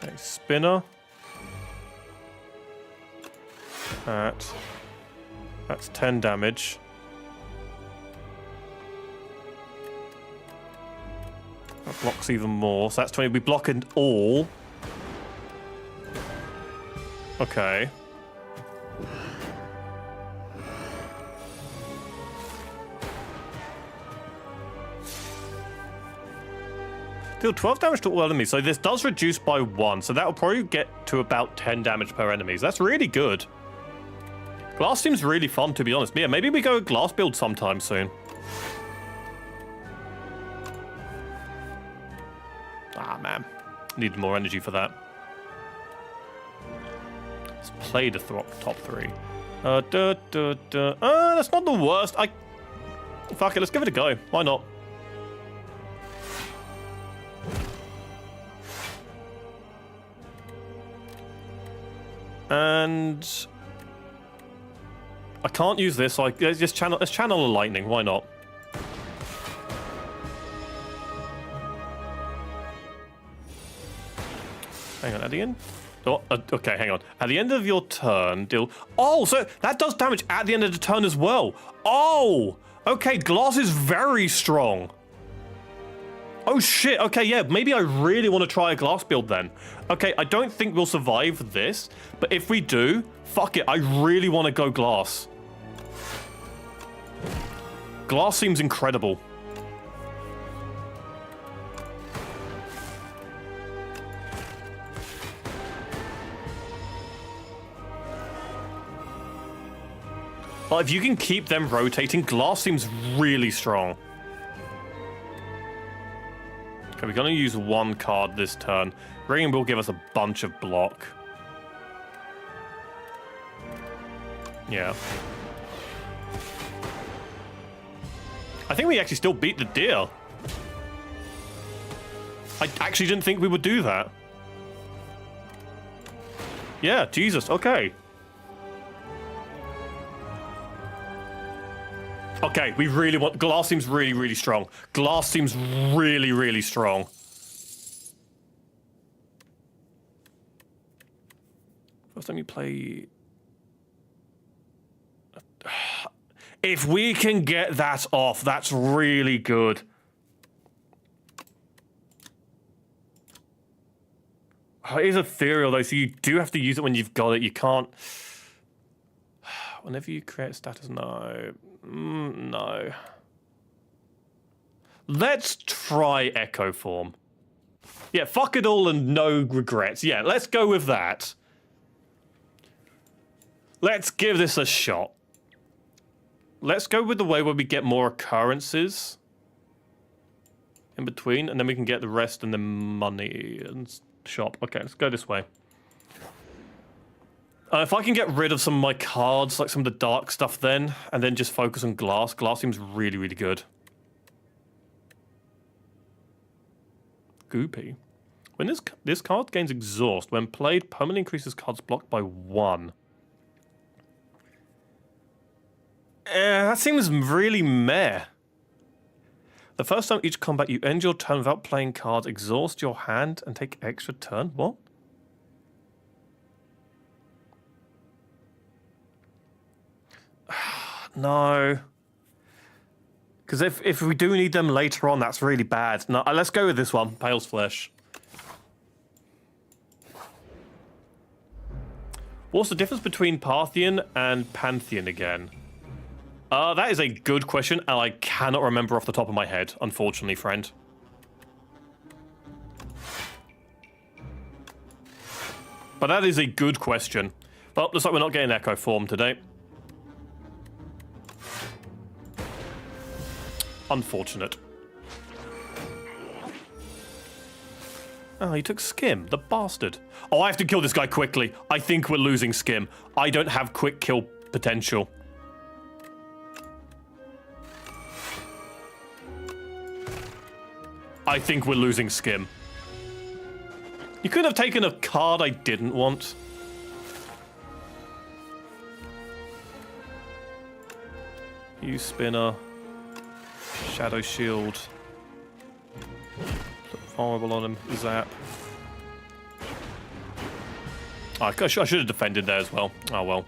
Speaker 1: Okay, Spinner. That's 10 damage. That blocks even more, so that's 20. We block it all. Okay. Deal 12 damage to all enemies, so this does reduce by 1, so that will probably get to about 10 damage per enemy. So that's really good. Glass seems really fun, to be honest. But yeah, maybe we go a glass build sometime soon. Ah, man. Need more energy for that. Let's play the top 3. That's not the worst. Fuck it, let's give it a go. Why not? And I can't use this, so let's channel a lightning, why not? Hang on, at the end? Oh, okay, hang on. At the end of your turn, deal... Oh, so that does damage at the end of the turn as well. Oh! Okay, glass is very strong. Oh shit, okay, yeah, maybe I really want to try a glass build then. Okay, I don't think we'll survive this, but if we do, fuck it, I really want to go glass. Glass seems incredible. But if you can keep them rotating, glass seems really strong. Okay, we're going to use 1 card this turn. Ring will give us a bunch of block. Yeah. I think we actually still beat the deer. I actually didn't think we would do that. Yeah, Jesus, okay. Okay, we really want... Glass seems really, really strong. Glass seems really, really strong. First time you play... If we can get that off, that's really good. It is ethereal though, so you do have to use it when you've got it. You can't... Whenever you create status, no. No. Let's try Echo Form. Yeah, fuck it all and no regrets. Yeah, let's go with that. Let's give this a shot. Let's go with the way where we get more occurrences in between, and then we can get the rest and the money and shop. Okay, let's go this way. If I can get rid of some of my cards, like some of the dark stuff then, and then just focus on glass. Glass seems really, really good. Goopy. When this card gains exhaust, when played, permanently increases cards blocked by 1. That seems really meh. The first time each combat you end your turn without playing cards, exhaust your hand and take extra turn. What? No. Because if we do need them later on, that's really bad. No, let's go with this one, Pale's Flesh. What's the difference between Parthenon and Pantheon again? That is a good question, and I cannot remember off the top of my head, unfortunately, friend. But that is a good question. Well, looks like we're not getting Echo Form today. Unfortunate. Oh, he took Skim, the bastard. Oh, I have to kill this guy quickly. I think we're losing Skim. I don't have quick kill potential. I think we're losing Skim. You could have taken a card I didn't want. You spinner. Shadow Shield. Look vulnerable on him. Zap. Oh, I should have defended there as well. Oh well.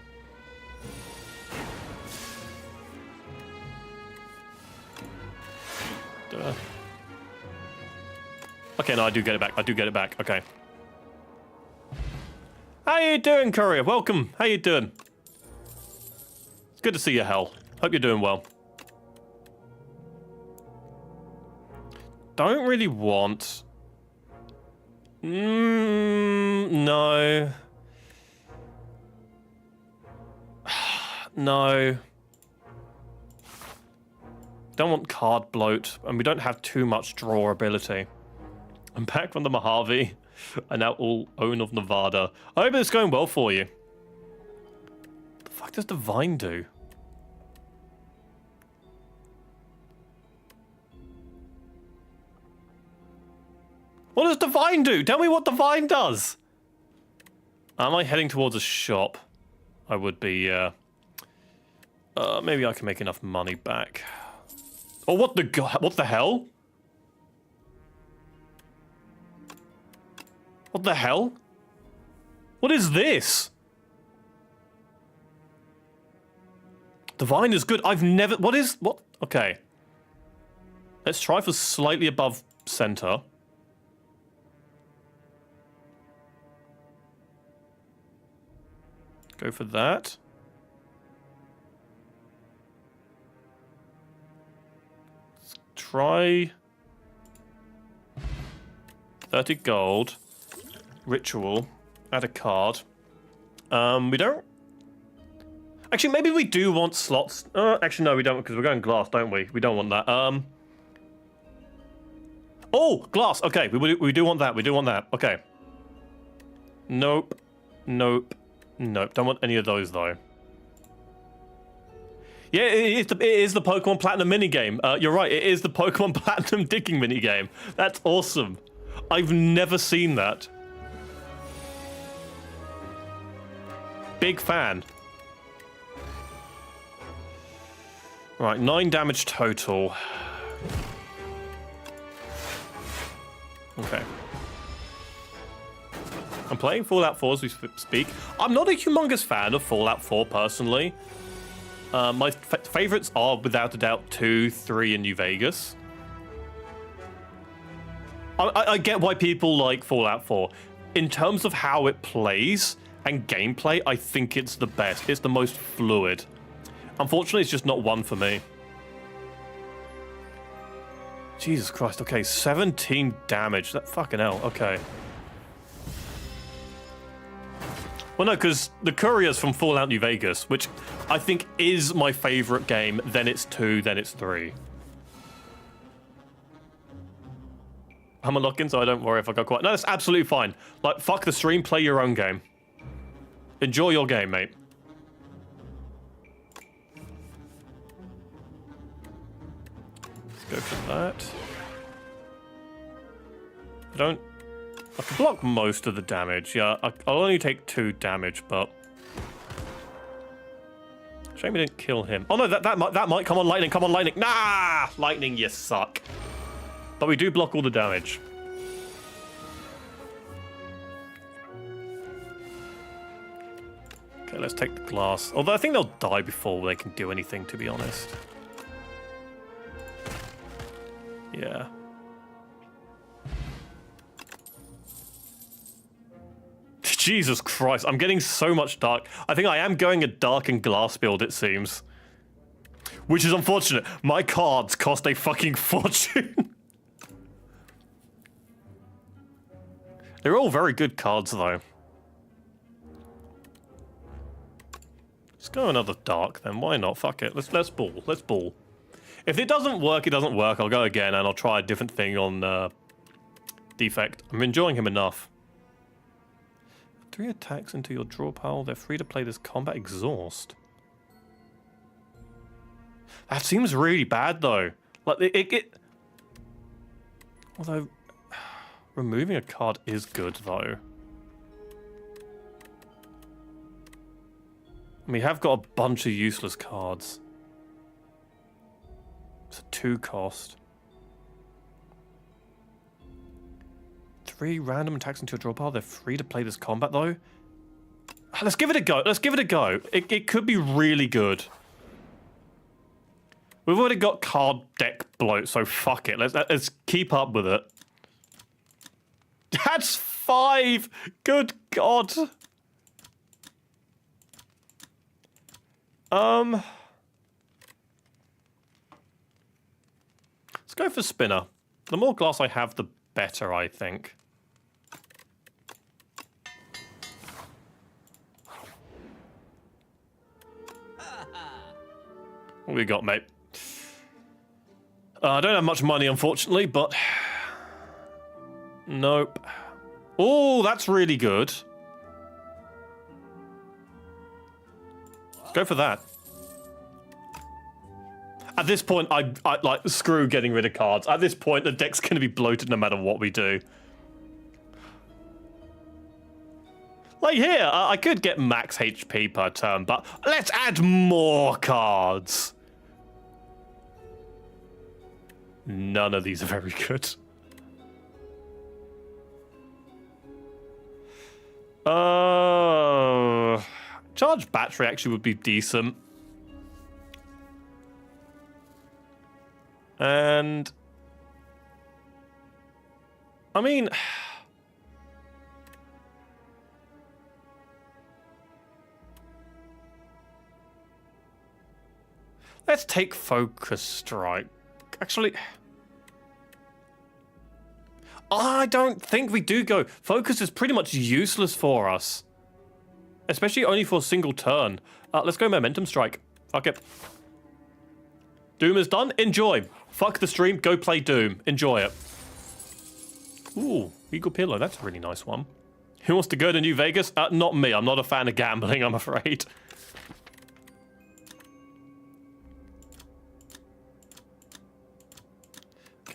Speaker 1: Duh. Okay, no, I do get it back. I do get it back. Okay. How you doing, Courier? Welcome. How you doing? It's good to see you, Hell. Hope you're doing well. Don't really want... no. No. Don't want card bloat, and we don't have too much draw ability. I'm back from the Mojave. I now all own of Nevada. I hope it's going well for you. What the fuck does Divine do? What does Divine do? Tell me what Divine does! Am I heading towards a shop? I would be, maybe I can make enough money back. Oh, what the hell? What the hell? What is this? Divine is good. I've never... What? Okay. Let's try for slightly above center. Go for that. Let's try 30 gold. Ritual. Add a card. We don't... Actually, maybe we do want slots. Actually, no, we don't, because we're going glass, don't we? We don't want that. Oh, glass. Okay, we do want that. We do want that. Okay. Nope. Nope. Nope. Don't want any of those, though. Yeah, it is the Pokemon Platinum minigame. You're right, it is the Pokemon Platinum digging minigame. That's awesome. I've never seen that. Big fan. Right, 9 damage total. Okay. I'm playing Fallout 4 as we speak. I'm not a humongous fan of Fallout 4 personally. My favorites are without a doubt 2, 3, and New Vegas. I get why people like Fallout 4. In terms of how it plays and gameplay, I think it's the best. It's the most fluid. Unfortunately, it's just not one for me. Jesus Christ, okay, 17 damage. That fucking hell, okay. Well, no, because the Courier's from Fallout New Vegas, which I think is my favorite game. Then it's 2, then it's 3. I'm unlocking, so I don't worry if I got quiet. No, that's absolutely fine. Like, fuck the stream, play your own game. Enjoy your game, mate. Let's go for that. I can block most of the damage. Yeah, I'll only take 2 damage, but shame we didn't kill him. Oh no, that might come on lightning. Come on lightning. Nah, lightning, you suck. But we do block all the damage. Okay, let's take the glass. Although I think they'll die before they can do anything, to be honest. Yeah. Jesus Christ, I'm getting so much dark. I think I am going a dark and glass build, it seems. Which is unfortunate. My cards cost a fucking fortune. They're all very good cards, though. Let's go another dark, then. Why not? Fuck it. Let's ball. Let's ball. If it doesn't work, it doesn't work. I'll go again, and I'll try a different thing on Defect. I'm enjoying him enough. 3 attacks into your draw pile. They're free to play this combat exhaust. That seems really bad, though. Like, it... Although... Removing a card is good, though. We have got a bunch of useless cards. It's a 2 cost. 3 random attacks into your draw pile. They're free to play this combat, though. Let's give it a go. Let's give it a go. It could be really good. We've already got card deck bloat, so fuck it. Let's keep up with it. That's 5! Good God. Let's go for spinner. The more glass I have, the better, I think. What we got, mate? I don't have much money, unfortunately, but... Nope. Oh, that's really good. Go for that. At this point, I like, screw getting rid of cards. At this point, the deck's going to be bloated no matter what we do. Like here, I could get max HP per turn, but let's add more cards. None of these are very good. Charged battery actually would be decent. And I mean, let's take Focus Strike. Actually, I don't think we do go. Focus is pretty much useless for us. Especially only for a single turn. Let's go Momentum Strike. Fuck it. Doom is done. Enjoy. Fuck the stream. Go play Doom. Enjoy it. Ooh, Eagle Pillow. That's a really nice one. Who wants to go to New Vegas? Not me. I'm not a fan of gambling, I'm afraid.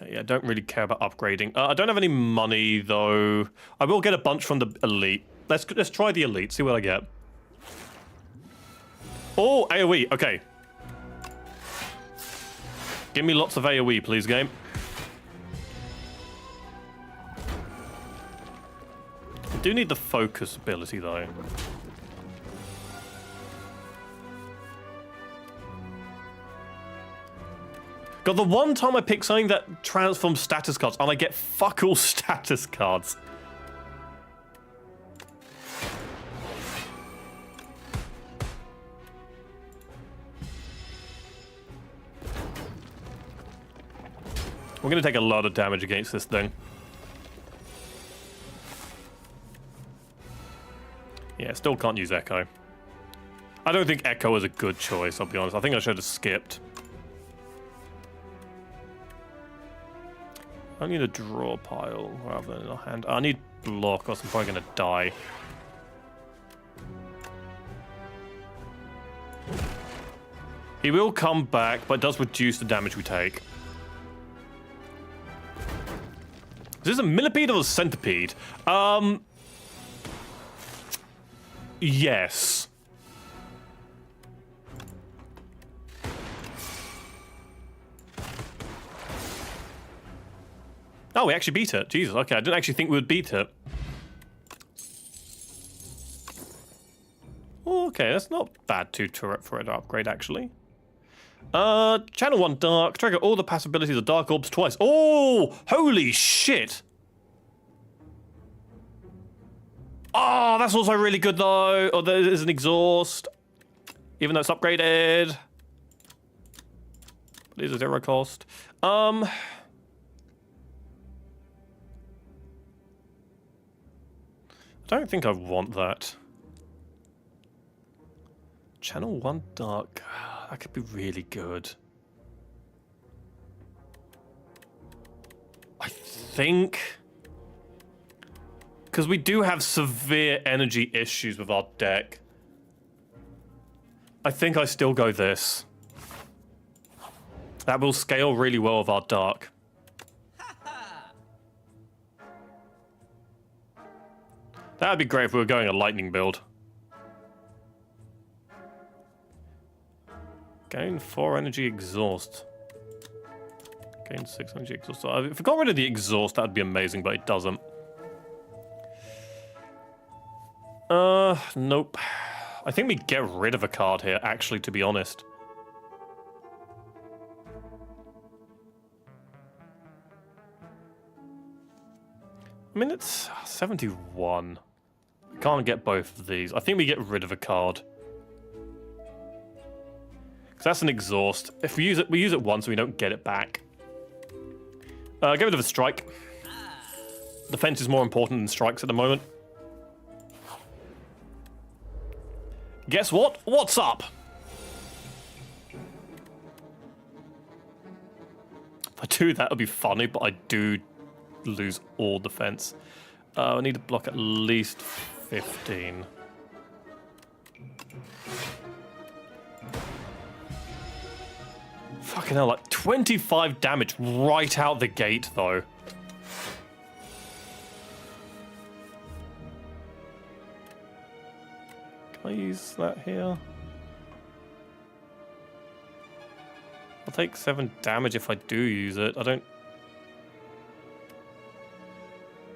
Speaker 1: Yeah, don't really care about upgrading. I don't have any money though. I will get a bunch from the elite. Let's try the elite. See what I get. Oh, AoE. Okay. Give me lots of AoE, please, game. I do need the focus ability though. God, the one time I pick something that transforms status cards and I get fuck all status cards. We're going to take a lot of damage against this thing. Yeah, still can't use Echo. I don't think Echo is a good choice, I'll be honest. I think I should have skipped. I need a draw pile rather than a hand. I need block or else I'm probably going to die. He will come back, but it does reduce the damage we take. Is this a millipede or a centipede? Yes. Oh, we actually beat it. Jesus, okay. I didn't actually think we would beat it. Okay, that's not bad for an upgrade, actually. Channel 1 Dark. Trigger all the passive abilities of Dark Orbs twice. Oh, holy shit. Oh, that's also really good, though. Oh, there is an exhaust. Even though it's upgraded. It is a 0 cost. I don't think I want that. Channel 1 Dark. That could be really good. I think... because we do have severe energy issues with our deck. I think I still go this. That will scale really well with our Dark. That would be great if we were going a lightning build. Gain 4 energy exhaust. Gain 6 energy exhaust. If we got rid of the exhaust, that would be amazing, but it doesn't. Nope. I think we get rid of a card here, actually, to be honest. I mean, it's 71. We can't get both of these. I think we get rid of a card. Because that's an exhaust. If we use it once and we don't get it back. Get rid of a strike. Defense is more important than strikes at the moment. Guess what? What's up? If I do that, it'll be funny, but I do lose all defense. I need to block at least 15. Fucking hell, like 25 damage right out the gate, though. Can I use that here? I'll take 7 damage if I do use it. I don't...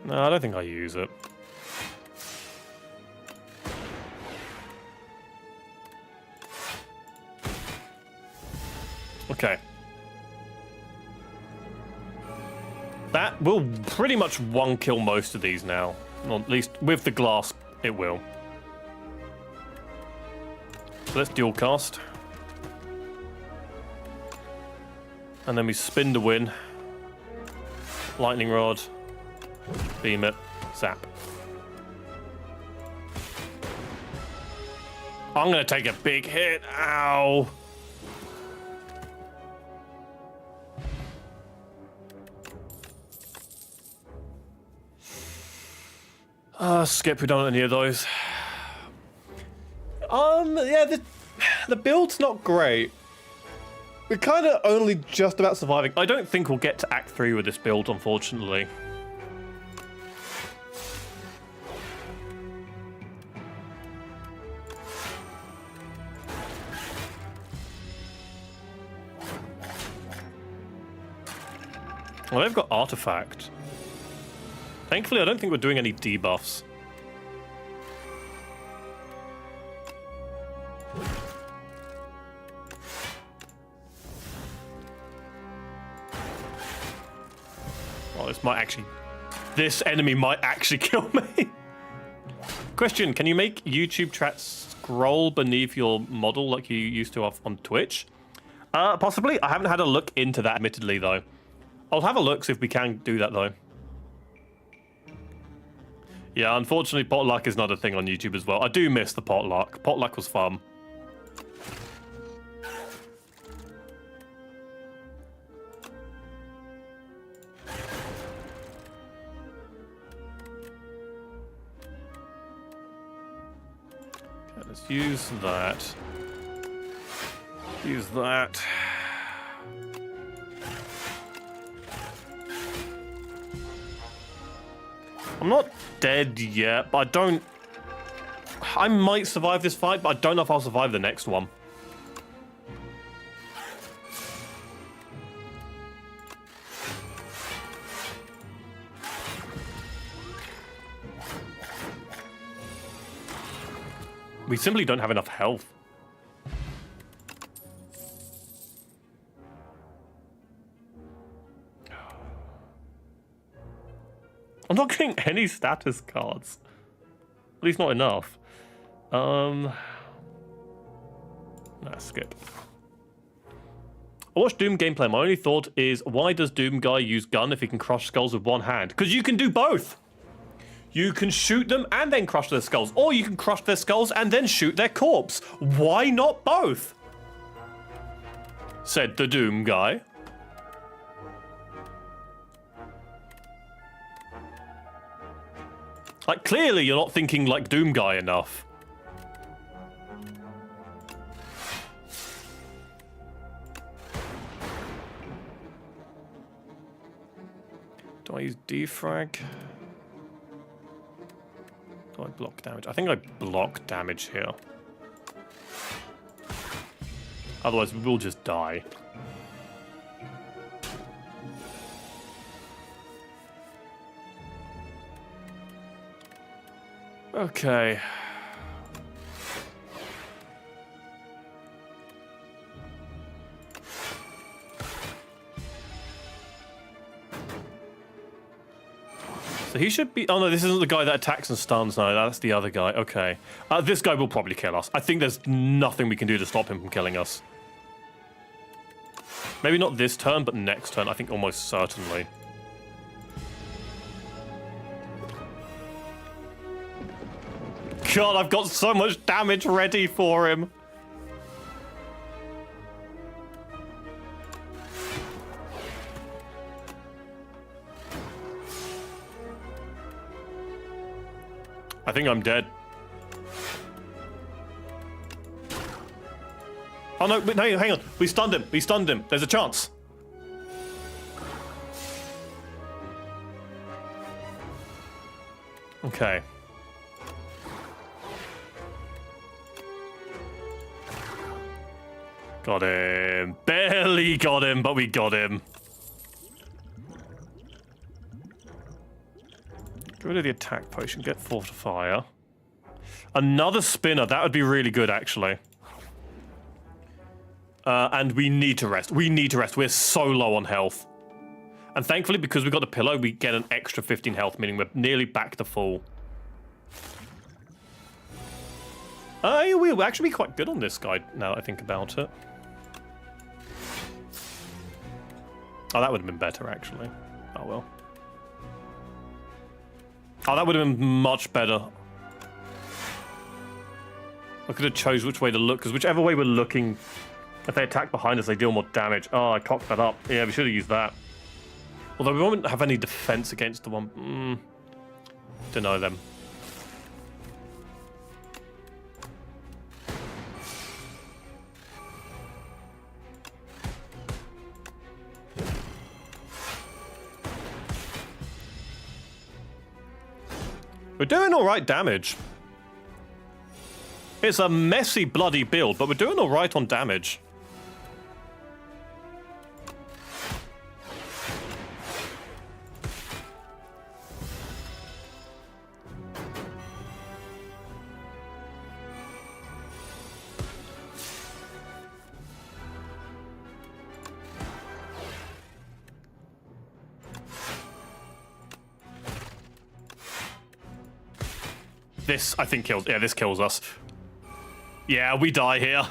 Speaker 1: no, I don't think I use it. Okay. That will pretty much one-kill most of these now. Or at least with the glass, it will. So let's dual cast. And then we spin to win. Lightning Rod. Beam it. Zap. I'm gonna take a big hit. Ow. Skip, we don't want any of those. Yeah, the build's not great. We're kind of only just about surviving. I don't think we'll get to Act 3 with this build, unfortunately. Well, they've got Artifact. Thankfully, I don't think we're doing any debuffs. Oh, this enemy might actually kill me. Question, can you make YouTube chat scroll beneath your model like you used to have on Twitch? Possibly. I haven't had a look into that, admittedly, though. I'll have a look, see if we can do that, though. Yeah, unfortunately, potluck is not a thing on YouTube as well. I do miss the potluck. Potluck was fun. Okay, let's use that. Use that. I'm not dead yet, but I might survive this fight, but I don't know if I'll survive the next one. We simply don't have enough health. I'm not getting any status cards. At least not enough. Nah, skip. I watched Doom gameplay. My only thought is, why does Doom guy use gun if he can crush skulls with one hand? Because you can do both. You can shoot them and then crush their skulls. Or you can crush their skulls and then shoot their corpse. Why not both? Said the Doom guy. Like, clearly you're not thinking like Doom guy enough. Do I use defrag? Do I block damage? I think I block damage here. Otherwise, we will just die. Okay. So he should be... Oh, no, this isn't the guy that attacks and stuns. No, that's the other guy. Okay. This guy will probably kill us. I think there's nothing we can do to stop him from killing us. Maybe not this turn, but next turn. I think almost certainly. God, I've got so much damage ready for him. I think I'm dead. Oh no, no, hang on. We stunned him. We stunned him. There's a chance. Okay. Got him. Barely got him, but we got him. Get rid of the attack potion. Get fortifier. Another spinner. That would be really good, actually. And we need to rest. We need to rest. We're so low on health. And thankfully, because we got the pillow, we get an extra 15 health, meaning we're nearly back to full. We'll actually be quite good on this guy, now that I think about it. Oh, that would have been better, actually. Oh, well. Oh, that would have been much better. I could have chose which way to look, because whichever way we're looking, if they attack behind us, they deal more damage. Oh, I cocked that up. Yeah, we should have used that. Although we won't have any defense against the one. Don't know them. We're doing all right damage. It's a messy, bloody build, but we're doing all right on damage. This, I think, kills... Yeah, this kills us. Yeah, we die here.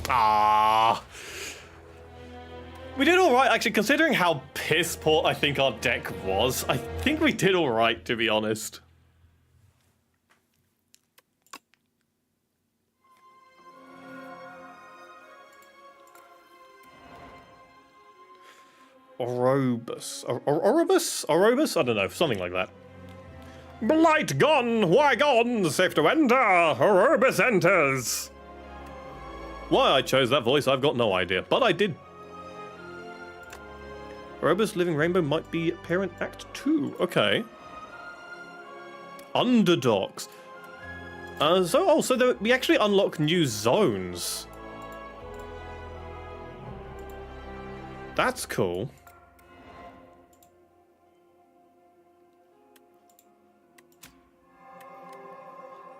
Speaker 1: Ah. We did all right, actually, considering how piss poor I think our deck was. I think we did all right, to be honest. Orobus. Orobus? I don't know, something like that. Blight gone, why gone? Safe to enter. Orobus enters. Why I chose that voice, I've got no idea, but I did. Orobus Living Rainbow might be Parent Act 2. Okay. Underdogs. So we actually unlock new zones. That's cool.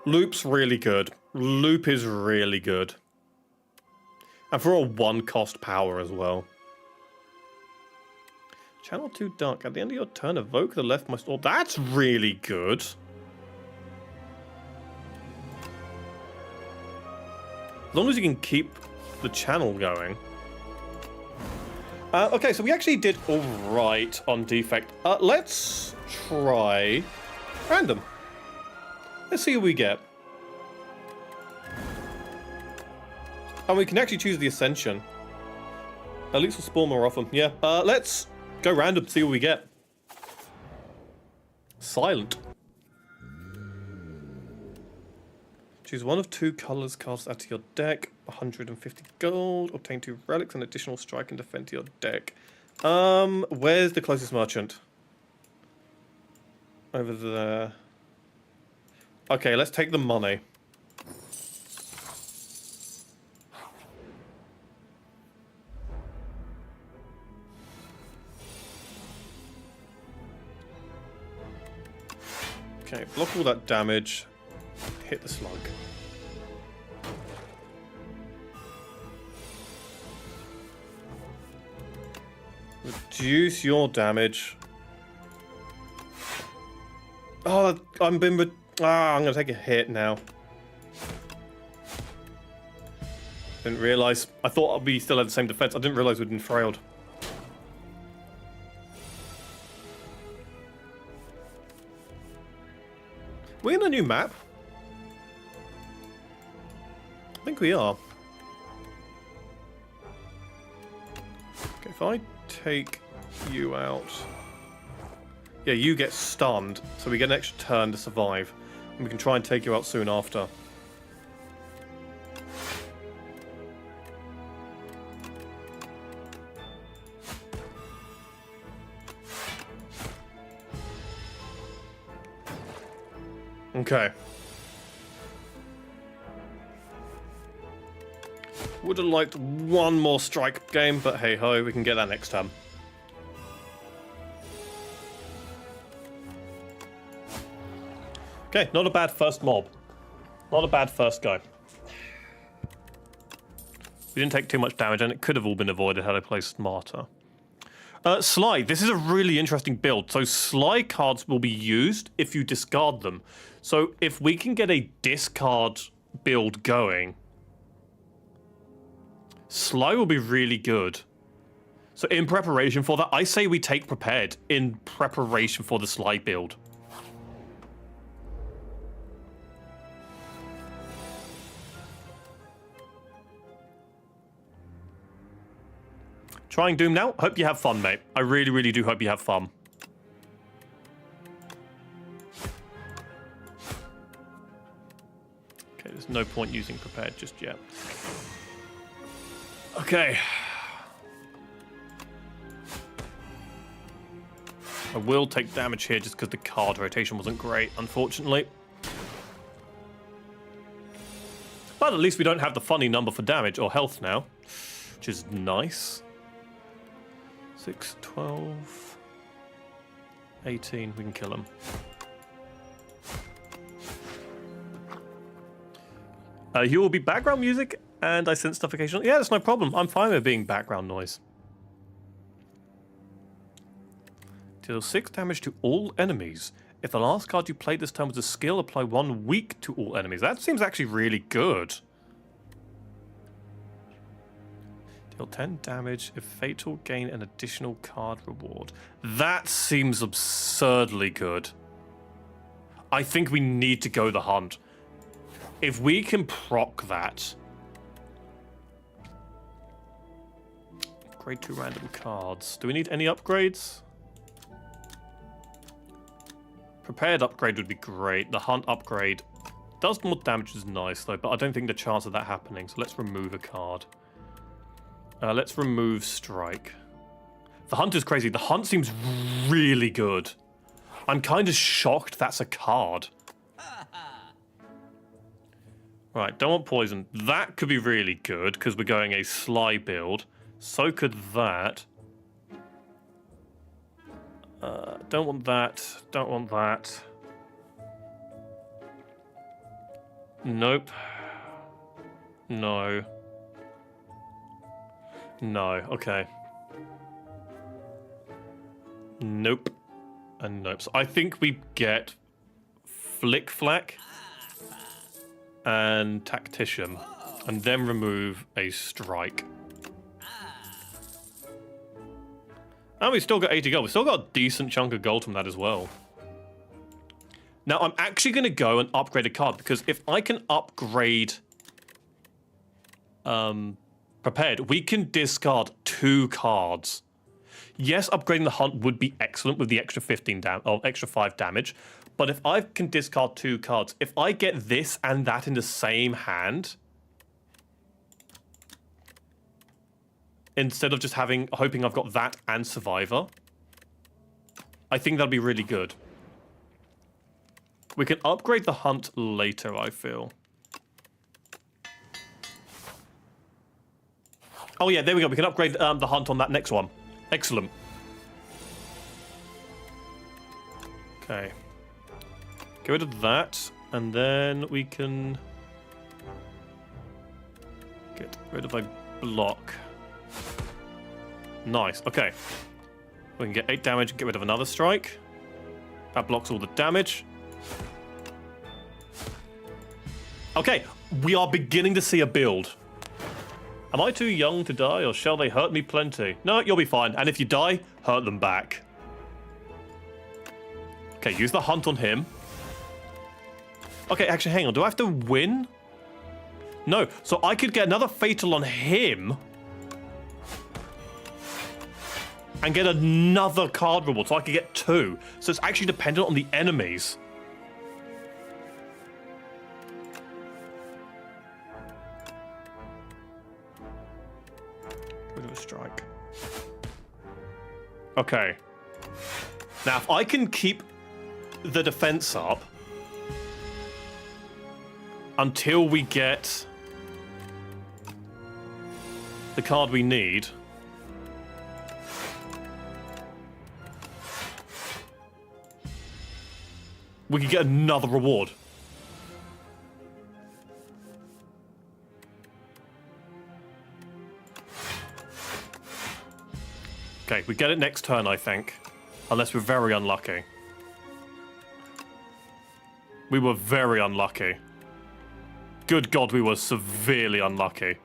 Speaker 1: Loop's really good. Loop is really good. And for a one-cost power as well. Channel 2 Dark. At the end of your turn, evoke the leftmost orb. That's really good. As long as you can keep the channel going. Okay, so we actually did all right on defect. Let's try random. Let's see what we get. And we can actually choose the Ascension. Elites will spawn more often. Yeah. Let's go random, see what we get. Silent. Choose one of two colors cards out of your deck. 150 gold. Obtain 2 relics and additional strike and defend to your deck. Where's the closest merchant? Over there. Okay, let's take the money. Okay, block all that damage. Hit the slug. Reduce your damage. Oh, I'm gonna take a hit now. Didn't realize. I thought we still had the same defense. I didn't realize we'd been frailed. We in a new map? I think we are. Okay, if I take you out. Yeah, you get stunned, so we get an extra turn to survive. And we can try and take you out soon after. Okay. Would have liked one more strike game, but hey ho, we can get that next time. Okay, not a bad first mob. Not a bad first go. We didn't take too much damage, and it could have all been avoided had I played smarter. Sly, this is a really interesting build. So Sly cards will be used if you discard them. So if we can get a discard build going, Sly will be really good. So in preparation for that, I say we take Prepared in preparation for the Sly build. Trying Doom now. Hope you have fun, mate. I really, really do hope you have fun. Okay, there's no point using Prepared just yet. Okay. I will take damage here just because the card rotation wasn't great, unfortunately. But at least we don't have the funny number for damage or health now, which is nice. 6, 12, 18, we can kill him. You will be background music, and I sense stuff occasionally. Yeah, that's no problem. I'm fine with being background noise. Deal 6 damage to all enemies. If the last card you played this turn was a skill, apply 1 weak to all enemies. That seems actually really good. Deal 10 damage. If fatal, gain an additional card reward. That seems absurdly good. I think we need to go the hunt. If we can proc that. Upgrade 2 random cards. Do we need any upgrades? Prepared upgrade would be great. The hunt upgrade does more damage, which is nice though, but I don't think the chance of that happening. So let's remove a card. Let's remove strike. The hunt is crazy. The hunt seems really good. I'm kind of shocked that's a card. Right, don't want poison. That could be really good because we're going a Sly build. So could that. Don't want that. Don't want that. Nope. No. No. Okay. Nope. And nope. So I think we get Flick Flack and Tactician, and then remove a strike. And we still got 80 gold. We still got a decent chunk of gold from that as well. Now, I'm actually going to go and upgrade a card, because if I can upgrade Prepared, we can discard 2 cards. Yes, upgrading the hunt would be excellent with the extra 5 damage, but if I can discard 2 cards, if I get this and that in the same hand, instead of just hoping I've got that and Survivor, I think that'll be really good. We can upgrade the hunt later, I feel. Oh yeah, there we go. We can upgrade the hunt on that next one. Excellent. Okay. Get rid of that, and then we can get rid of a block. Nice. Okay. We can get 8 damage and get rid of another strike. That blocks all the damage. Okay, we are beginning to see a build. Am I too young to die, or shall they hurt me plenty? No, you'll be fine. And if you die, hurt them back. Okay, use the hunt on him. Okay, actually, hang on. Do I have to win? No. So I could get another fatal on him and get another card reward. So I could get 2. So it's actually dependent on the enemies. Rid of a strike. Okay. Now, if I can keep the defense up until we get the card we need, we can get another reward. Okay, we get it next turn, I think. Unless we're very unlucky. We were very unlucky. Good God, we were severely unlucky.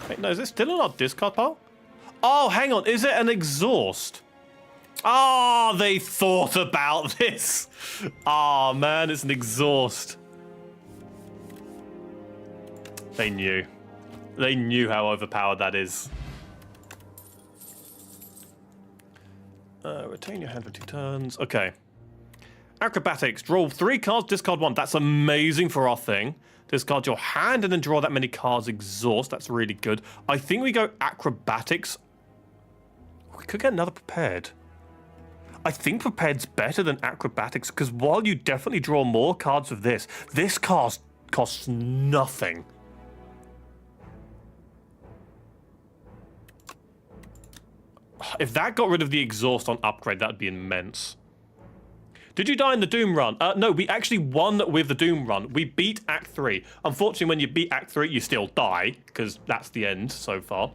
Speaker 1: Wait, no, is it still in our discard pile? Oh, hang on, is it an exhaust? Oh, they thought about this. Oh, man, it's an exhaust. They knew. They knew how overpowered that is. Retain your hand for 2 turns. Okay. Acrobatics. Draw 3 cards, discard 1. That's amazing for our thing. Discard your hand and then draw that many cards. Exhaust. That's really good. I think we go acrobatics. We could get another prepared. I think prepared's better than acrobatics because while you definitely draw more cards with this card costs nothing. If that got rid of the exhaust on upgrade, that would be immense. Did you die in the Doom run? No, we actually won with the Doom run. We beat Act 3. Unfortunately, when you beat Act 3, you still die, because that's the end so far.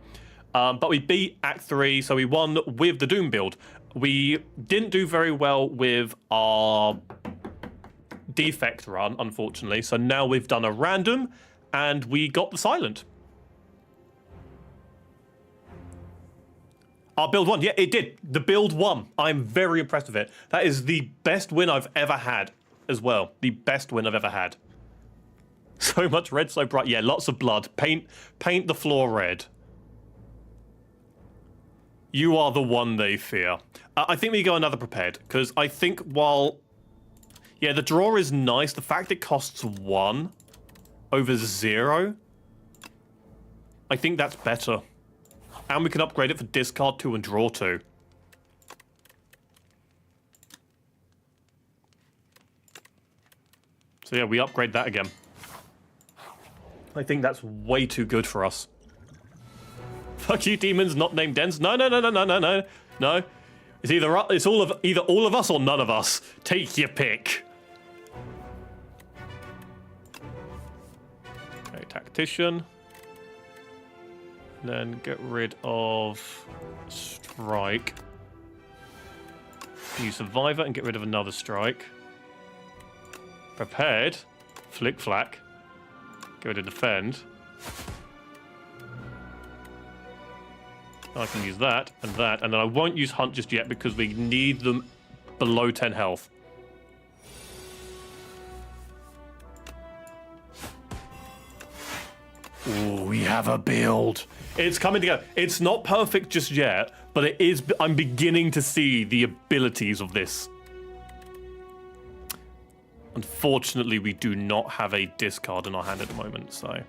Speaker 1: But we beat Act 3, so we won with the Doom build. We didn't do very well with our defect run, unfortunately. So now we've done a random, and we got the silent. Our build won. Yeah, it did. The build won. I'm very impressed with it. That is the best win I've ever had as well. The best win I've ever had. So much red, so bright. Yeah, lots of blood. Paint the floor red. You are the one they fear. I think we go another prepared, because I think while... Yeah, the draw is nice. The fact it costs 1 over 0, I think that's better. And we can upgrade it for discard 2 and draw 2. So yeah, we upgrade that again. I think that's way too good for us. Fuck you, demons not named Dens. No. No. It's either all of us or none of us. Take your pick. Okay, tactician. Then get rid of strike. Use survivor and get rid of another strike. Prepared. Flick flack. Get rid of defend. I can use that, and then I won't use hunt just yet because we need them below 10 health. Ooh, we have a build. It's coming together. It's not perfect just yet, but it is. I'm beginning to see the abilities of this. Unfortunately, we do not have a discard in our hand at the moment, so.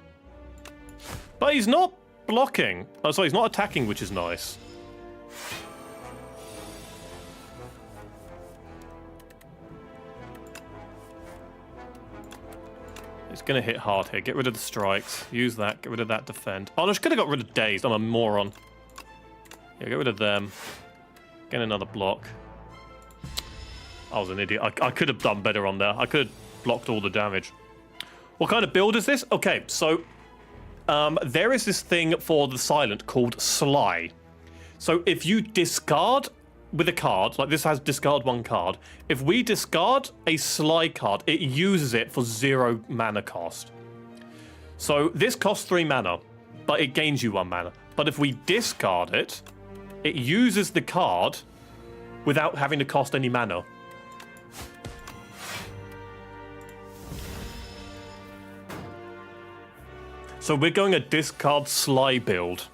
Speaker 1: But he's not blocking. Oh, sorry, he's not attacking, which is nice. It's going to hit hard here. Get rid of the strikes. Use that. Get rid of that defend. Oh, no, I could have got rid of dazed. I'm a moron. Yeah, get rid of them. Get another block. I was an idiot. I could have done better on there. I could have blocked all the damage. What kind of build is this? Okay, so there is this thing for the silent called Sly. So if you discard with a card, like this has discard 1 card, if we discard a Sly card, it uses it for 0 mana cost. So this costs 3 mana, but it gains you 1 mana. But if we discard it, it uses the card without having to cost any mana. So we're going a discard Sly build.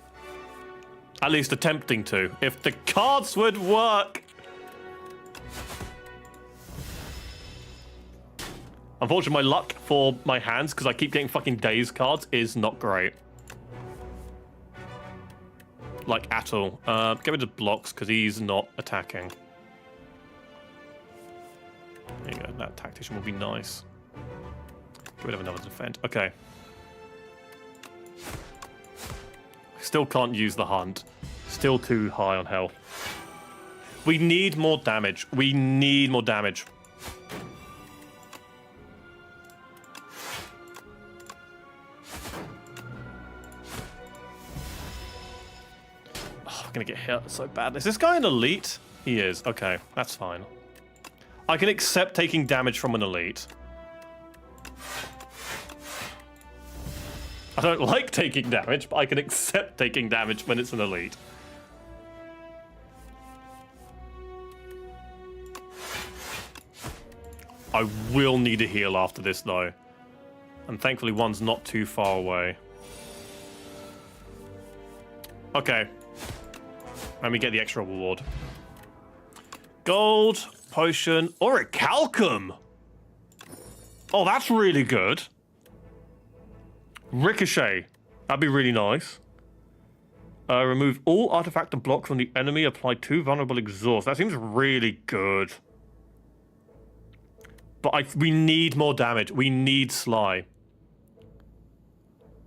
Speaker 1: At least attempting to. If the cards would work! Unfortunately, my luck for my hands, because I keep getting fucking Daze cards, is not great. Like, at all. Get rid of blocks, because he's not attacking. There you go, that tactician will be nice. Get rid of another defend. Okay. Still can't use the hunt. Still too high on health. We need more damage. We need more damage. Oh, I'm gonna get hit so bad. Is this guy an elite? He is. Okay, that's fine. I can accept taking damage from an elite. I don't like taking damage, but I can accept taking damage when it's an elite. I will need a heal after this, though. And thankfully, one's not too far away. Okay. And we get the extra reward. Gold, potion, or a calcum. Oh, that's really good. Ricochet. That'd be really nice. Remove all artifact and block from the enemy. Apply 2 vulnerable exhaust. That seems really good. But we need more damage. We need Sly.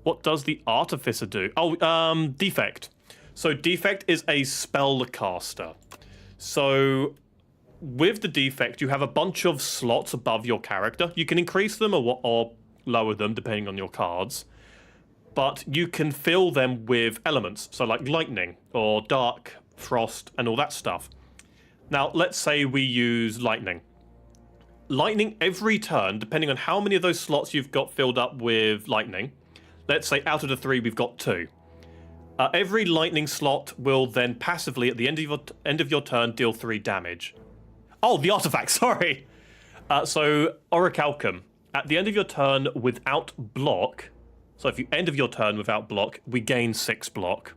Speaker 1: What does the Artificer do? Oh, Defect. So Defect is a spellcaster. So with the Defect, you have a bunch of slots above your character. You can increase them or lower them depending on your cards. But you can fill them with elements. So like lightning or dark, frost, and all that stuff. Now, let's say we use lightning. Lightning every turn, depending on how many of those slots you've got filled up with lightning. Let's say out of the 3, we've got 2. Every lightning slot will then passively, at the end of your turn, deal 3 damage. Oh, the artifact, sorry! So, Orichalcum. At the end of your turn without block, so if you end of your turn without block, we gain 6 block.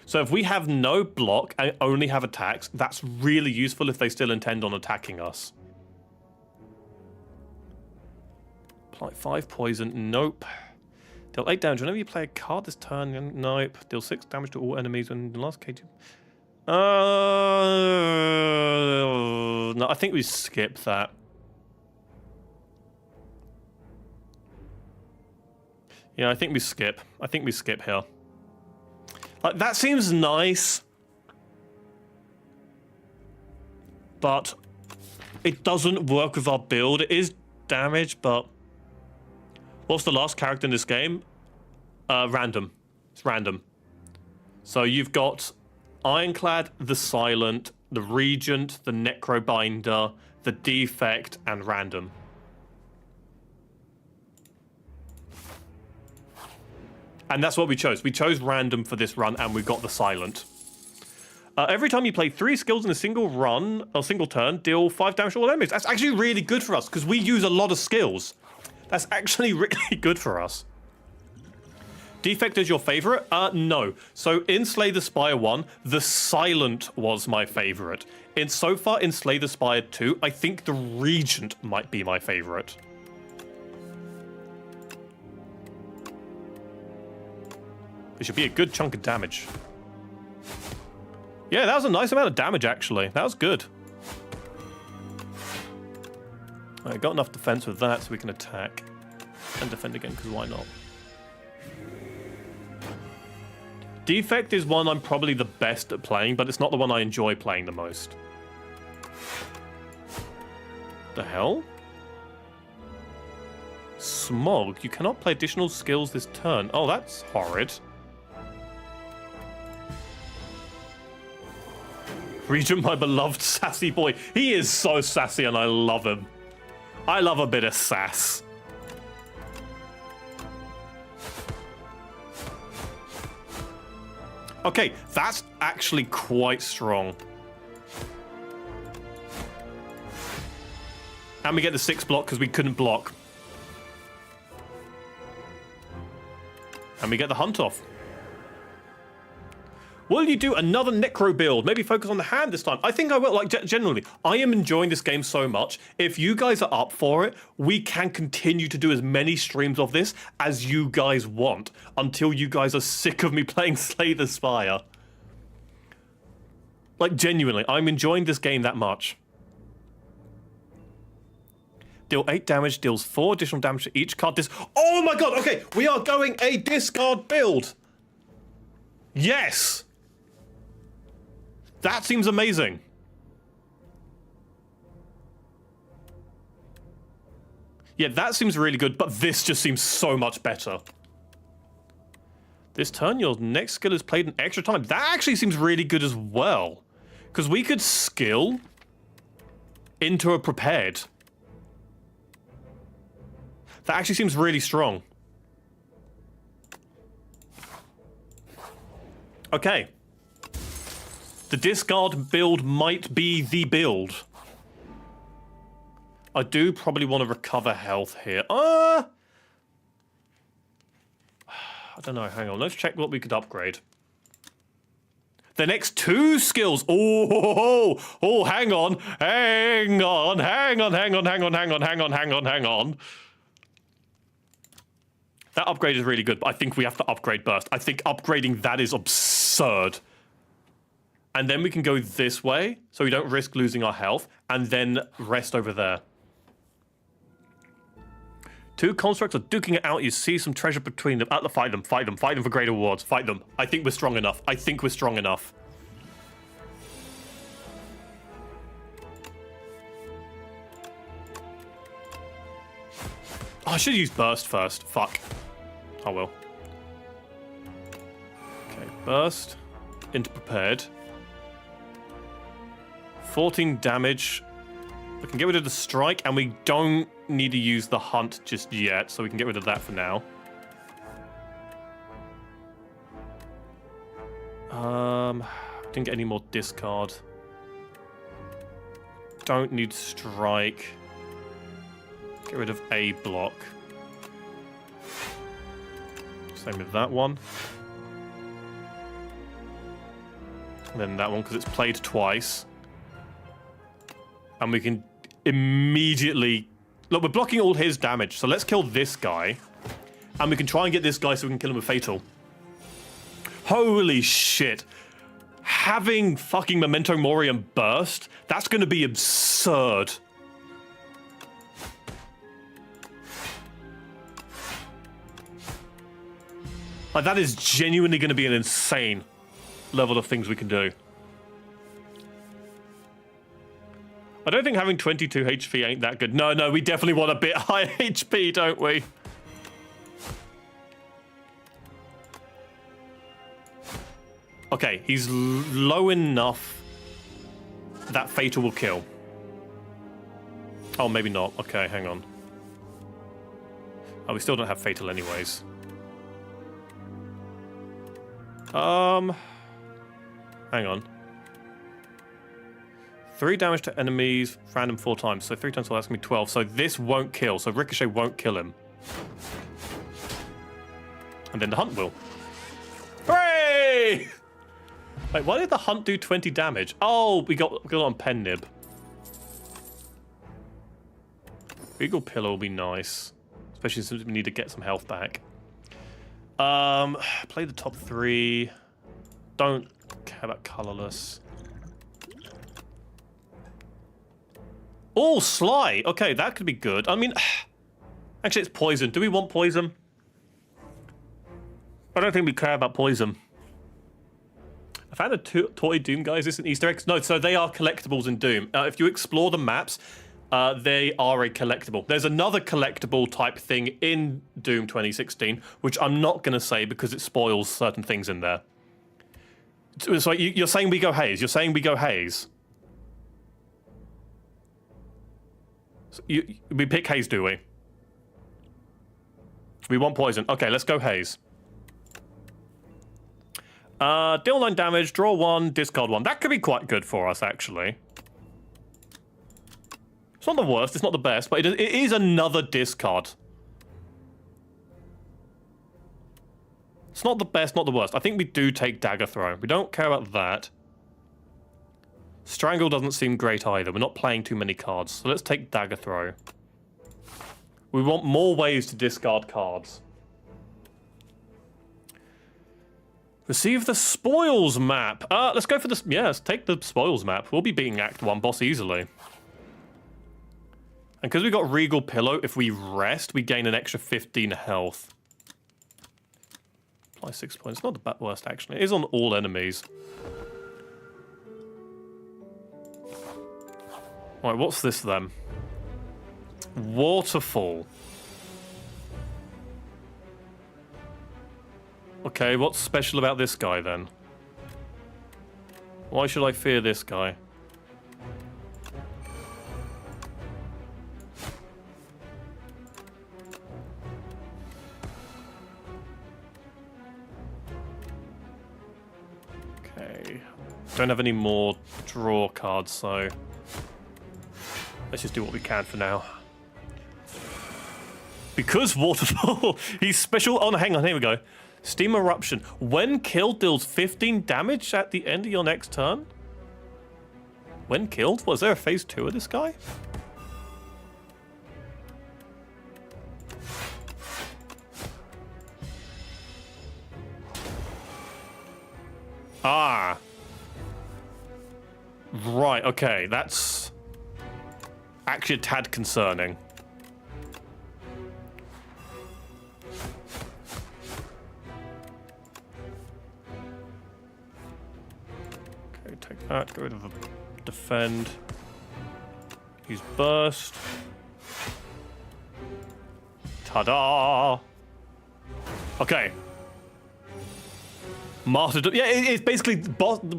Speaker 1: So if we have no block and only have attacks, that's really useful if they still intend on attacking us. Apply 5 poison, nope. Deal 8 damage whenever you play a card this turn, nope. Deal 6 damage to all enemies when the last cage. No, I think we skip that. Yeah, I think we skip. I think we skip here. Like, that seems nice. But it doesn't work with our build. It is damage, but what's the last character in this game? Random. It's random. So you've got Ironclad, the Silent, the Regent, the Necrobinder, the Defect, and Random. And that's what we chose. We chose Random for this run, and we got the Silent. Every time you play 3 skills in a single run, or single turn, deal 5 damage to all enemies. That's actually really good for us, because we use a lot of skills. That's actually really good for us. Defect is your favorite? No. So in Slay the Spire 1, the Silent was my favorite. So far in Slay the Spire 2, I think the Regent might be my favorite. It should be a good chunk of damage. Yeah, that was a nice amount of damage, actually. That was good. I got enough defense with that so we can attack and defend again, because why not? Defect is one I'm probably the best at playing, but it's not the one I enjoy playing the most. The hell? Smog. You cannot play additional skills this turn. Oh, that's horrid. Regent, my beloved sassy boy. He is so sassy and I love him. I love a bit of sass. Okay, that's actually quite strong. And we get the 6 block because we couldn't block. And we get the hunt off. Will you do another Necro build? Maybe focus on the hand this time. I think I will. Like, generally, I am enjoying this game so much. If you guys are up for it, we can continue to do as many streams of this as you guys want until you guys are sick of me playing Slay the Spire. Like, genuinely, I'm enjoying this game that much. Deal 8 damage, deals 4 additional damage to each card. Oh my god, okay, we are going a discard build. Yes! That seems amazing. Yeah, that seems really good, but this just seems so much better. This turn, your next skill is played in extra time. That actually seems really good as well. Because we could skill into a prepared. That actually seems really strong. Okay. The discard build might be the build. I do probably want to recover health here. I don't know, hang on. Let's check what we could upgrade. The next 2 skills. Oh, hang on. That upgrade is really good, but I think we have to upgrade burst. I think upgrading that is absurd. And then we can go this way, so we don't risk losing our health, and then rest over there. 2 constructs are duking it out. You see some treasure between them. Fight them for great awards. Fight them. I think we're strong enough. Oh, I should use burst first. Fuck. Oh well. Okay, burst into prepared. 14 damage. We can get rid of the strike, and we don't need to use the hunt just yet, so we can get rid of that for now. Didn't get any more discard. Don't need strike. Get rid of a block. Same with that one. And then that one, because it's played twice. And we can immediately... Look, we're blocking all his damage, so let's kill this guy. And we can try and get this guy so we can kill him with Fatal. Holy shit. Having fucking Memento Mori and Burst, that's going to be absurd. Like, that is genuinely going to be an insane level of things we can do. I don't think having 22 HP ain't that good. No, we definitely want a bit higher HP, don't we? Okay, he's low enough that Fatal will kill. Oh, maybe not. Okay, hang on. Oh, we still don't have Fatal anyways. Hang on. 3 damage to enemies, random 4 times. So 3 times, well, that's gonna be 12. So this won't kill. So Ricochet won't kill him. And then the Hunt will. Hooray! Wait, why did the Hunt do 20 damage? Oh, we got it on Pen Nib. Regal Pillow will be nice. Especially since we need to get some health back. Play the top 3. Don't care about colorless. Oh, Sly! Okay, that could be good. I mean, actually, it's poison. Do we want poison? I don't think we care about poison. I found the toy Doom guys. Is this an Easter egg? No, so they are collectibles in Doom. If you explore the maps, they are a collectible. There's another collectible type thing in Doom 2016, which I'm not going to say because it spoils certain things in there. So you're saying we go haze? You're saying we go haze? So we pick haze, do we? We want poison. Okay, let's go haze. Deal 9 damage, draw 1, discard 1. That could be quite good for us, actually. It's not the worst, it's not the best, but it is another discard. It's not the best, not the worst. I think we do take Dagger Throw. We don't care about that. Strangle doesn't seem great either. We're not playing too many cards. So let's take Dagger Throw. We want more ways to discard cards. Receive the Spoils map. Let's go for this. Yeah, let's take the Spoils map. We'll be beating Act 1 boss easily. And because we got Regal Pillow, if we rest, we gain an extra 15 health. Apply 6 points. Not the worst, actually. It is on all enemies. Right, what's this then? Waterfall. Okay, what's special about this guy then? Why should I fear this guy? Okay. Don't have any more draw cards, so let's just do what we can for now. Because Waterfall, he's special. Oh, no, hang on, here we go. Steam Eruption. When killed, deals 15 damage at the end of your next turn? When killed? Was there a phase 2 of this guy? Ah. Right, okay, that's actually a tad concerning. Okay, take that, get rid of the defend. Use burst. Ta-da! Okay. Martyrdom. Yeah, it's basically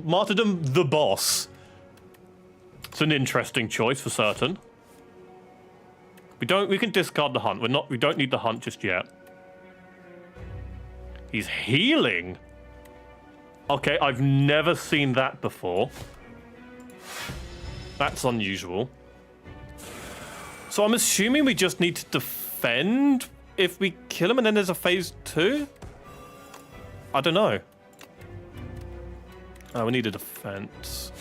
Speaker 1: Martyrdom the boss. It's an interesting choice for certain. We can discard the hunt. We don't need the hunt just yet. He's healing. Okay, I've never seen that before. That's unusual. So I'm assuming we just need to defend if we kill him and then there's a phase 2? I don't know. Oh, we need a defense.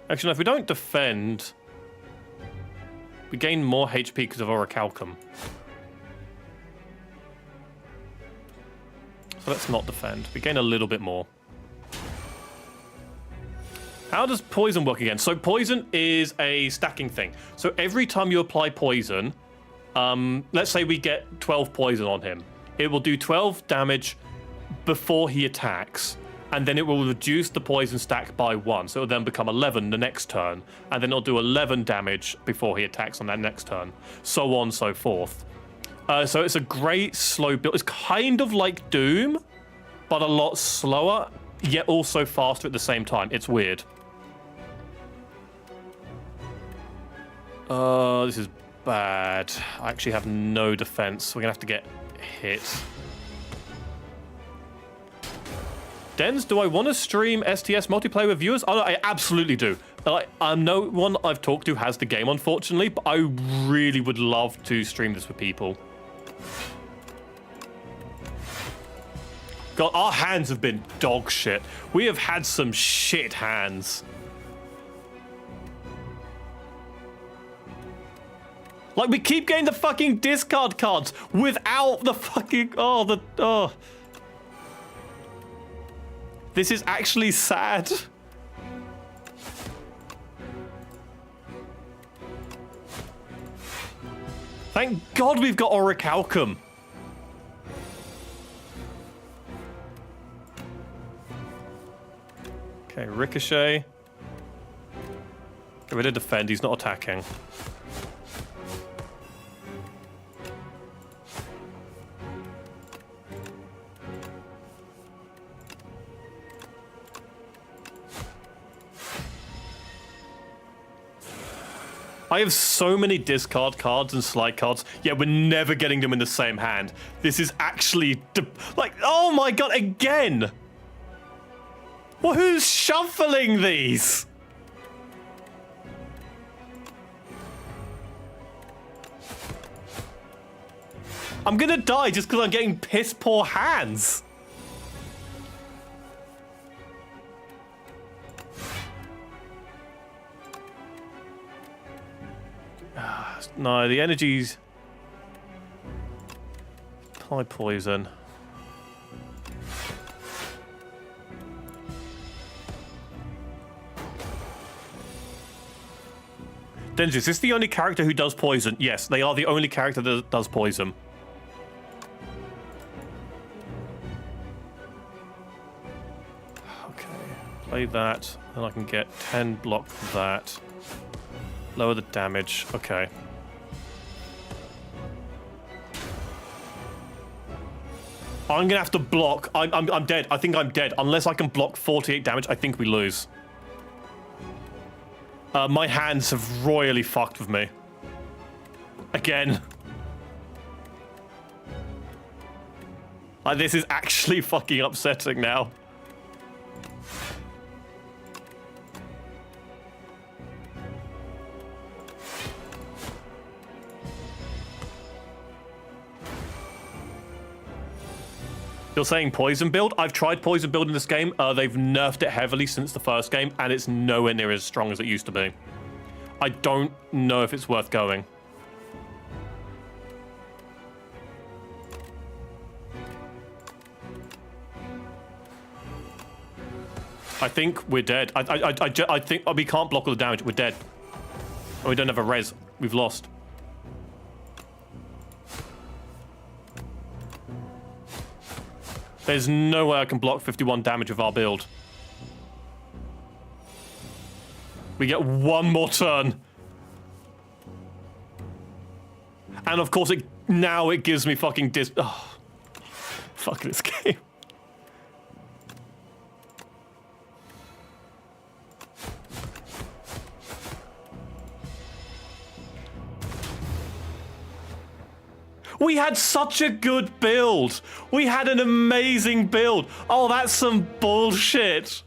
Speaker 1: Actually, no, if we don't defend, we gain more HP because of Orichalcum. So let's not defend. We gain a little bit more. How does poison work again? So poison is a stacking thing. So every time you apply poison, let's say we get 12 poison on him. It will do 12 damage before he attacks. And then it will reduce the poison stack by 1. So it'll then become 11 the next turn. And then it'll do 11 damage before he attacks on that next turn. So on, so forth. So it's a great slow build. It's kind of like Doom, but a lot slower, yet also faster at the same time. It's weird. This is bad. I actually have no defense. We're going to have to get hit. Denz, do I want to stream STS multiplayer with viewers? Oh, I absolutely do. No one I've talked to has the game, unfortunately, but I really would love to stream this with people. God, our hands have been dog shit. We have had some shit hands. Like, we keep getting the fucking discard cards without the fucking... Oh. This is actually sad. Thank God we've got Orichalcum. Okay, Ricochet. Get rid of defend, he's not attacking. I have so many discard cards and slide cards, yet we're never getting them in the same hand. This is actually... like, oh my god, again! Well, who's shuffling these? I'm gonna die just because I'm getting piss poor hands. No, the energies... Apply poison. Denzea, is this the only character who does poison? Yes, they are the only character that does poison. Okay, play that. Then I can get 10 block for that. Lower the damage. Okay. I'm gonna have to block. I'm dead. I think I'm dead. Unless I can block 48 damage, I think we lose. My hands have royally fucked with me. Again. This is actually fucking upsetting now. You're saying poison build? I've tried poison build in this game. They've nerfed it heavily since the first game, and it's nowhere near as strong as it used to be. I don't know if it's worth going. I think we're dead. I think we can't block all the damage. We're dead. And we don't have a res. We've lost. There's no way I can block 51 damage with our build. We get one more turn. And of course, now it gives me fucking oh, fuck this game. We had such a good build. We had an amazing build. Oh, that's some bullshit.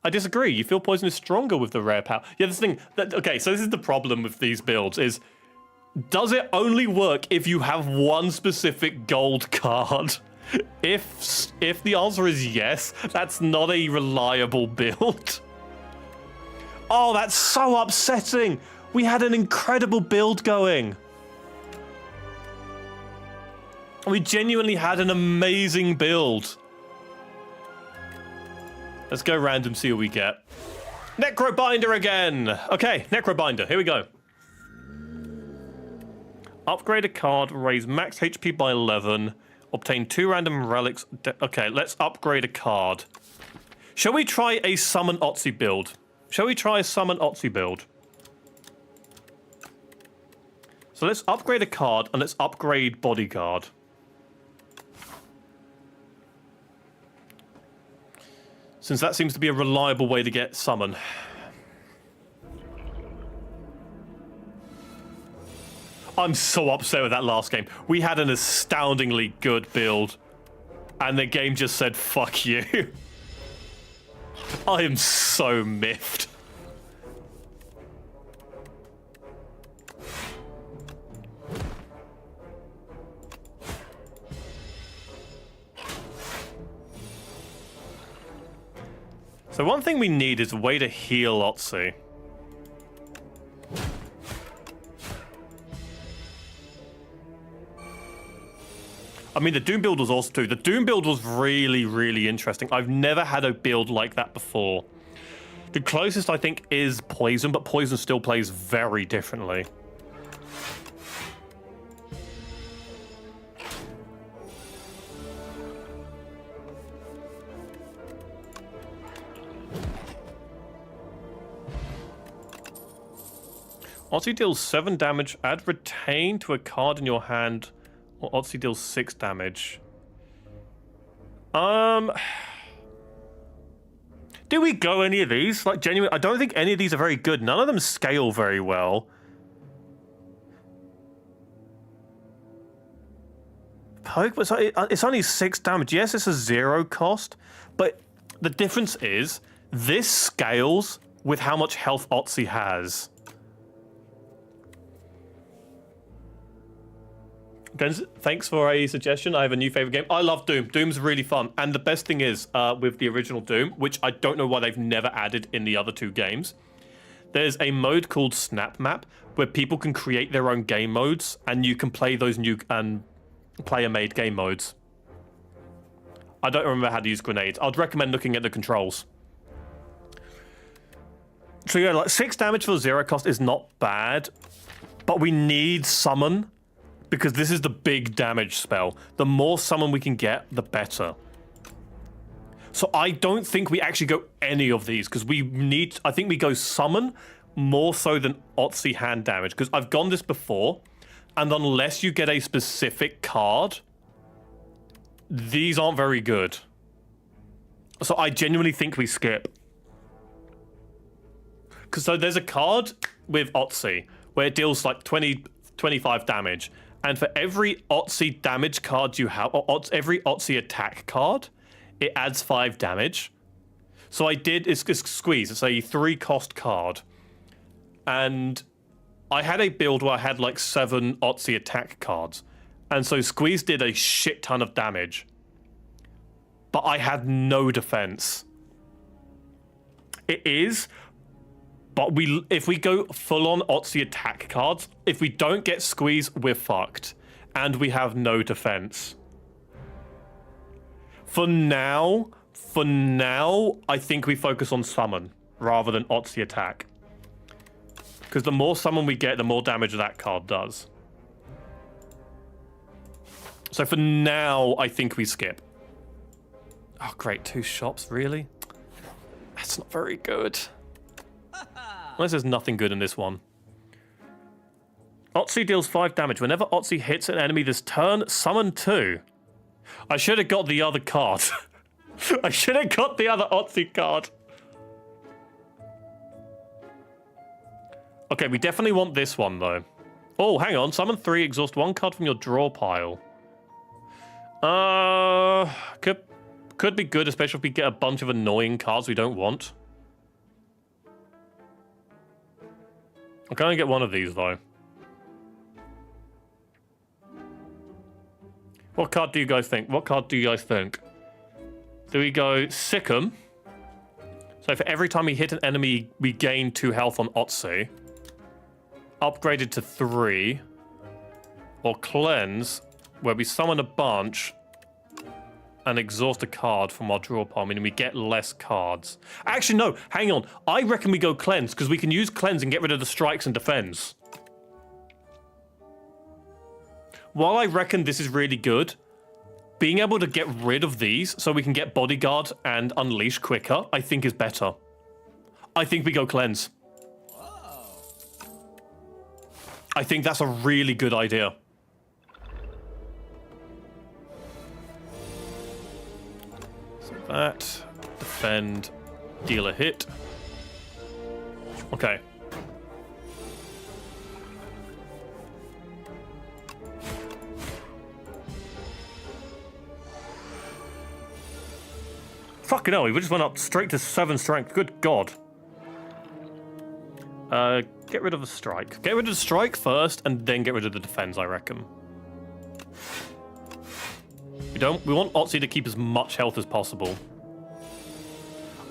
Speaker 1: I disagree. You feel poison is stronger with the rare power. Yeah, this thing. Okay, so this is the problem with these builds is, does it only work if you have one specific gold card? If the answer is yes, that's not a reliable build. Oh, that's so upsetting. We had an incredible build going. We genuinely had an amazing build. Let's go random, see what we get. Necrobinder again. Okay, Necrobinder, here we go. Upgrade a card, raise max HP by 11, obtain 2 random relics. Okay, let's upgrade a card. Shall we try a summon Otzi build? Shall we try a summon Otzi build? So let's upgrade a card and let's upgrade bodyguard. Since that seems to be a reliable way to get summon. I'm so upset with that last game. We had an astoundingly good build, and the game just said, fuck you. I am so miffed. So one thing we need is a way to heal Otzi. I mean, the Doom build was awesome too. The Doom build was really, really interesting. I've never had a build like that before. The closest, I think, is Poison, but Poison still plays very differently. Otzi deals 7 damage. Add retain to a card in your hand, or Otzi deals 6 damage. Do we go any of these? Like, genuinely, I don't think any of these are very good. None of them scale very well. Poke, but it's only 6 damage. Yes, it's a 0 cost, but the difference is this scales with how much health Otzi has. Thanks for a suggestion. I have a new favorite game. I love Doom. Doom's really fun. And the best thing is, with the original Doom, which I don't know why they've never added in the other 2 games, there's a mode called Snap Map where people can create their own game modes and you can play those new and player-made game modes. I don't remember how to use grenades. I'd recommend looking at the controls. So yeah, like 6 damage for 0 cost is not bad, but we need summon. Because this is the big damage spell. The more summon we can get, the better. So I don't think we actually go any of these, because we need... I think we go summon more so than Otzi hand damage, because I've gone this before, and unless you get a specific card, these aren't very good. So I genuinely think we skip. Because so there's a card with Otzi, where it deals like 25 damage, and for every Otzi damage card you have, or every Otzi attack card, it adds 5 damage. So I did, it's Squeeze, it's a 3 cost card. And I had a build where I had like 7 Otzi attack cards. And so Squeeze did a shit ton of damage. But I had no defense. It is, but if we go full-on Otzi attack cards, if we don't get Squeeze, we're fucked. And we have no defense. For now, I think we focus on summon rather than Otzi attack. Because the more summon we get, the more damage that card does. So for now, I think we skip. Oh, great. 2 shops, really? That's not very good. Unless there's nothing good in this one. Otzi deals 5 damage. Whenever Otzi hits an enemy this turn, summon 2. I should have got the other card. I should have got the other Otzi card. Okay, we definitely want this one, though. Oh, hang on. Summon 3, exhaust 1 card from your draw pile. Could be good, especially if we get a bunch of annoying cards we don't want. I can only get one of these, though. What card do you guys think? What card do you guys think? Do we go Sikkim? So for every time we hit an enemy, we gain 2 health on Otzi. Upgraded to 3. Or Cleanse, where we summon a bunch and exhaust a card from our draw pile, meaning we get less cards. Actually, no, hang on. I reckon we go Cleanse, because we can use Cleanse and get rid of the strikes and defends. While I reckon this is really good, being able to get rid of these so we can get Bodyguard and Unleash quicker, I think is better. I think we go Cleanse. I think that's a really good idea. So that, defend, deal a hit. Okay. Fucking hell, we just went up straight to 7 strength. Good God. Get rid of the strike. Get rid of the strike first, and then get rid of the defense, I reckon. We want Otzi to keep as much health as possible.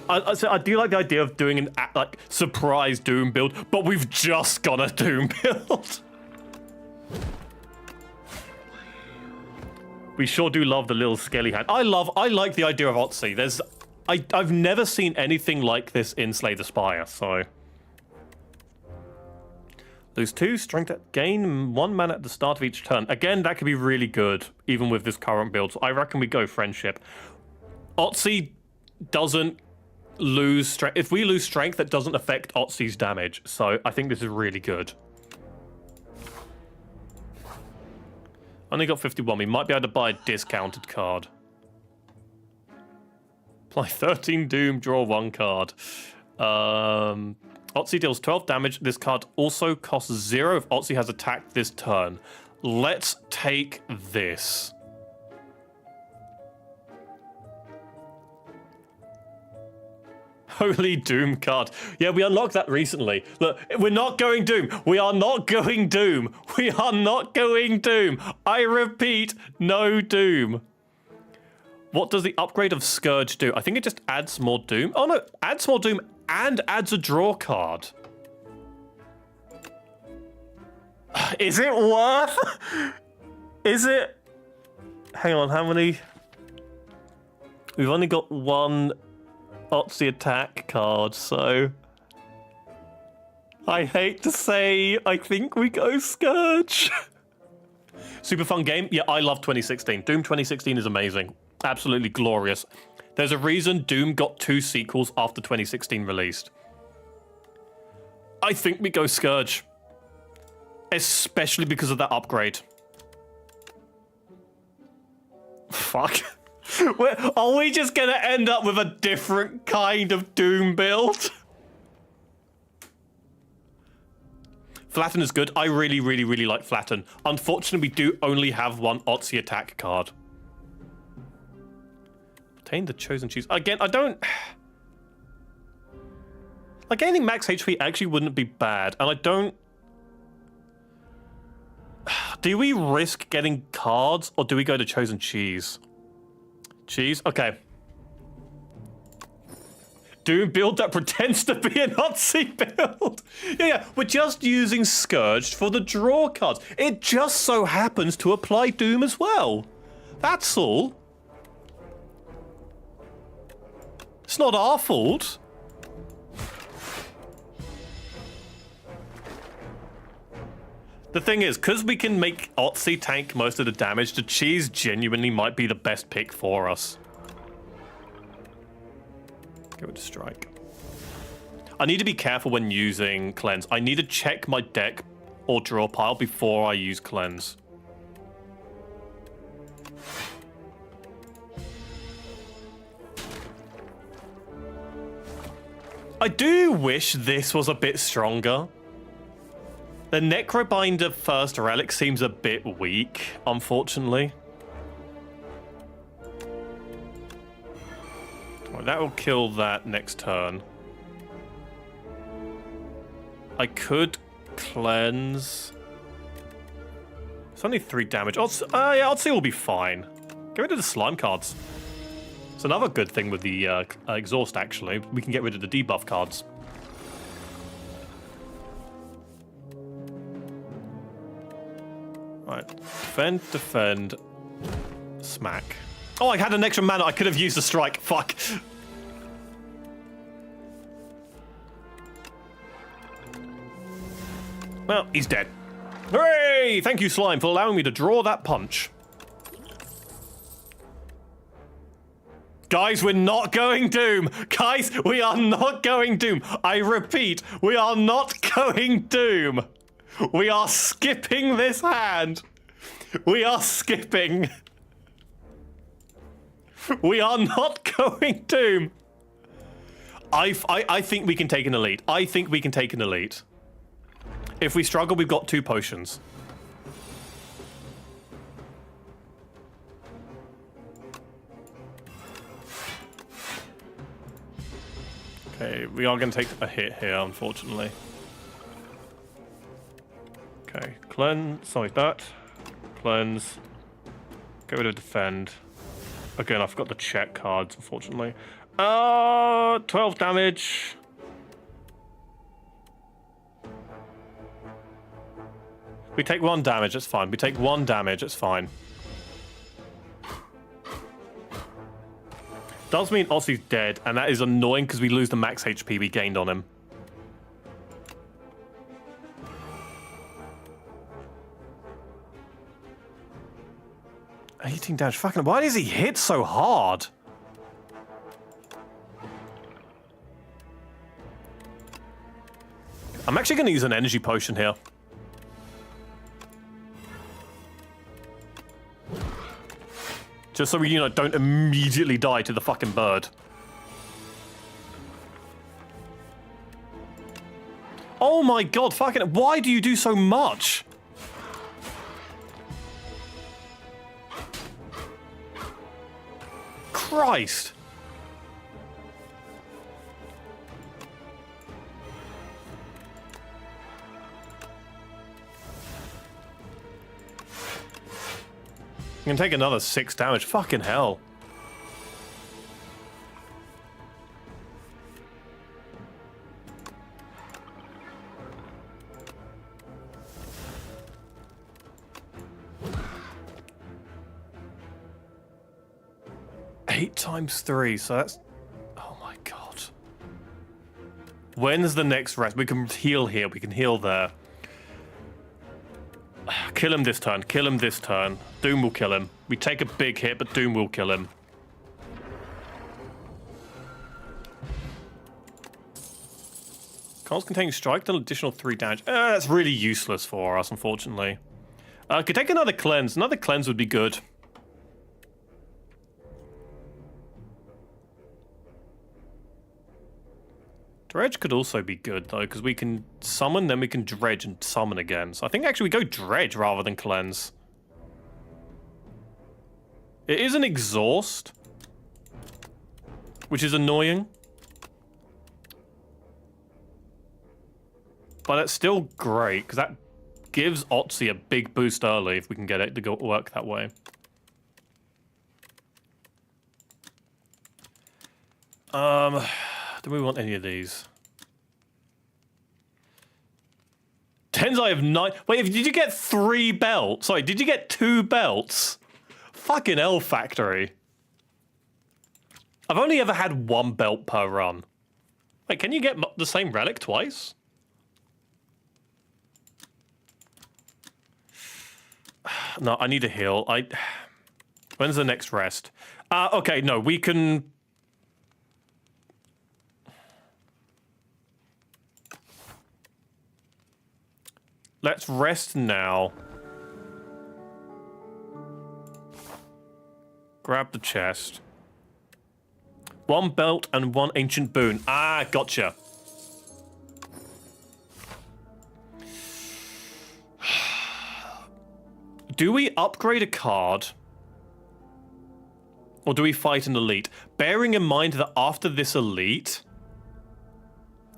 Speaker 1: I do like the idea of doing an like surprise Doom build, but we've just got a Doom build. We sure do love the little skelly hand. I like the idea of Otzi. I've never seen anything like this in Slay the Spire, so. Lose 2 strength, gain 1 mana at the start of each turn. Again, that could be really good, even with this current build. So I reckon we go Friendship. Otzi doesn't lose strength. If we lose strength, that doesn't affect Otzi's damage. So I think this is really good. Only got 51. We might be able to buy a discounted card. Apply 13 Doom, draw 1 card. Otzi deals 12 damage. This card also costs 0 if Otzi has attacked this turn. Let's take this. Holy Doom card. Yeah, we unlocked that recently. Look, we're not going Doom. We are not going Doom. We are not going Doom. I repeat, no Doom. What does the upgrade of Scourge do? I think it just adds more Doom. Oh no, adds more Doom and adds a draw card. Is it worth? Is it? Hang on, how many? We've only got 1 Otzi attack card, so I hate to say, I think we go Scourge. Super fun game. Yeah, I love 2016. Doom 2016 is amazing. Absolutely glorious. There's a reason Doom got 2 sequels after 2016 released. I think we go Scourge. Especially because of that upgrade. Fuck. Are we just gonna end up with a different kind of Doom build? Flatten is good. I really, really, really like Flatten. Unfortunately, we do only have 1 Otzi attack card. Obtain the chosen choose. Again, I don't... Like, gaining max HP actually wouldn't be bad, and I don't... Do we risk getting cards, or do we go to chosen cheese? Cheese? Okay. Doom build that pretends to be a Nazi build. Yeah, we're just using Scourged for the draw cards. It just so happens to apply Doom as well. That's all. It's not our fault. The thing is, because we can make Otzi tank most of the damage, the cheese genuinely might be the best pick for us. Go with strike. I need to be careful when using cleanse. I need to check my deck or draw pile before I use cleanse. I do wish this was a bit stronger. The Necrobinder first relic seems a bit weak, unfortunately. That will kill that next turn. I could cleanse. It's only 3 damage. Yeah, I'd say we'll be fine. Get rid of the slime cards. It's another good thing with the exhaust, actually. We can get rid of the debuff cards. Right. Defend, smack. Oh, I had an extra mana. I could have used a strike. Fuck. Well, he's dead. Hooray! Thank you, Slime, for allowing me to draw that punch. Guys, we're not going Doom. Guys, we are not going Doom. I repeat, we are not going Doom. We are skipping this hand. We are skipping. We are not going Doom. I think we can take an elite. I think we can take an elite. If we struggle, we've got 2 potions. Okay, we are going to take a hit here, unfortunately. Okay, cleanse. Sorry, that. Cleanse. Get rid of defend. Again, I forgot the check cards, unfortunately. 12 damage. We take 1 damage, it's fine. We take 1 damage, it's fine. Does mean Ozzie's dead, and that is annoying because we lose the max HP we gained on him. $18 damage. Fucking, why does he hit so hard? I'm actually going to use an energy potion here. Just so we, you know, don't immediately die to the fucking bird. Oh my god, fucking, why do you do so much? Christ. You can take another 6 damage. Fucking hell. Eight times 3, so that's... Oh my god. When's the next rest? We can heal here, we can heal there. Kill him this turn, kill him this turn. Doom will kill him. We take a big hit, but Doom will kill him. Cards containing strike, an additional 3 damage. That's really useless for us, unfortunately. Could take another cleanse. Another cleanse would be good. Dredge could also be good, though, because we can summon, then we can dredge and summon again. So I think actually we go dredge rather than cleanse. It is an exhaust, which is annoying. But it's still great, because that gives Otzi a big boost early if we can get it to go work that way. Do we want any of these? Denzea have 9. Wait, did you get 3 belts? Sorry, did you get 2 belts? Fucking L Factory. I've only ever had 1 belt per run. Wait, can you get the same relic twice? No, I need a heal. When's the next rest? Okay, no, we can... Let's rest now. Grab the chest. 1 belt and 1 ancient boon. Ah, gotcha. Do we upgrade a card? Or do we fight an elite? Bearing in mind that after this elite,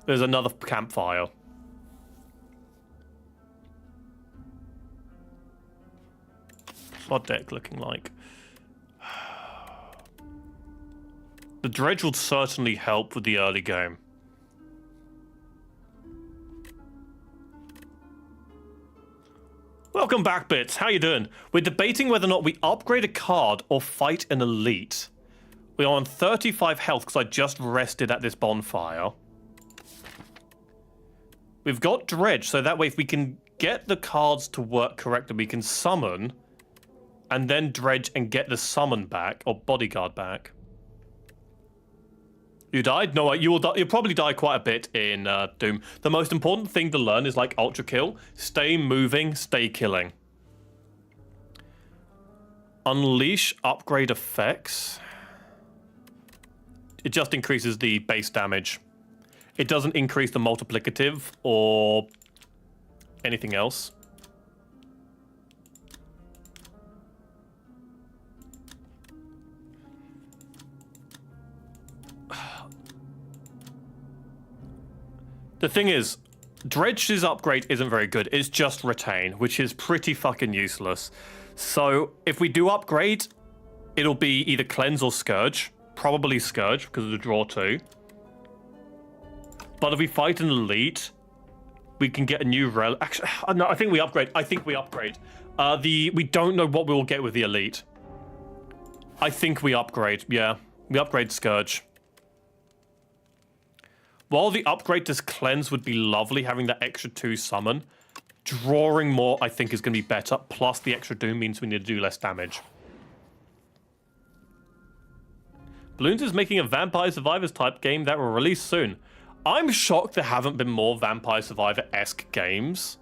Speaker 1: there's another campfire. What's our deck looking like? The dredge would certainly help with the early game. Welcome back, Bits. How you doing? We're debating whether or not we upgrade a card or fight an elite. We are on 35 health because I just rested at this bonfire. We've got dredge, so that way if we can get the cards to work correctly, we can summon and then dredge and get the summon back, or bodyguard back. You died? No, you'll probably die quite a bit in Doom. The most important thing to learn is like Ultra Kill. Stay moving, stay killing. Unleash upgrade effects. It just increases the base damage. It doesn't increase the multiplicative or anything else. The thing is, Dredge's upgrade isn't very good. It's just Retain, which is pretty fucking useless. So if we do upgrade, it'll be either Cleanse or Scourge. Probably Scourge, because of the draw too. But if we fight an elite, we can get a new relic. Actually, no, I think we upgrade. We don't know what we will get with the elite. I think we upgrade, yeah. We upgrade Scourge. While the upgrade to Cleanse would be lovely, having that extra 2 summon, drawing more I think is going to be better, plus the extra Doom means we need to do less damage. Bloons is making a Vampire Survivors type game that will release soon. I'm shocked there haven't been more Vampire Survivor-esque games,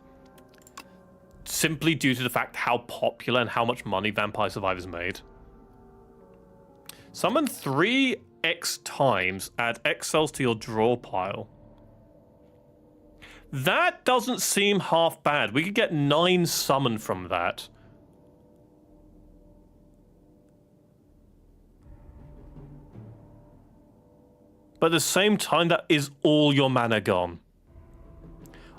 Speaker 1: simply due to the fact how popular and how much money Vampire Survivors made. Summon 3 X times, add X cells to your draw pile. That doesn't seem half bad. We could get 9 summon from that. But at the same time, that is all your mana gone.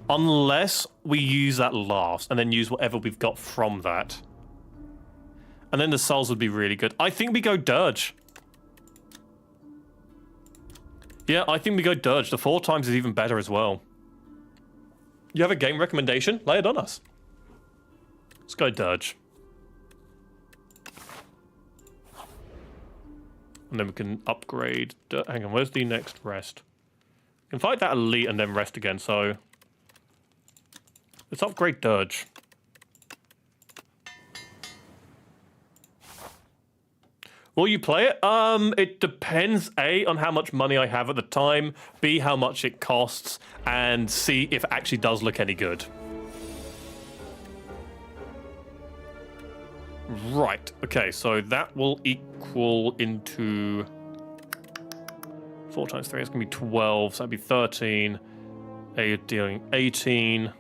Speaker 1: Unless we use that last and then use whatever we've got from that. And then the souls would be really good. I think we go Dirge. Yeah, I think we go Dirge. The 4 times is even better as well. You have a game recommendation? Lay it on us. Let's go Dirge. And then we can upgrade... Hang on, where's the next rest? We can fight that elite and then rest again, so... Let's upgrade Dirge. Will you play it? It depends, A, on how much money I have at the time, B, how much it costs, and C, if it actually does look any good. Right, okay, so that will equal into 4 times 3, it's gonna be 12, so that'd be 13, dealing 18.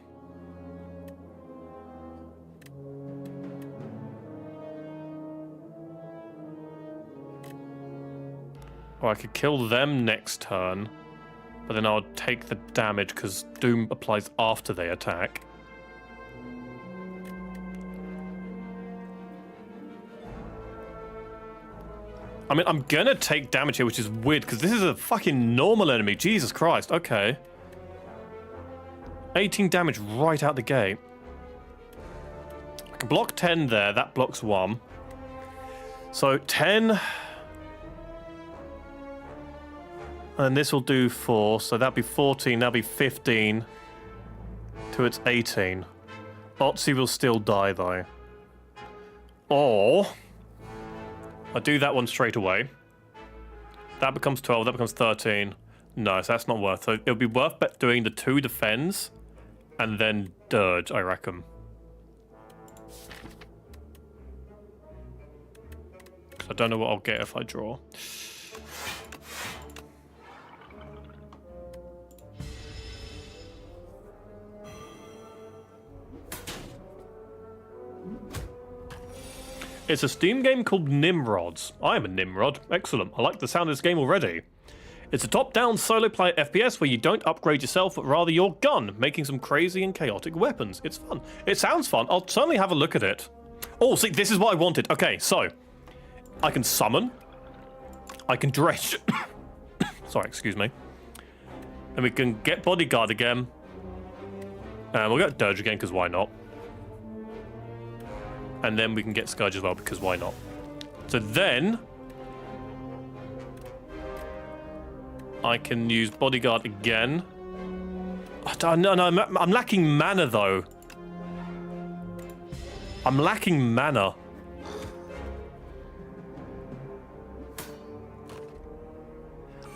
Speaker 1: Or I could kill them next turn, but then I'll take the damage because Doom applies after they attack. I mean, I'm gonna take damage here, which is weird, because this is a fucking normal enemy. Jesus Christ, okay. 18 damage right out the gate. I can block 10 there, that blocks 1. So 10... And this will do 4, so that'll be 14, that'll be 15. To its 18. Otzi will still die, though. Or... I do that one straight away. That becomes 12, that becomes 13. No, so that's not worth it. So it'll be worth doing the 2 defends and then Dirge, I reckon. Because I don't know what I'll get if I draw. It's a Steam game called Nimrods. I am a Nimrod. Excellent. I like the sound of this game already. It's a top-down solo-player FPS where you don't upgrade yourself, but rather your gun, making some crazy and chaotic weapons. It's fun. It sounds fun. I'll certainly have a look at it. Oh, see, this is what I wanted. Okay, so I can summon. I can dredge. Sorry, excuse me. And we can get bodyguard again. And we'll get Dirge again, because why not? And then we can get Scourge as well, because why not? So then... I can use Bodyguard again. No, I'm lacking mana, though. I'm lacking mana.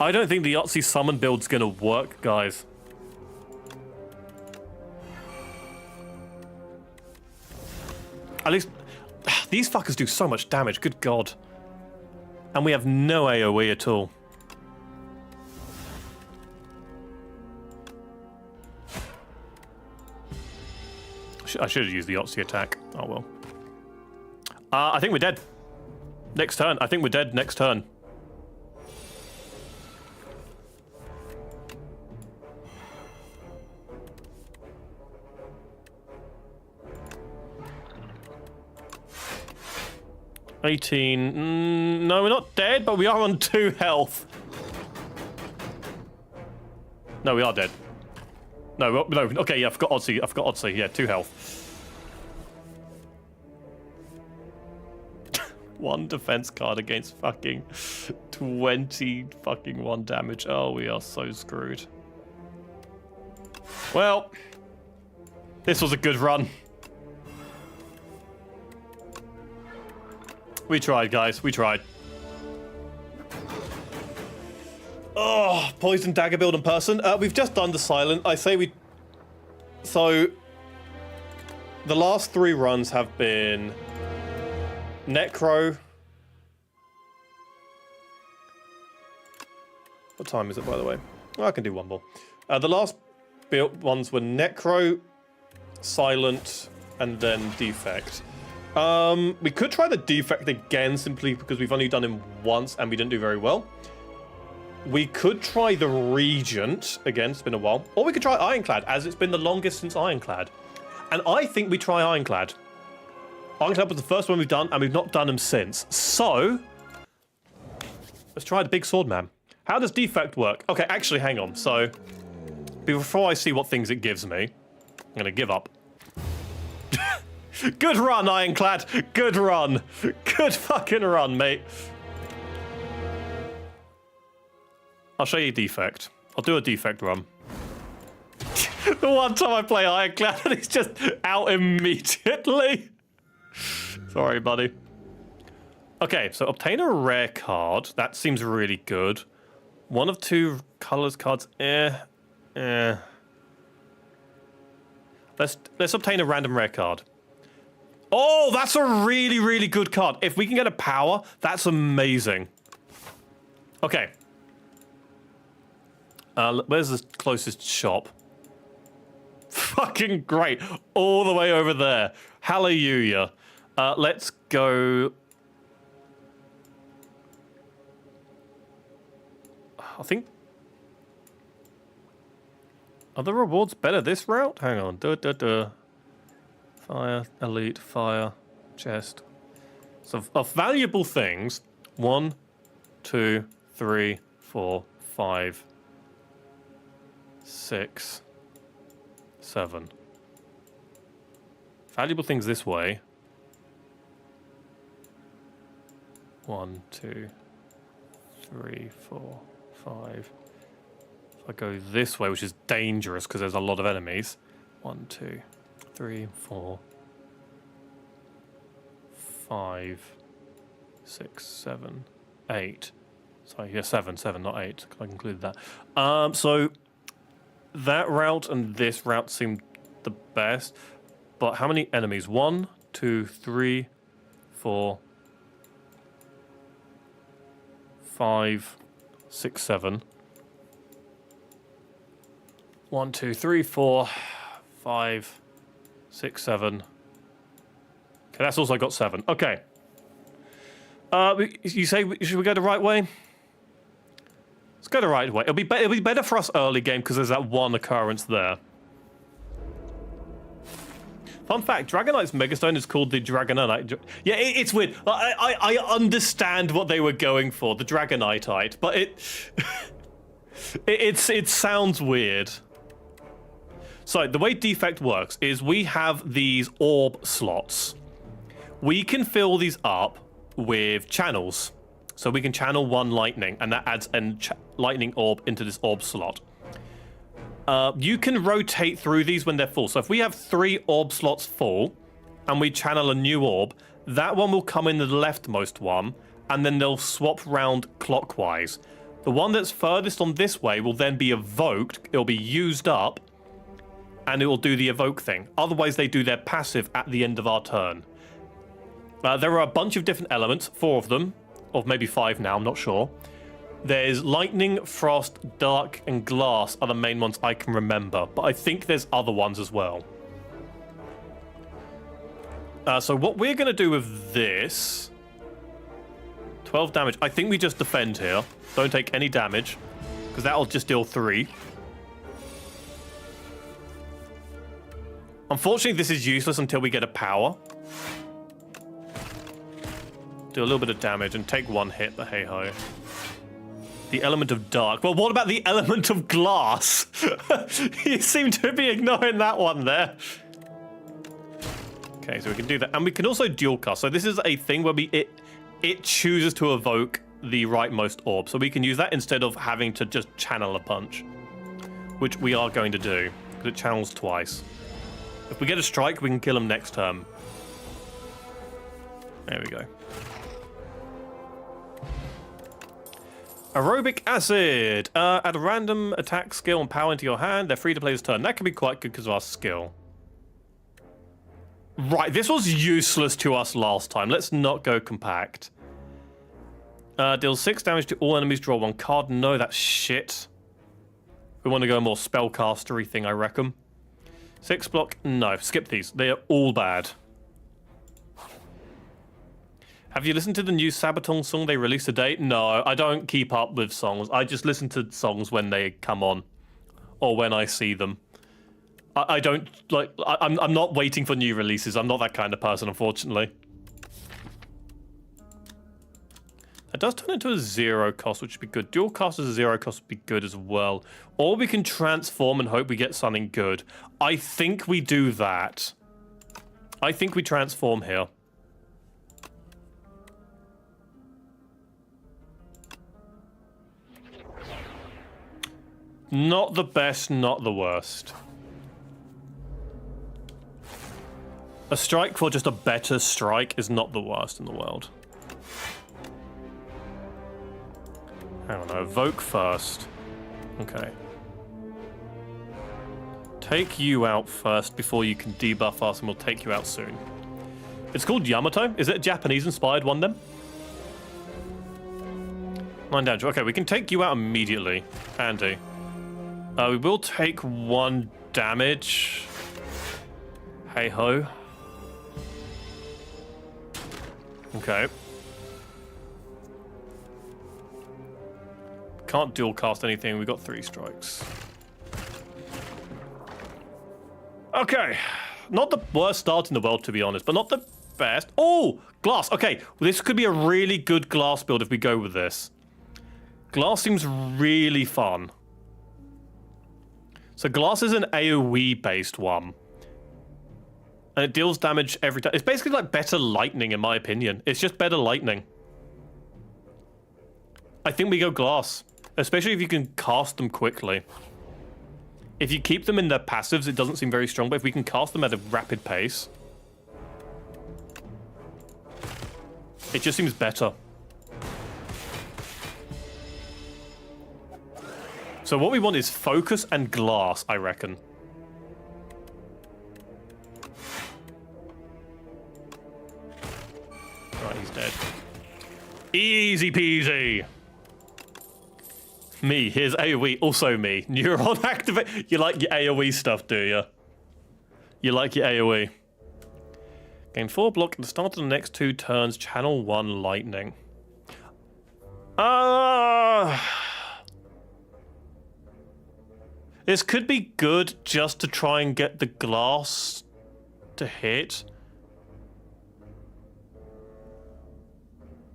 Speaker 1: I don't think the Otzi summon build's gonna work, guys. At least, these fuckers do so much damage, good god. And we have no AoE at all. I should have used the Otzi attack. Oh well. I think we're dead. Next turn. I think we're dead next turn. No, we're not dead, but we are on 2 health. No, we are dead. No, okay, yeah, I forgot Otzi. Yeah, 2 health. 1 defense card against fucking 20 fucking 1 damage. Oh, we are so screwed. Well, this was a good run. We tried, guys. We tried. Oh, poison dagger build in person. We've just done the silent. I say we... So, the last 3 runs have been Necro. What time is it, by the way? Oh, I can do one more. The last build ones were Necro, Silent, and then Defect. We could try the Defect again, simply because we've only done him once and we didn't do very well. We could try the Regent again, it's been a while. Or we could try Ironclad, as it's been the longest since Ironclad. And I think we try Ironclad. Ironclad was the first one we've done, and we've not done him since. So, let's try the Big Sword Man. How does Defect work? Okay, actually, hang on. So, before I see what things it gives me, I'm gonna give up. Good run, Ironclad. Good run. Good fucking run, mate. I'll show you Defect. I'll do a Defect run. The one time I play Ironclad and he's just out immediately. Sorry, buddy. Okay, so obtain a rare card. That seems really good. 1 of 2 colors cards. Let's obtain a random rare card. Oh, that's a really, really good card. If we can get a power, that's amazing. Okay. Where's the closest shop? Fucking great. All the way over there. Hallelujah. Let's go... I think... Are the rewards better this route? Hang on. Fire, elite, fire, chest. So of valuable things, 1, 2, 3, 4, 5, 6, 7. Valuable things this way. 1, 2, 3, 4, 5. If I go this way, which is dangerous because there's a lot of enemies. 1, 2, 3, 4, 5, 6, 7, 8. Sorry, yeah, 7, not 8. I included that. So that route and this route seem the best. But how many enemies? 1, 2, 3, 4, 5, 6, 7. 1, 2, 3, 4, 5, 6, 7. Okay, that's also got 7. Okay. You say should we go the right way? Let's go the right way. It'll be better for us early game because there's that one occurrence there. Fun fact: Dragonite's Megastone is called the Dragonite. Yeah, it's weird. I understand what they were going for, the Dragoniteite, but it sounds weird. So the way Defect works is we have these orb slots. We can fill these up with channels. So we can channel 1 lightning, and that adds a lightning orb into this orb slot. You can rotate through these when they're full. So if we have 3 orb slots full, and we channel a new orb, that one will come in the leftmost one, and then they'll swap round clockwise. The one that's furthest on this way will then be evoked, it'll be used up, and it will do the evoke thing. Otherwise, they do their passive at the end of our turn. There are a bunch of different elements, 4 of them, or maybe 5 now, I'm not sure. There's lightning, frost, dark, and glass are the main ones I can remember, but I think there's other ones as well. So what we're going to do with this... 12 damage. I think we just defend here. Don't take any damage, because that'll just deal 3. Unfortunately, this is useless until we get a power. Do a little bit of damage and take 1 hit, but hey-ho. The element of dark. Well, what about the element of glass? You seem to be ignoring that one there. Okay, so we can do that. And we can also dual cast. So this is a thing where it chooses to evoke the rightmost orb. So we can use that instead of having to just channel a punch. Which we are going to do, because it channels twice. If we get a strike, we can kill him next turn. There we go. Aerobic Acid. Add a random attack skill and power into your hand. They're free to play this turn. That could be quite good because of our skill. Right, this was useless to us last time. Let's not go compact. Deals 6 damage to all enemies. Draw 1 card. No, that's shit. We want to go more spellcastery thing, I reckon. 6 block. No, skip these. They are all bad. Have you listened to the new Sabaton song they released today? No, I don't keep up with songs. I just listen to songs when they come on. Or when I see them. I don't, like, I'm not waiting for new releases. I'm not that kind of person, unfortunately. It does turn into a 0 cost, which would be good. Dual cast as a 0 cost would be good as well. Or we can transform and hope we get something good. I think we do that. I think we transform here. Not the best, not the worst. A strike for just a better strike is not the worst in the world. I don't know, evoke first. Okay. Take you out first before you can debuff us, and we'll take you out soon. It's called Yamato. Is it a Japanese-inspired one then? 9 damage. Okay, we can take you out immediately. Andy. We will take 1 damage. Hey-ho. Okay. Can't dual cast anything. We got 3 strikes. Okay. Not the worst start in the world, to be honest, but not the best. Oh, glass. Okay, well, this could be a really good glass build if we go with this. Glass seems really fun. So glass is an AoE-based one. And it deals damage every time. It's basically like better lightning, in my opinion. It's just better lightning. I think we go glass. Especially if you can cast them quickly. If you keep them in their passives, it doesn't seem very strong. But if we can cast them at a rapid pace, it just seems better. So what we want is focus and glass, I reckon. Right, he's dead. Easy peasy. Me, here's AoE, also me. Neuron activate. You like your AoE stuff, do you? You like your AoE. Gain 4 block at the start of the next 2 turns. Channel 1 lightning. This could be good just to try and get the glass to hit.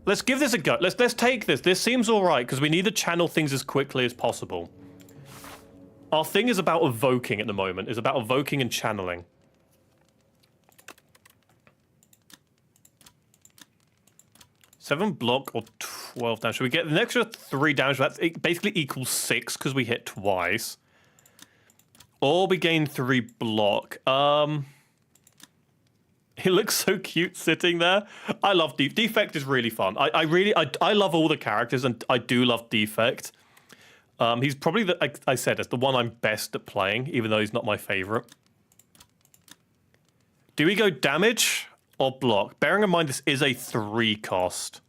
Speaker 1: Let's give this a go. Let's take this. This seems all right because we need to channel things as quickly as possible. Our thing is about evoking at the moment. It's about evoking and channeling. Seven block or 12 damage. So we get an extra 3 damage. That's basically equals 6 because we hit twice. Or we gain 3 block. He looks so cute sitting there. I love Defect is really fun. I love all the characters, and I do love Defect. He's probably the I said it's the one I'm best at playing, even though he's not my favorite. Do we go damage or block? Bearing in mind this is a 3 cost.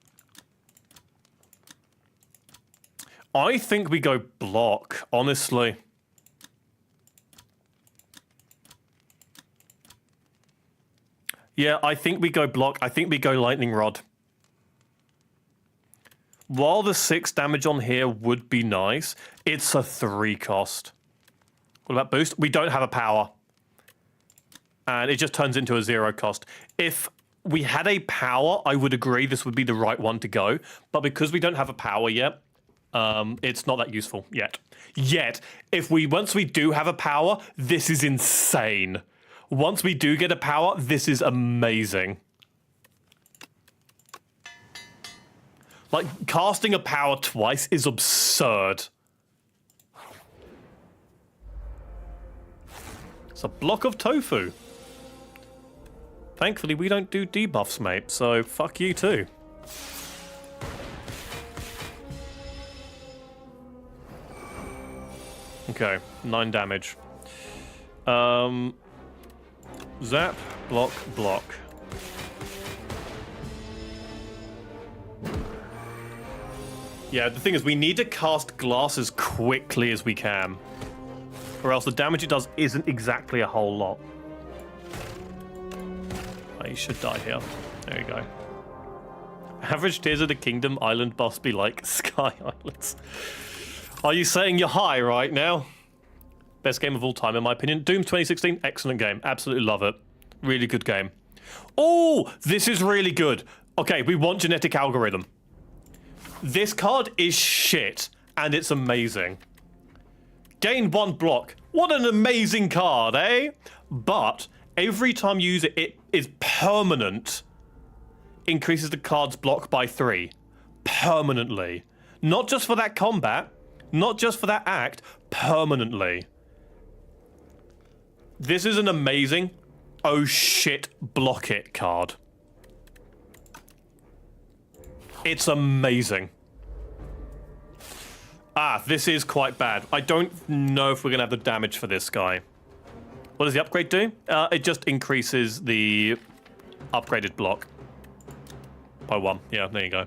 Speaker 1: I think we go block, honestly. Yeah, I think we go block. I think we go lightning rod. While the 6 damage on here would be nice, it's a 3 cost. What about boost? We don't have a power. And it just turns into a 0 cost. If we had a power, I would agree this would be the right one to go. But because we don't have a power yet, it's not that useful yet. Once we do have a power, this is insane. Once we do get a power, this is amazing. Like, casting a power twice is absurd. It's a block of tofu. Thankfully, we don't do debuffs, mate, so fuck you too. Okay, 9 damage. Zap, block, block. Yeah, the thing is, we need to cast glass as quickly as we can. Or else the damage it does isn't exactly a whole lot. Oh, you should die here. There you go. Average Tears of the Kingdom island must be like Sky Islands. Are you saying you're high right now? Best game of all time, in my opinion. Doom 2016, excellent game. Absolutely love it. Really good game. Oh, this is really good. Okay, we want genetic algorithm. This card is shit, and it's amazing. Gain 1 block. What an amazing card, eh? But every time you use it, it is permanent. Increases the card's block by 3. Permanently. Not just for that combat, not just for that act, permanently. This is an amazing, oh shit, block it card. It's amazing. Ah, this is quite bad. I don't know if we're going to have the damage for this guy. What does the upgrade do? It just increases the upgraded block by 1. Yeah, there you go.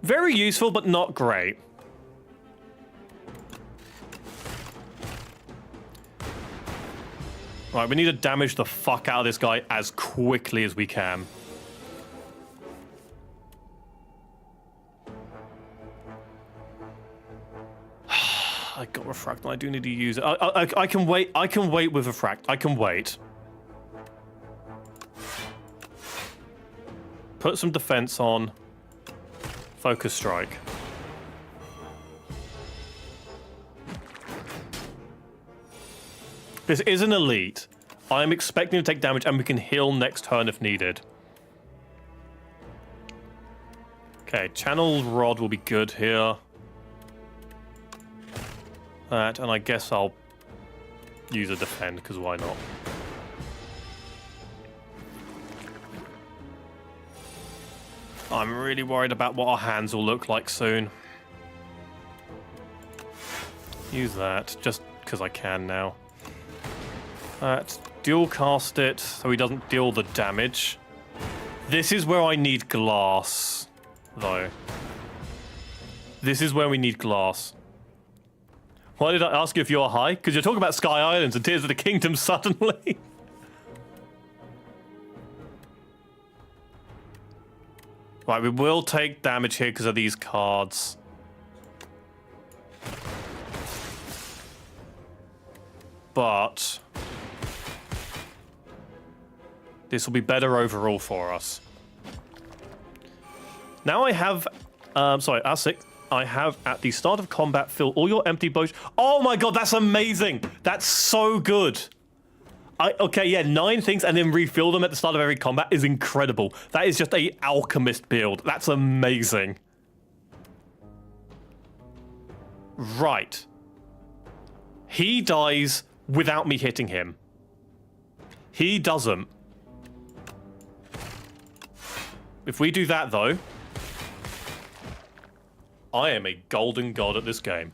Speaker 1: Very useful, but not great. Right, we need to damage the fuck out of this guy as quickly as we can. I got refract, and I do need to use it. I can wait. I can wait with refract. I can wait. Put some defense on. Focus strike. This is an elite. I'm expecting to take damage, and we can heal next turn if needed. Okay, channel rod will be good here. That, and I guess I'll use a defend, because why not? I'm really worried about what our hands will look like soon. Use that, just because I can now. Dual cast it, so he doesn't deal the damage. This is where I need glass, though. This is where we need glass. Why did I ask you if you're high? Because you're talking about Sky Islands and Tears of the Kingdom suddenly. Right, we will take damage here because of these cards. But this will be better overall for us. Now I have, sorry, R6. I have at the start of combat fill all your empty boats. Oh my god, that's amazing! That's so good. Okay, yeah, 9 things and then refill them at the start of every combat is incredible. That is just a alchemist build. That's amazing. Right. He dies without me hitting him. He doesn't. If we do that, though, I am a golden god at this game.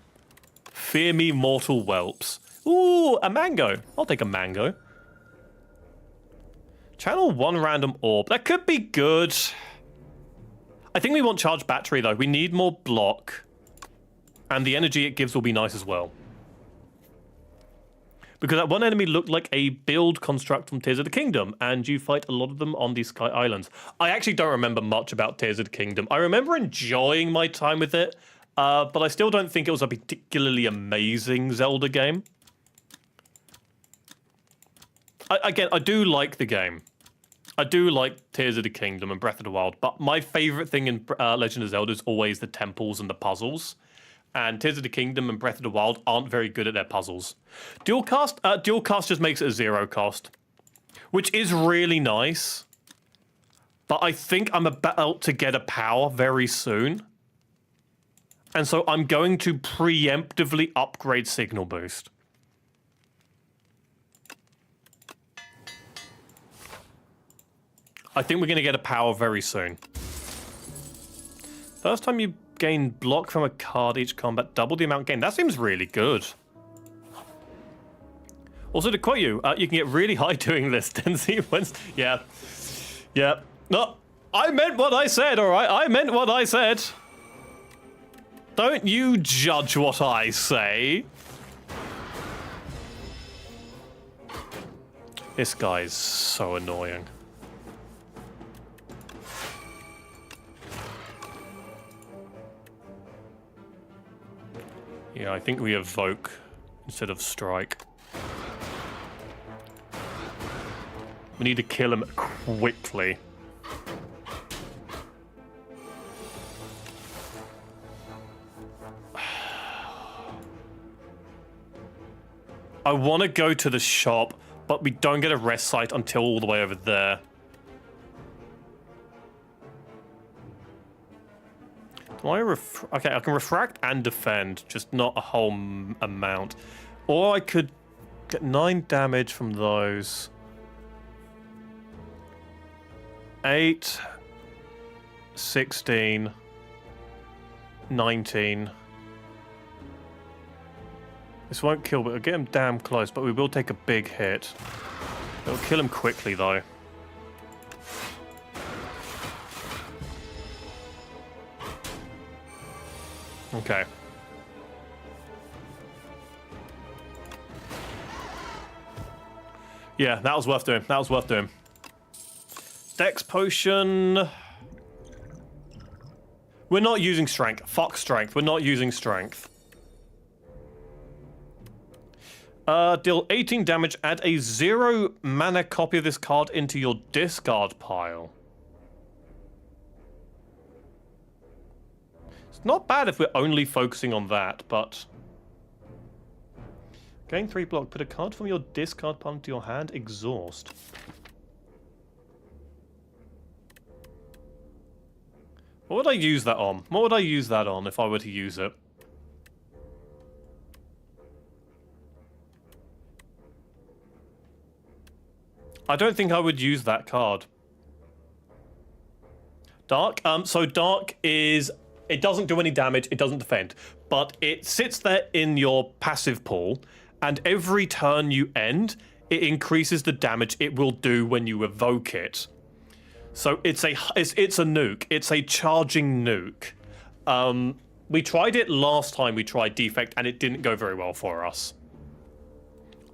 Speaker 1: Fear me, mortal whelps. Ooh, a mango. I'll take a mango. Channel 1 random orb. That could be good. I think we want charged battery, though. We need more block. And the energy it gives will be nice as well. Because that one enemy looked like a build construct from Tears of the Kingdom, and you fight a lot of them on these Sky Islands. I actually don't remember much about Tears of the Kingdom. I remember enjoying my time with it, but I still don't think it was a particularly amazing Zelda game. Again, I do like the game. I do like Tears of the Kingdom and Breath of the Wild, but my favorite thing in Legend of Zelda is always the temples and the puzzles. And Tears of the Kingdom and Breath of the Wild aren't very good at their puzzles. Dual cast just makes it a 0 cost, which is really nice. But I think I'm about to get a power very soon. And so I'm going to preemptively upgrade Signal Boost. I think we're going to get a power very soon. First time you gain block from a card each combat, double the amount gained. That seems really good. Also, to quote you, you can get really high doing this. Denzea, yeah. Yeah. No, I meant what I said, all right? I meant what I said. Don't you judge what I say. This guy is so annoying. Yeah, I think we evoke instead of strike. We need to kill him quickly. I want to go to the shop, but we don't get a rest site until all the way over there. Okay, I can refract and defend, just not a whole amount. Or I could get 9 damage from those. 8, 16, 19. This won't kill, but it'll get him damn close, but we will take a big hit. It'll kill him quickly, though. Okay. Yeah, that was worth doing. That was worth doing. Dex potion. We're not using strength. Fuck strength. We're not using strength. Deal 18 damage. Add a 0 mana copy of this card into your discard pile. Not bad if we're only focusing on that, but... Gain 3 block. Put a card from your discard pile into your hand. Exhaust. What would I use that on? What would I use that on if I were to use it? I don't think I would use that card. Dark? So Dark is... It doesn't do any damage, it doesn't defend, but it sits there in your passive pool, and every turn you end, it increases the damage it will do when you evoke it. So it's a nuke. It's a charging nuke. We tried it last time we tried Defect, and it didn't go very well for us.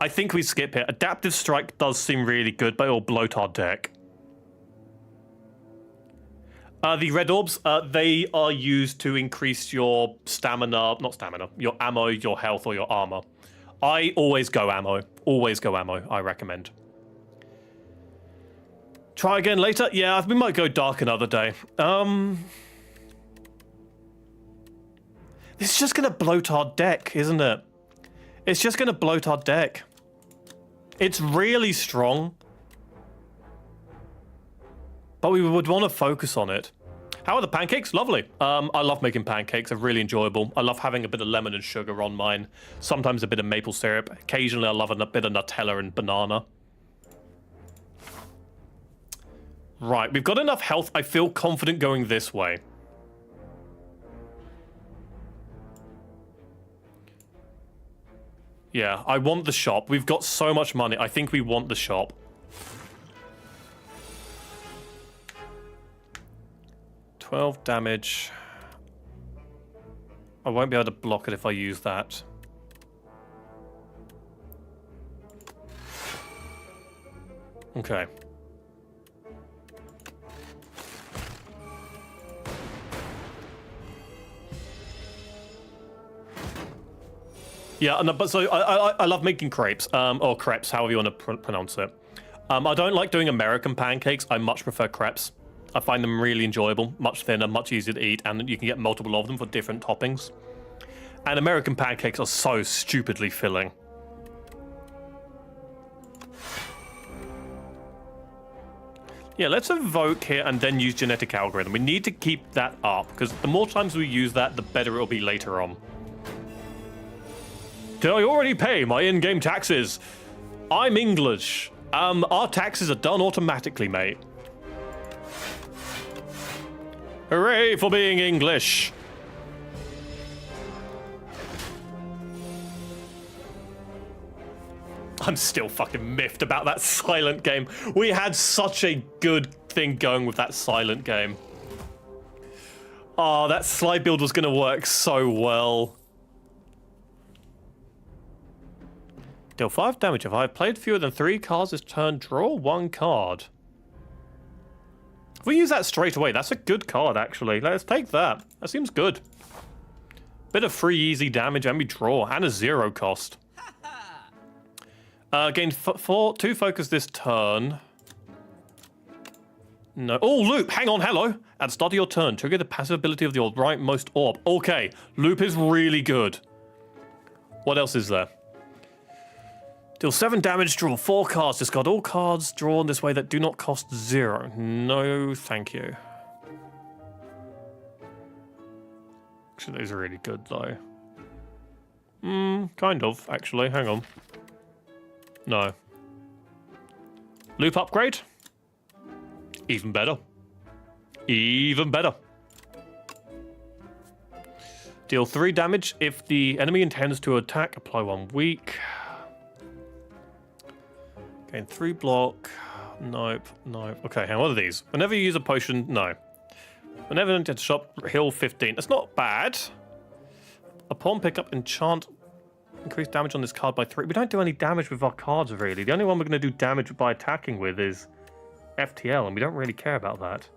Speaker 1: I think we skip it. Adaptive Strike does seem really good, but it'll bloat our deck. The red orbs, they are used to increase your stamina, not stamina, your ammo, your health, or your armor. I always go ammo. Always go ammo, I recommend. Try again later? Yeah, we might go dark another day. It's just gonna bloat our deck, isn't it? It's just gonna bloat our deck. It's really strong. But we would want to focus on it. How are the pancakes? Lovely. I love making pancakes. They're really enjoyable. I love having a bit of lemon and sugar on mine. Sometimes a bit of maple syrup. Occasionally I love a bit of Nutella and banana. Right, we've got enough health. I feel confident going this way. Yeah, I want the shop. We've got so much money. I think we want the shop. $12 damage. I won't be able to block it if I use that. Okay. Yeah, no, but so I love making crepes, or crepes, however you want to pronounce it. I don't like doing American pancakes. I much prefer crepes. I find them really enjoyable, much thinner, much easier to eat, and you can get multiple of them for different toppings. And American pancakes are so stupidly filling. Yeah, let's evoke here and then use genetic algorithm. We need to keep that up, because the more times we use that, the better it'll be later on. Did I already pay my in-game taxes? I'm English. Our taxes are done automatically, mate. Hooray for being English! I'm still fucking miffed about that silent game. We had such a good thing going with that silent game. Oh, that slide build was gonna work so well. Deal 5 damage. If I have played fewer than 3 cards this turn, draw 1 card. If we use that straight away, that's a good card, actually. Let's take that. That seems good. Bit of free, easy damage, and we draw, and a 0 cost. Gain 2 focus this turn. No. Oh, loop! Hang on, hello! At the start of your turn, trigger the passive ability of your rightmost orb. Okay, loop is really good. What else is there? Deal 7 damage, draw 4 cards. Discard all cards drawn this way that do not cost 0. No, thank you. Actually, those are really good, though. Kind of, actually. Hang on. No. Loop upgrade? Even better. Even better. Deal 3 damage. If the enemy intends to attack, apply 1 weak. Gain 3 block. Nope, nope. Okay, hang on, what are these? Whenever you use a potion, no. Whenever you enter the shop, heal 15. That's not bad. Upon pickup, enchant. Increase damage on this card by 3. We don't do any damage with our cards, really. The only one we're going to do damage by attacking with is FTL, and we don't really care about that.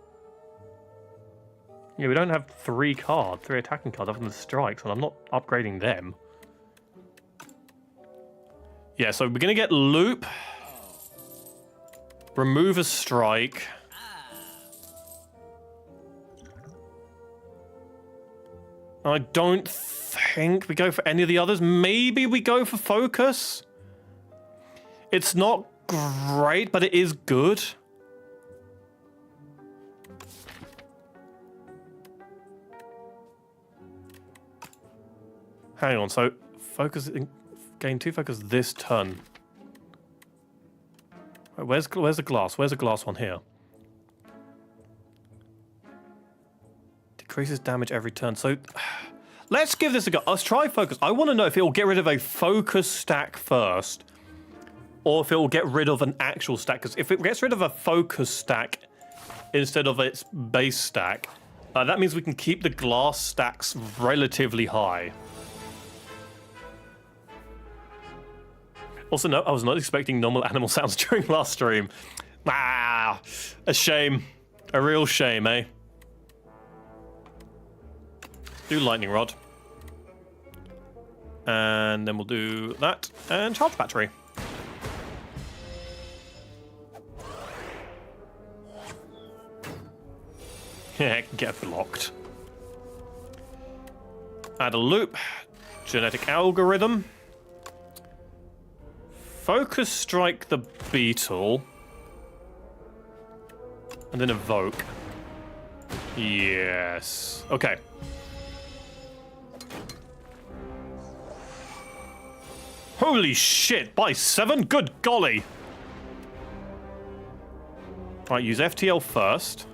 Speaker 1: Yeah, we don't have 3 attacking cards other than the strikes, and I'm not upgrading them. Yeah, so we're going to get loop. Remove a strike. I don't think we go for any of the others. Maybe we go for focus. It's not great, but it is good. Hang on, so focus, gain 2 focus this turn. Wait, where's the glass? Where's the glass one here? Decreases damage every turn. So let's give this a go. Let's try focus. I want to know if it will get rid of a focus stack first, or if it will get rid of an actual stack. Because if it gets rid of a focus stack instead of its base stack, that means we can keep the glass stacks relatively high. Also, no, I was not expecting normal animal sounds during last stream. Ah, a shame. A real shame, eh? Do lightning rod. And then we'll do that and charge battery. Yeah, get blocked. Add a loop. Genetic algorithm. Focus strike the beetle. And then evoke. Yes. Okay. Holy shit, by 7? Good golly. Right, use FTL first.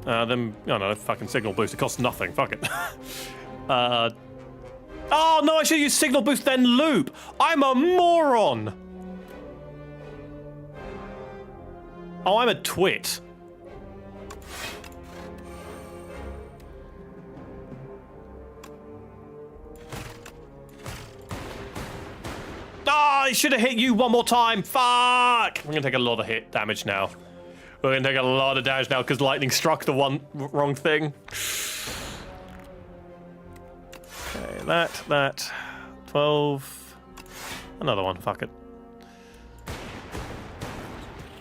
Speaker 1: Then, oh no, fucking signal boost. It costs nothing. Fuck it. Oh no, I should use signal boost then loop. I'm a moron. Oh, I'm a twit. Ah, I should have hit you one more time. Fuck. We're gonna take a lot of hit damage now. We're gonna take a lot of damage now because lightning struck the one wrong thing. Okay, that. 12. Another one, fuck it.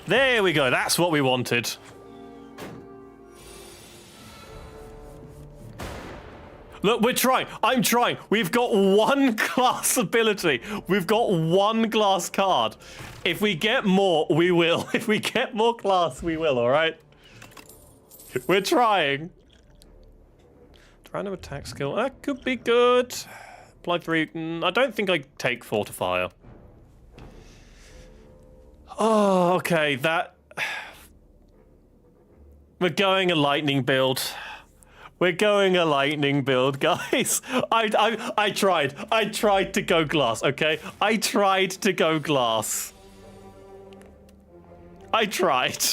Speaker 1: There we go, that's what we wanted. Look, we're trying. I'm trying. We've got one class ability. We've got one glass card. If we get more, we will. If we get more class, we will, all right? We're trying. Random attack skill. That could be good. Apply 3. I don't think I take Fortifier. Oh, okay. That... We're going a lightning build. We're going a lightning build, guys. I tried. I tried to go glass, okay? I tried to go glass. I tried.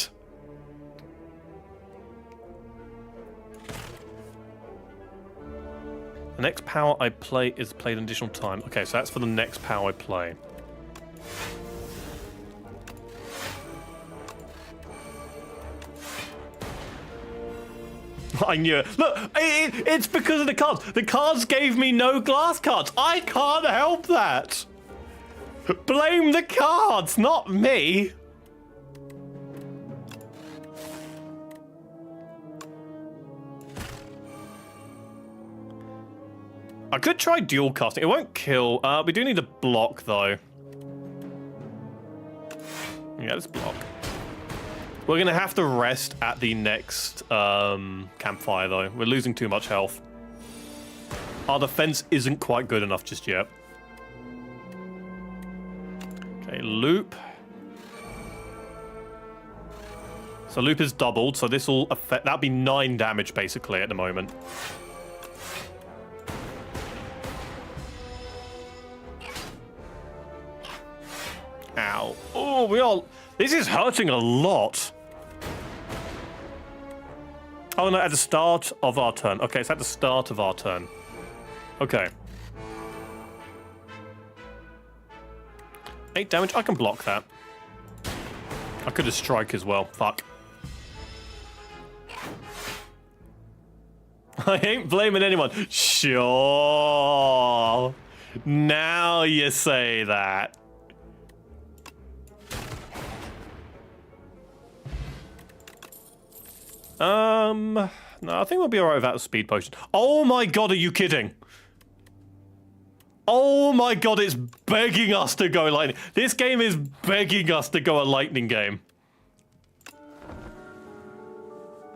Speaker 1: The next power I play is played an additional time. Okay, so that's for the next power I play. I knew it. Look, it's because of the cards. The cards gave me no glass cards. I can't help that. Blame the cards, not me. I could try dual casting. It won't kill. We do need a block, though. Yeah, let's block. We're going to have to rest at the next campfire, though. We're losing too much health. Our defense isn't quite good enough just yet. Okay, loop. So loop is doubled, so this will affect... That'll be 9 damage, basically, at the moment. Ow. Oh, we all... This is hurting a lot. Oh, no, at the start of our turn. Okay, it's at the start of our turn. Okay. 8 damage. I can block that. I could have strike as well. Fuck. I ain't blaming anyone. Sure. Now you say that. No, I think we'll be alright without a speed potion. Oh my god, are you kidding? Oh my god, it's begging us to go lightning. This game is begging us to go a lightning game.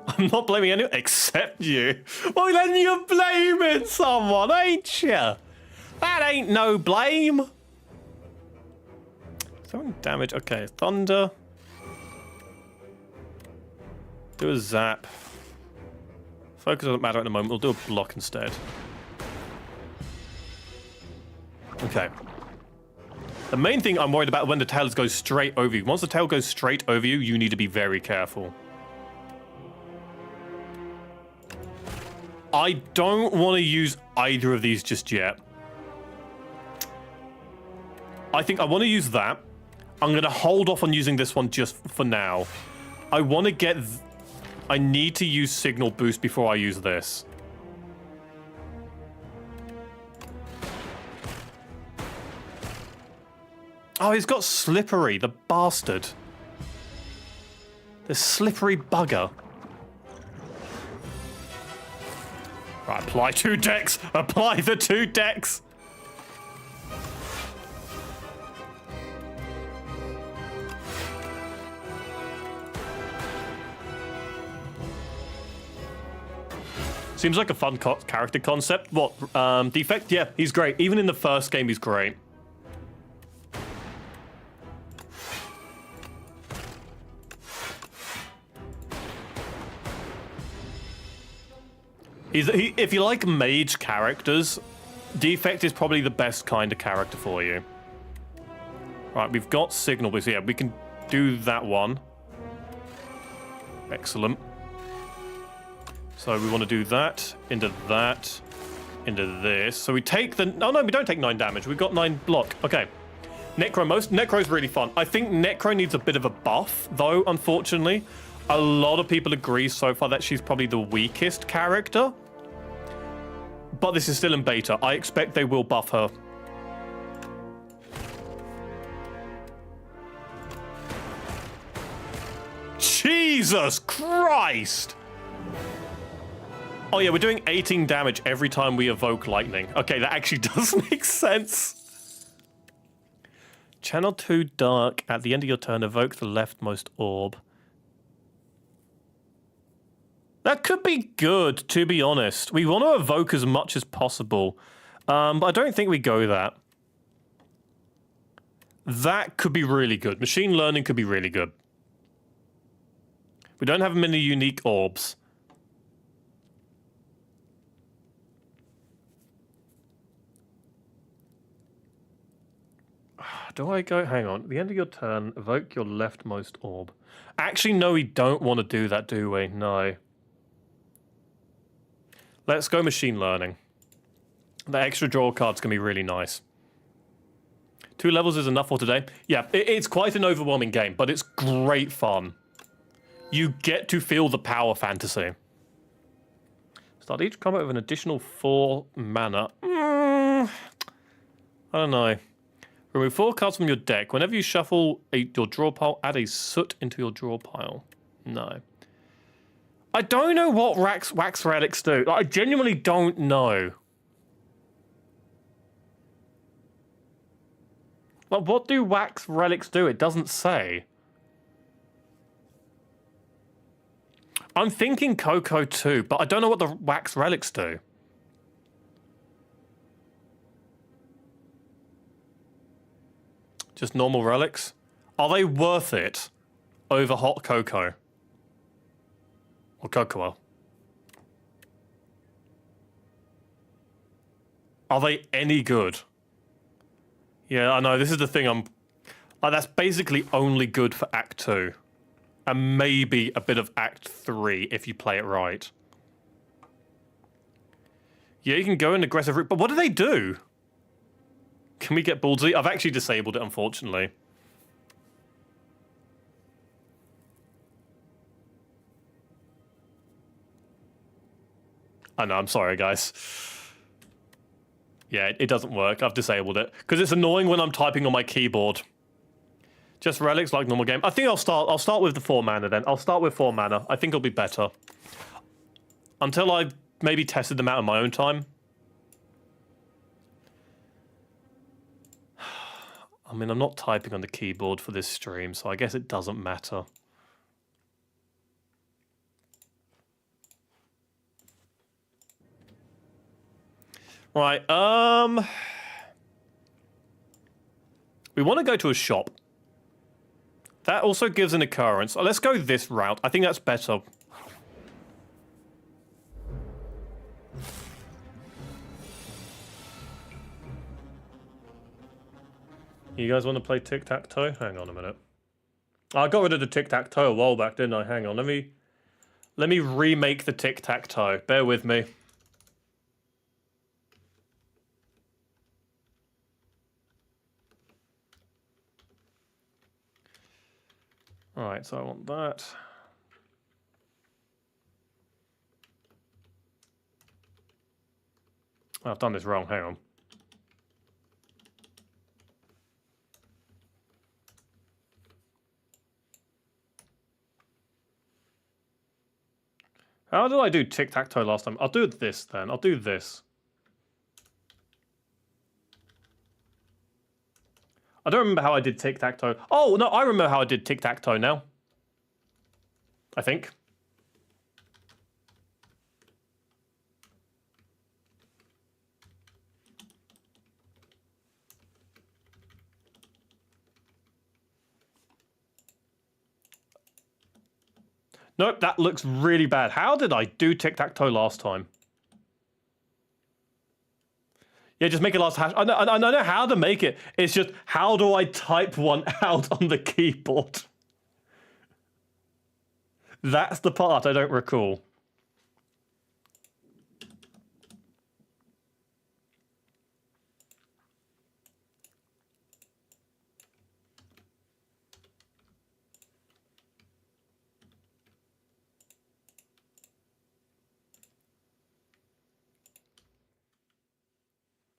Speaker 1: I'm not blaming anyone except you. Well, then you're blaming someone, ain't you? That ain't no blame. Throwing damage. Okay, thunder. Do a zap. Focus doesn't matter at the moment. We'll do a block instead. Okay. The main thing I'm worried about when the tail goes straight over you. Once the tail goes straight over you, you need to be very careful. I don't want to use either of these just yet. I think I want to use that. I'm going to hold off on using this one just for now. I want to get... I need to use signal boost before I use this. Oh, he's got slippery, the bastard. The slippery bugger. Right, apply 2 decks. Apply the 2 decks. Seems like a fun character concept. What, Defect? Yeah, he's great. Even in the first game, he's great. If you like mage characters, Defect is probably the best kind of character for you. Right, we've got Signal Boost. Yeah, we can do that one. Excellent. So we want to do that, into this. So we take the... Oh, no, we don't take 9 damage. We've got 9 block. Okay. Necro's really fun. I think Necro needs a bit of a buff, though, unfortunately. A lot of people agree so far that she's probably the weakest character. But this is still in beta. I expect they will buff her. Jesus Christ! Oh yeah, we're doing 18 damage every time we evoke lightning. Okay, that actually does make sense. Channel 2 Dark. At the end of your turn, evoke the leftmost orb. That could be good, to be honest. We want to evoke as much as possible. But I don't think we go that. That could be really good. Machine learning could be really good. We don't have many unique orbs. Do I go... Hang on. At the end of your turn, evoke your leftmost orb. Actually, no, we don't want to do that, do we? No. Let's go machine learning. The extra draw card's going to be really nice. 2 levels is enough for today. Yeah, it's quite an overwhelming game, but it's great fun. You get to feel the power fantasy. Start each combat with an additional 4 mana. I don't know. Remove 4 cards from your deck. Whenever you shuffle your draw pile, add a soot into your draw pile. No. I don't know what wax relics do. I genuinely don't know. Like, what do wax relics do? It doesn't say. I'm thinking Coco too, but I don't know what the wax relics do. Just normal relics? Are they worth it over hot cocoa? Or cocoa? Are they any good? Yeah, I know, this is the thing, like, that's basically only good for Act 2. And maybe a bit of Act 3 if you play it right. Yeah, you can go in aggressive route, but what do they do? Can we get ballsy? I've actually disabled it, unfortunately. I know, I'm sorry, guys. Yeah, it doesn't work. I've disabled it. Because it's annoying when I'm typing on my keyboard. Just relics like normal game. I think I'll start with the 4 mana then. I'll start with 4 mana. I think it'll be better. Until I've maybe tested them out in my own time. I mean, I'm not typing on the keyboard for this stream, so I guess it doesn't matter. Right, we want to go to a shop. That also gives an occurrence. Let's go this route. I think that's better. You guys want to play tic-tac-toe? Hang on a minute. I got rid of the tic-tac-toe a while back, didn't I? Hang on, let me remake the tic-tac-toe. Bear with me. Alright, so I want that. I've done this wrong, hang on. How did I do tic-tac-toe last time? I'll do this then. I'll do this. I don't remember how I did tic-tac-toe. Oh, no, I remember how I did tic-tac-toe now. I think. Nope, that looks really bad. How did I do tic-tac-toe last time? Yeah, just make it last hash. I know how to make it. It's just, how do I type one out on the keyboard? That's the part I don't recall.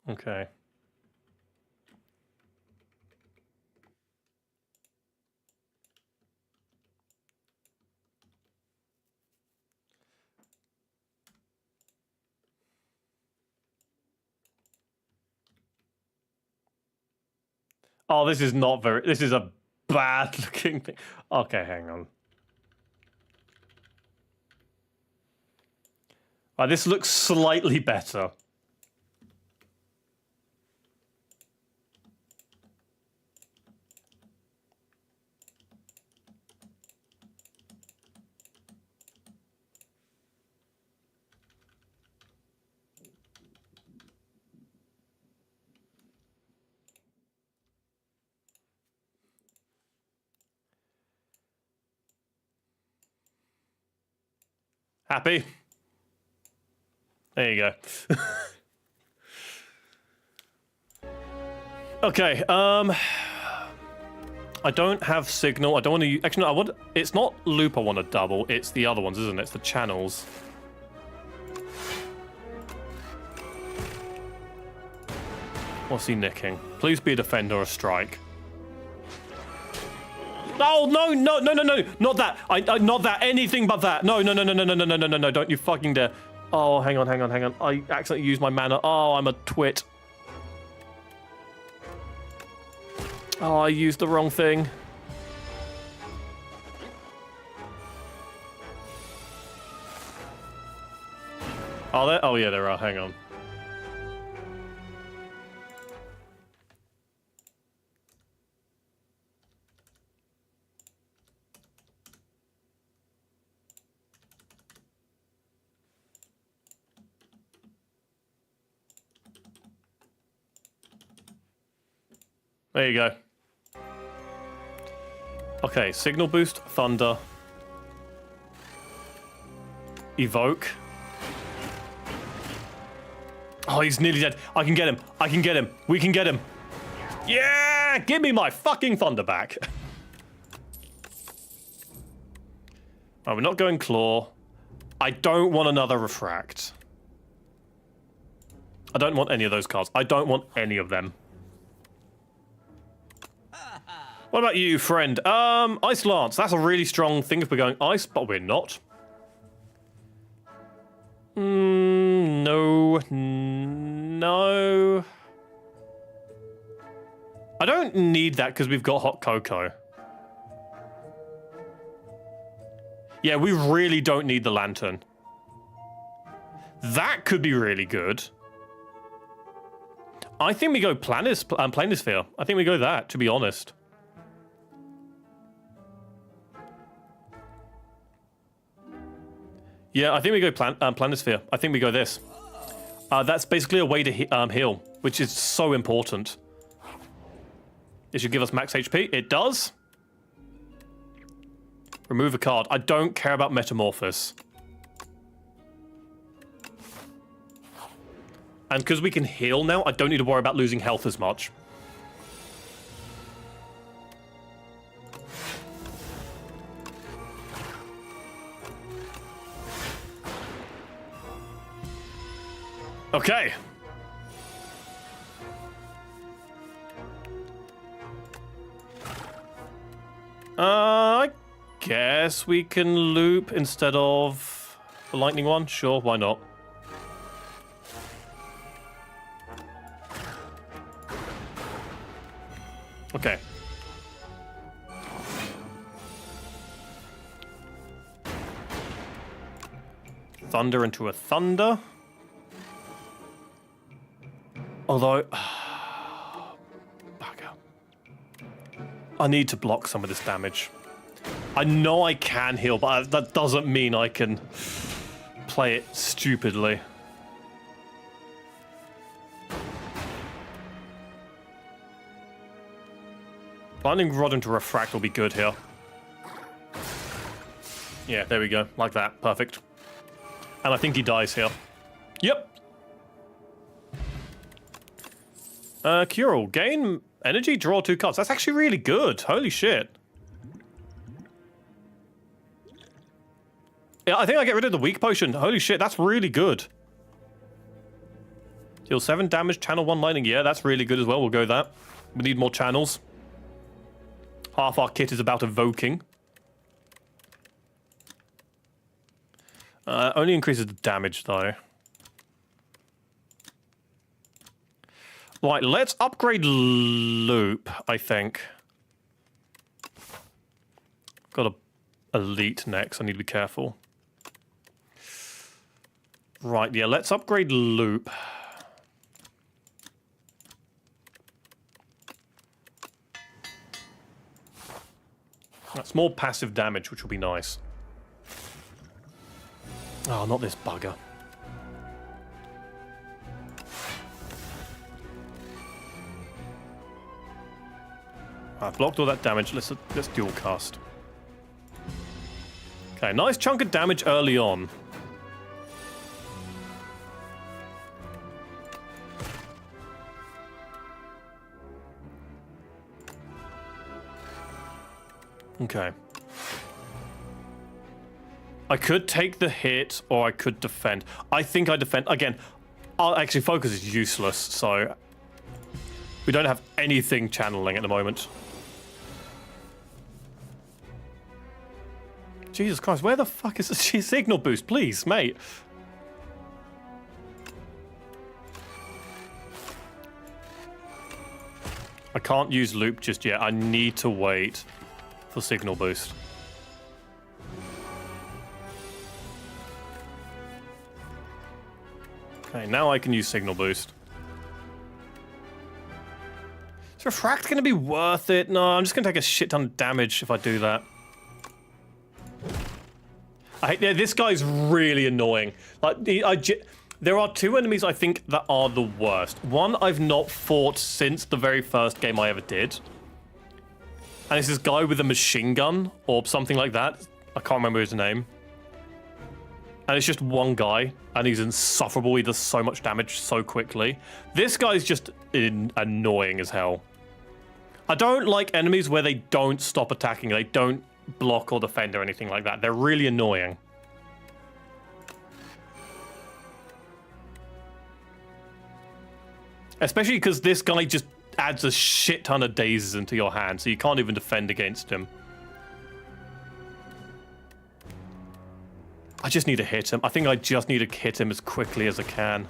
Speaker 1: Okay. Oh, this is not very... This is a bad looking thing. Okay, hang on. Right, this looks slightly better. Happy? There you go. Okay, I don't have signal. I don't want to... Actually, no, I want... It's not loop I want to double. It's the other ones, isn't it? It's the channels. What's he nicking? Please be a defender or a strike. Oh, no, no, no, no, no, not that. Not that, anything but that. No, no, no, no, no, no, no, no, no, no, no, don't you fucking dare. Oh, hang on, hang on, hang on. I accidentally used my mana. Oh, I'm a twit. Oh, I used the wrong thing. Are there? Oh, yeah, there are. Hang on. There you go. Okay, signal boost, thunder. Evoke. Oh, he's nearly dead. I can get him. I can get him. We can get him. Yeah! Give me my fucking thunder back. Oh, we're not going claw. I don't want another refract. I don't want any of those cards. I don't want any of them. What about you, friend? Ice Lance. That's a really strong thing if we're going ice, but we're not. No. No. I don't need that because we've got hot cocoa. Yeah, we really don't need the lantern. That could be really good. I think we go planisphere. I think we go that, to be honest. Yeah, I think we go planisphere. I think we go this. That's basically a way to heal, which is so important. It should give us max HP. It does. Remove a card. I don't care about Metamorphosis. And because we can heal now, I don't need to worry about losing health as much. Okay. I guess we can loop instead of the lightning one. Sure, why not? Okay. Thunder into a thunder. Although, bugger. I need to block some of this damage. I know I can heal, but that doesn't mean I can play it stupidly. Lightning Rod into Refract will be good here. Yeah, there we go. Like that. Perfect. And I think he dies here. Yep. Cure all. Gain energy, draw 2 cards. That's actually really good. Holy shit. Yeah, I think I get rid of the weak potion. Holy shit, that's really good. Deal 7 damage, channel 1 lightning. Yeah, that's really good as well. We'll go that. We need more channels. Half our kit is about evoking. Only increases the damage, though. Right, let's upgrade Loop, I think. Got a Elite next, I need to be careful. Right, yeah, let's upgrade Loop. That's more passive damage, which will be nice. Oh, not this bugger. I've blocked all that damage. Let's dual cast. Okay, nice chunk of damage early on. Okay. I could take the hit, or I could defend. I think I defend. Again, actually, focus is useless, so we don't have anything channeling at the moment. Jesus Christ, where the fuck is the signal boost? Please, mate. I can't use loop just yet. I need to wait for signal boost. Okay, now I can use signal boost. Is Refract going to be worth it? No, I'm just going to take a shit ton of damage if I do that. Yeah, this guy's really annoying. Like, there are 2 enemies I think that are the worst. One I've not fought since the very first game I ever did. And it's this guy with a machine gun or something like that. I can't remember his name. And it's just one guy, and he's insufferable. He does so much damage so quickly. This guy's just annoying as hell. I don't like enemies where they don't stop attacking. They don't block or defend or anything like that. They're really annoying. Especially because this guy just adds a shit ton of daisies into your hand, so you can't even defend against him. I just need to hit him. I think I just need to hit him as quickly as I can.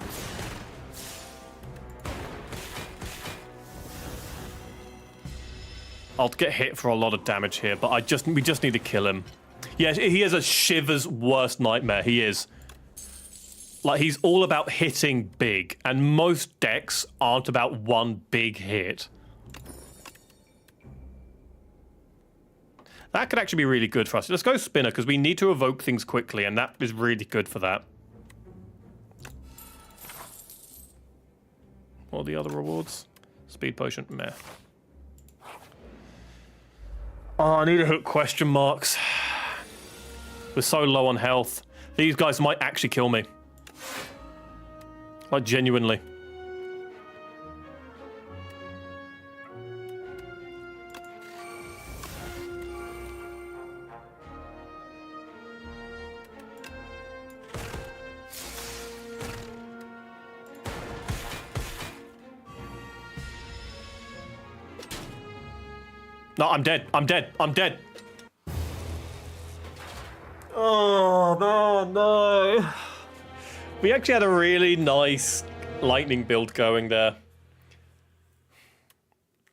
Speaker 1: I'll get hit for a lot of damage here, but we just need to kill him. Yeah, he is a Shiver's worst nightmare. He is. Like, he's all about hitting big, and most decks aren't about one big hit. That could actually be really good for us. Let's go Spinner, because we need to evoke things quickly, and that is really good for that. What are the other rewards? Speed Potion, meh. Oh, I need to hit question marks. We're so low on health. These guys might actually kill me. Like, genuinely. No, I'm dead. I'm dead. I'm dead. Oh, no. We actually had a really nice lightning build going there.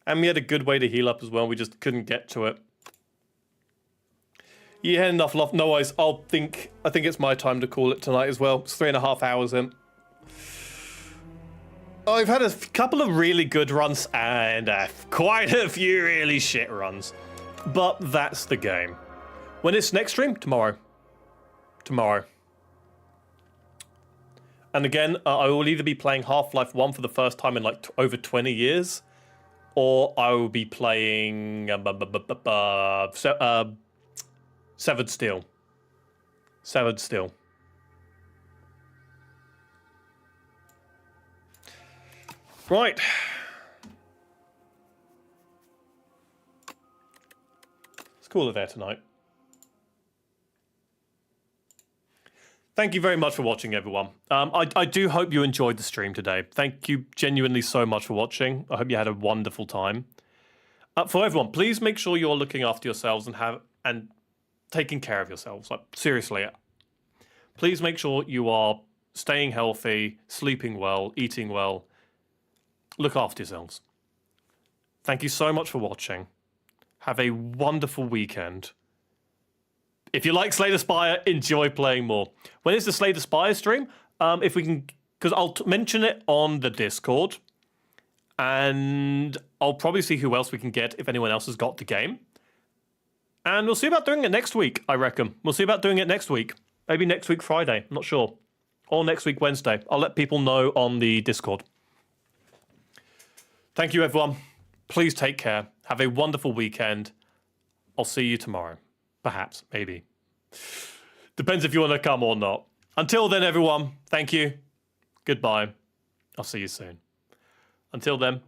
Speaker 1: And we had a good way to heal up as well. We just couldn't get to it. Yeah, enough love. No worries. I think it's my time to call it tonight as well. It's 3.5 hours in. I've had a couple of really good runs and quite a few really shit runs. But that's the game. When it's next stream? Tomorrow. Tomorrow. And again, I will either be playing Half-Life 1 for the first time in like over 20 years, or I will be playing Severed Steel. Severed Steel. Right. Let's call it there tonight. Thank you very much for watching, everyone. I do hope you enjoyed the stream today. Thank you genuinely so much for watching. I hope you had a wonderful time. For everyone, please make sure you're looking after yourselves and taking care of yourselves. Like, seriously. Please make sure you are staying healthy, sleeping well, eating well. Look after yourselves. Thank you so much for watching. Have a wonderful weekend. If you like Slay the Spire, enjoy playing more. When is the Slay the Spire stream? If we can, because I'll mention it on the Discord, and I'll probably see who else we can get if anyone else has got the game. And we'll see about doing it next week, I reckon. We'll see about doing it next week. Maybe next week Friday, I'm not sure. Or next week Wednesday. I'll let people know on the Discord. Thank you, everyone. Please take care. Have a wonderful weekend. I'll see you tomorrow. Perhaps, maybe. Depends if you want to come or not. Until then, everyone, thank you. Goodbye. I'll see you soon. Until then,